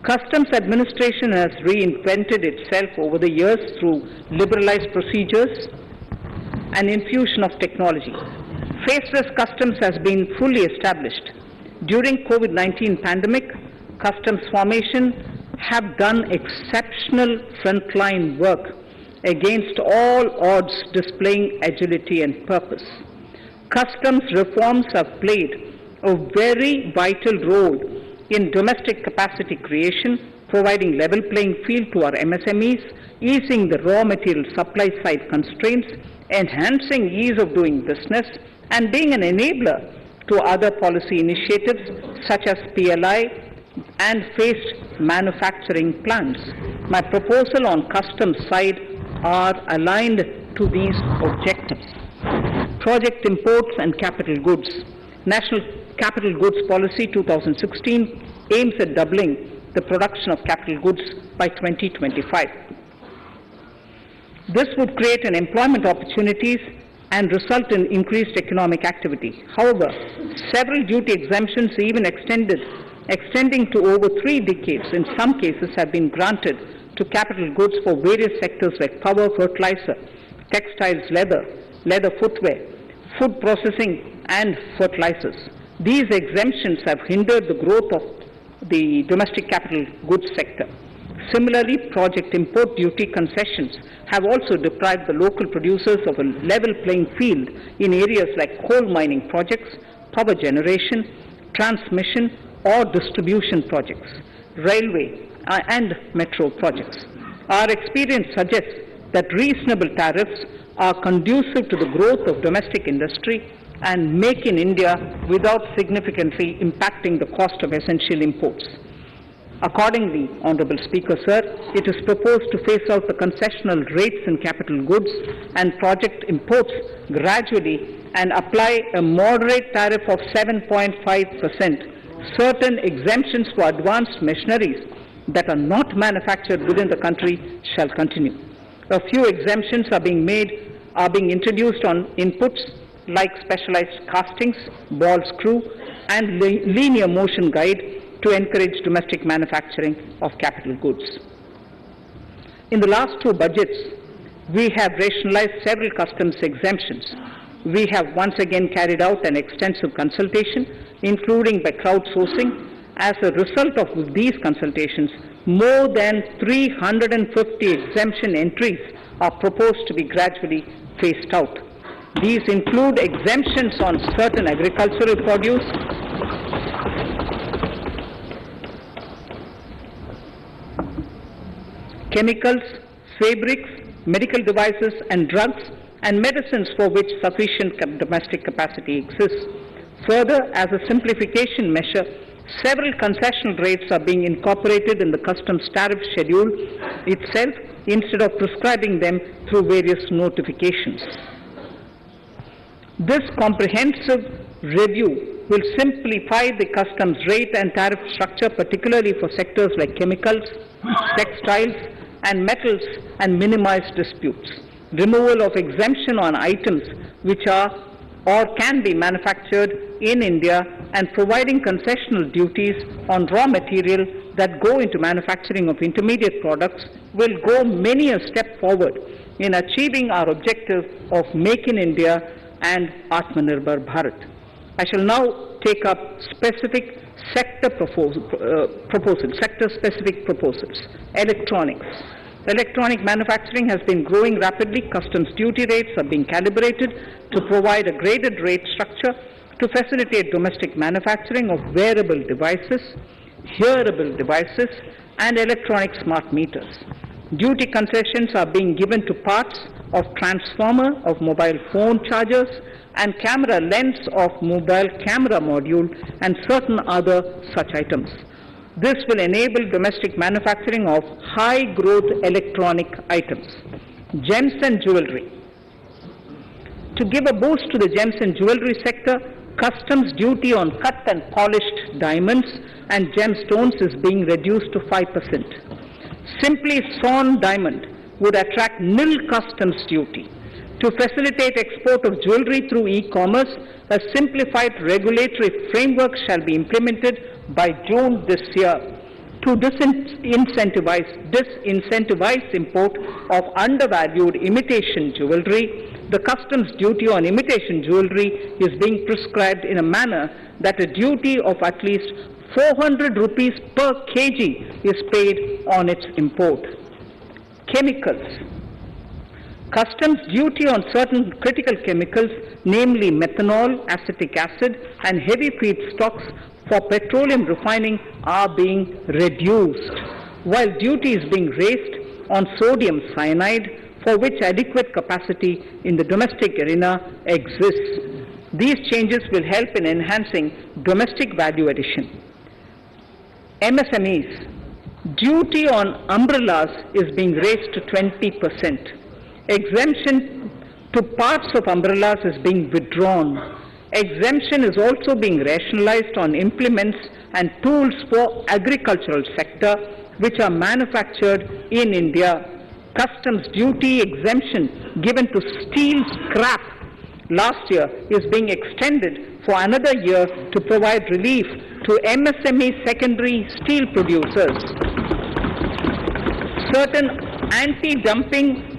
Customs administration has reinvented itself over the years through liberalized procedures and infusion of technology. Faceless customs has been fully established. During COVID-19 pandemic, customs formation have done exceptional frontline work against all odds, displaying agility and purpose. Customs reforms have played a very vital role in domestic capacity creation, providing level playing field to our MSMEs, easing the raw material supply side constraints, enhancing ease of doing business, and being an enabler to other policy initiatives such as PLI and phased manufacturing plans. My proposal on customs side are aligned to these objectives. Project imports and capital goods. National Capital Goods Policy 2016 aims at doubling the production of capital goods by 2025. This would create an employment opportunities and result in increased economic activity. However, several duty exemptions, even extending to over 3 decades, in some cases have been granted to capital goods for various sectors like power, fertilizer, textiles, leather footwear, food processing, and fertilizers. These exemptions have hindered the growth of the domestic capital goods sector. Similarly, project import duty concessions have also deprived the local producers of a level playing field in areas like coal mining projects, power generation, transmission or distribution projects, railway and metro projects. Our experience suggests that reasonable tariffs are conducive to the growth of domestic industry and make in India without significantly impacting the cost of essential imports. Accordingly, Honorable Speaker, sir, it is proposed to phase out the concessional rates in capital goods and project imports gradually and apply a moderate tariff of 7.5%. Certain exemptions for advanced machineries that are not manufactured within the country shall continue. A few exemptions are being introduced on inputs like specialized castings, ball screw, and linear motion guide to encourage domestic manufacturing of capital goods. In the last 2 budgets, we have rationalized several customs exemptions. We have once again carried out an extensive consultation, including by crowdsourcing. As a result of these consultations, more than 350 exemption entries are proposed to be gradually phased out. These include exemptions on certain agricultural produce, chemicals, fabrics, medical devices and drugs, and medicines for which sufficient domestic capacity exists. Further, as a simplification measure, several concessional rates are being incorporated in the customs tariff schedule itself instead of prescribing them through various notifications. This comprehensive review will simplify the customs rate and tariff structure, particularly for sectors like chemicals, textiles, and metals, and minimize disputes. Removal of exemption on items which are or can be manufactured in India and providing concessional duties on raw material that go into manufacturing of intermediate products will go many a step forward in achieving our objective of Make in India and Atmanirbhar Bharat. I shall now take up specific sector-specific proposals. Electronics. Electronic manufacturing has been growing rapidly. Customs duty rates are being calibrated to provide a graded rate structure to facilitate domestic manufacturing of wearable devices, hearable devices, and electronic smart meters. Duty concessions are being given to parts of transformer of mobile phone chargers and camera lens of mobile camera module and certain other such items. This will enable domestic manufacturing of high-growth electronic items. Gems and jewelry. To give a boost to the gems and jewelry sector, Customs duty on cut and polished diamonds and gemstones is being reduced to 5%. Simply sawn diamond would attract nil customs duty. To facilitate export of jewelry through e-commerce, a simplified regulatory framework shall be implemented by June this year. To disincentivize import of undervalued imitation jewelry, the customs duty on imitation jewelry is being prescribed in a manner that a duty of at least 400 rupees per kg is paid on its import. Chemicals. Customs duty on certain critical chemicals, namely methanol, acetic acid, and heavy feedstocks for petroleum refining are being reduced, while duty is being raised on sodium cyanide, for which adequate capacity in the domestic arena exists. These changes will help in enhancing domestic value addition. MSMEs. Duty on umbrellas is being raised to 20%. Exemption to parts of umbrellas is being withdrawn. Exemption is also being rationalized on implements and tools for agricultural sector which are manufactured in India. Customs duty exemption given to steel scrap last year is being extended for another year to provide relief to MSME secondary steel producers. Certain anti-dumping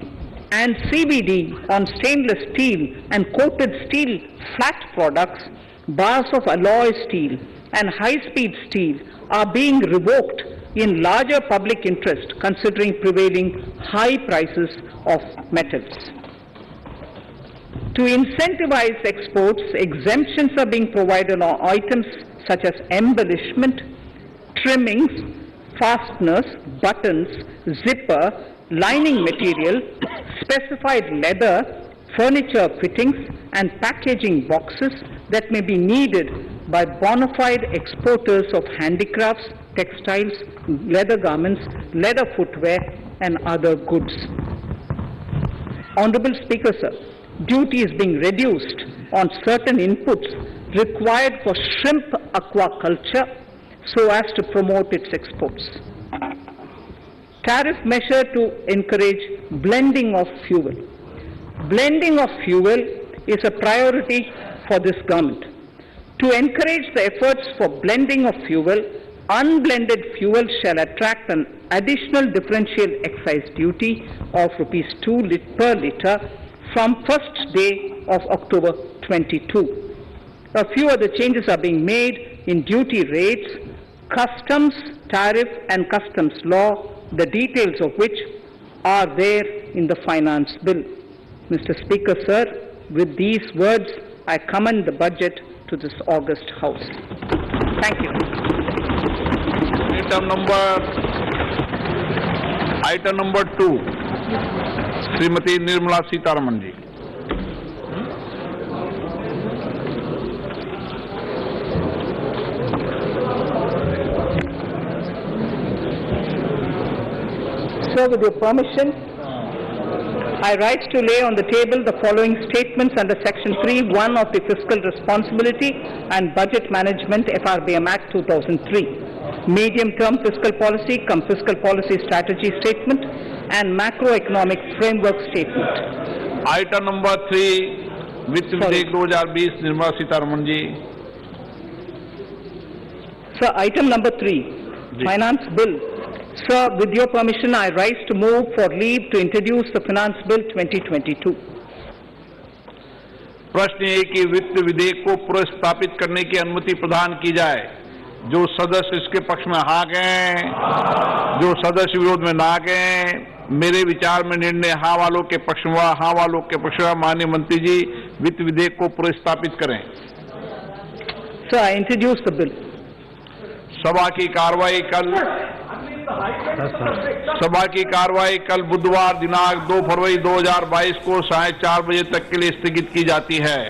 and CVD on stainless steel and coated steel flat products, bars of alloy steel and high-speed steel are being revoked in larger public interest considering prevailing high prices of metals. To incentivize exports, exemptions are being provided on items such as embellishment, trimmings, fasteners, buttons, zipper, lining material, specified leather, furniture fittings and packaging boxes that may be needed by bona fide exporters of handicrafts, textiles, leather garments, leather footwear and other goods. Honorable Speaker, sir, duty is being reduced on certain inputs required for shrimp aquaculture so as to promote its exports. Tariff measure to encourage blending of fuel. Blending of fuel is a priority for this government. To encourage the efforts for blending of fuel, unblended fuel shall attract an additional differential excise duty of ₹2 per litre from first day of October 22. A few other changes are being made in duty rates, customs, tariff and customs law, the details of which are there in the finance bill. Mr. Speaker, sir, with these words, I commend the budget to this august House. Thank you. Item number 2, Srimati Nirmala Sitharaman ji. Sir, with your permission, I rise to lay on the table the following statements under Section 3(1) of the Fiscal Responsibility and Budget Management FRBM Act 2003, Medium-Term Fiscal Policy cum Fiscal Policy Strategy Statement and Macroeconomic Framework Statement. Item number 3, Vitt Videk 2020, Nirmala Sitharaman ji. Sir, item number 3, Finance Bill. Sir, with your permission, I rise to move for leave to introduce the Finance Bill 2022. प्रश्न ये कि वित्त विधेयक को पुनर्स्थापित करने की अनुमति प्रदान की जाए। जो सदस्य इसके पक्ष में हाँ कहें, जो सदस्य विरोध में ना कहें, मेरे विचार में निर्णय हाँ वालों के पक्ष में, हाँ वालों के पक्ष में। माननीय मंत्री जी, वित्त विधेयक को पुनर्स्थापित करें। Sir, I introduce the bill. सभा की कार्रवाई कल बुधवार दिनांक 2 फरवरी 2022 को 4:30 बजे तक के लिए स्थगित की जाती है।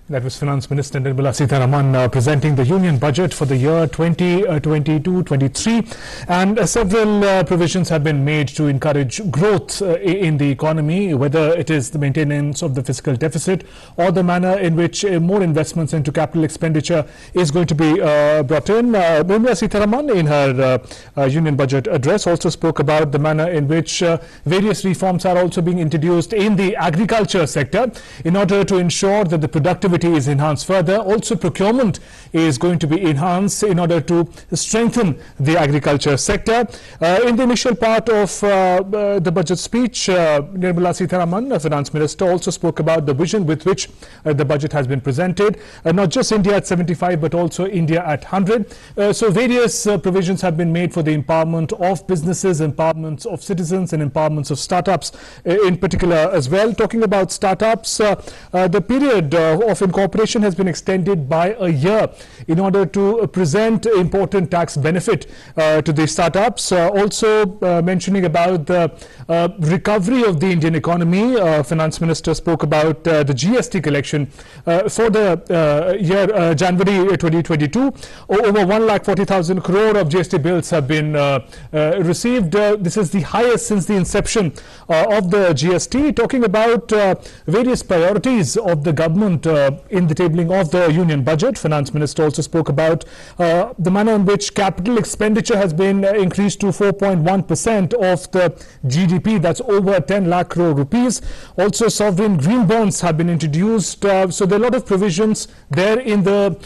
That was Finance Minister Nirmala Sitharaman presenting the Union Budget for the year 2022-23, and several provisions have been made to encourage growth in the economy, whether it is the maintenance of the fiscal deficit or the manner in which more investments into capital expenditure is going to be brought in. Nirmala Sitharaman in her Union Budget address also spoke about the manner in which various reforms are also being introduced in the agriculture sector in order to ensure that the productivity is enhanced further. Also, procurement is going to be enhanced in order to strengthen the agriculture sector. In the initial part of the budget speech, Nirmala Sitharaman, the Finance Minister, also spoke about the vision with which the budget has been presented. Not just India at 75, but also India at 100. So various provisions have been made for the empowerment of businesses, empowerment of citizens, and empowerments of startups in particular as well. Talking about startups, the period of incorporation has been extended by a year in order to present important tax benefit to the startups. Also mentioning about the recovery of the Indian economy, Finance Minister spoke about the GST collection for the year January 2022. Over 1,40,000 crore of GST bills have been received. This is the highest since the inception of the GST. Talking about various priorities of the government in the tabling of the Union Budget, Finance Minister also spoke about the manner in which capital expenditure has been increased to 4.1% of the GDP. That's over 10 lakh crore rupees. Also, sovereign green bonds have been introduced. So there are a lot of provisions there in the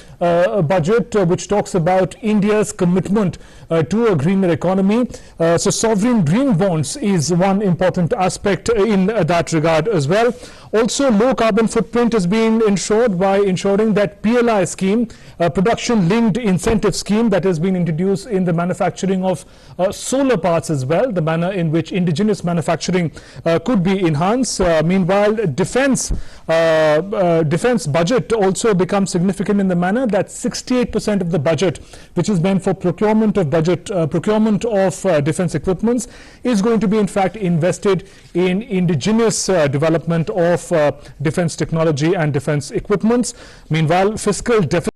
budget which talks about India's commitment to a greener economy. So sovereign green bonds is one important aspect in that regard as well. Also, low carbon footprint is being ensured by ensuring that PLI scheme, production linked incentive scheme, that has been introduced in the manufacturing of solar parts as well, the manner in which indigenous manufacturing could be enhanced. Meanwhile, defense budget also becomes significant in the manner that 68% of the budget, which is meant for procurement of defense equipments, is going to be in fact invested in indigenous development of defense technology and defense equipments. Meanwhile, fiscal deficit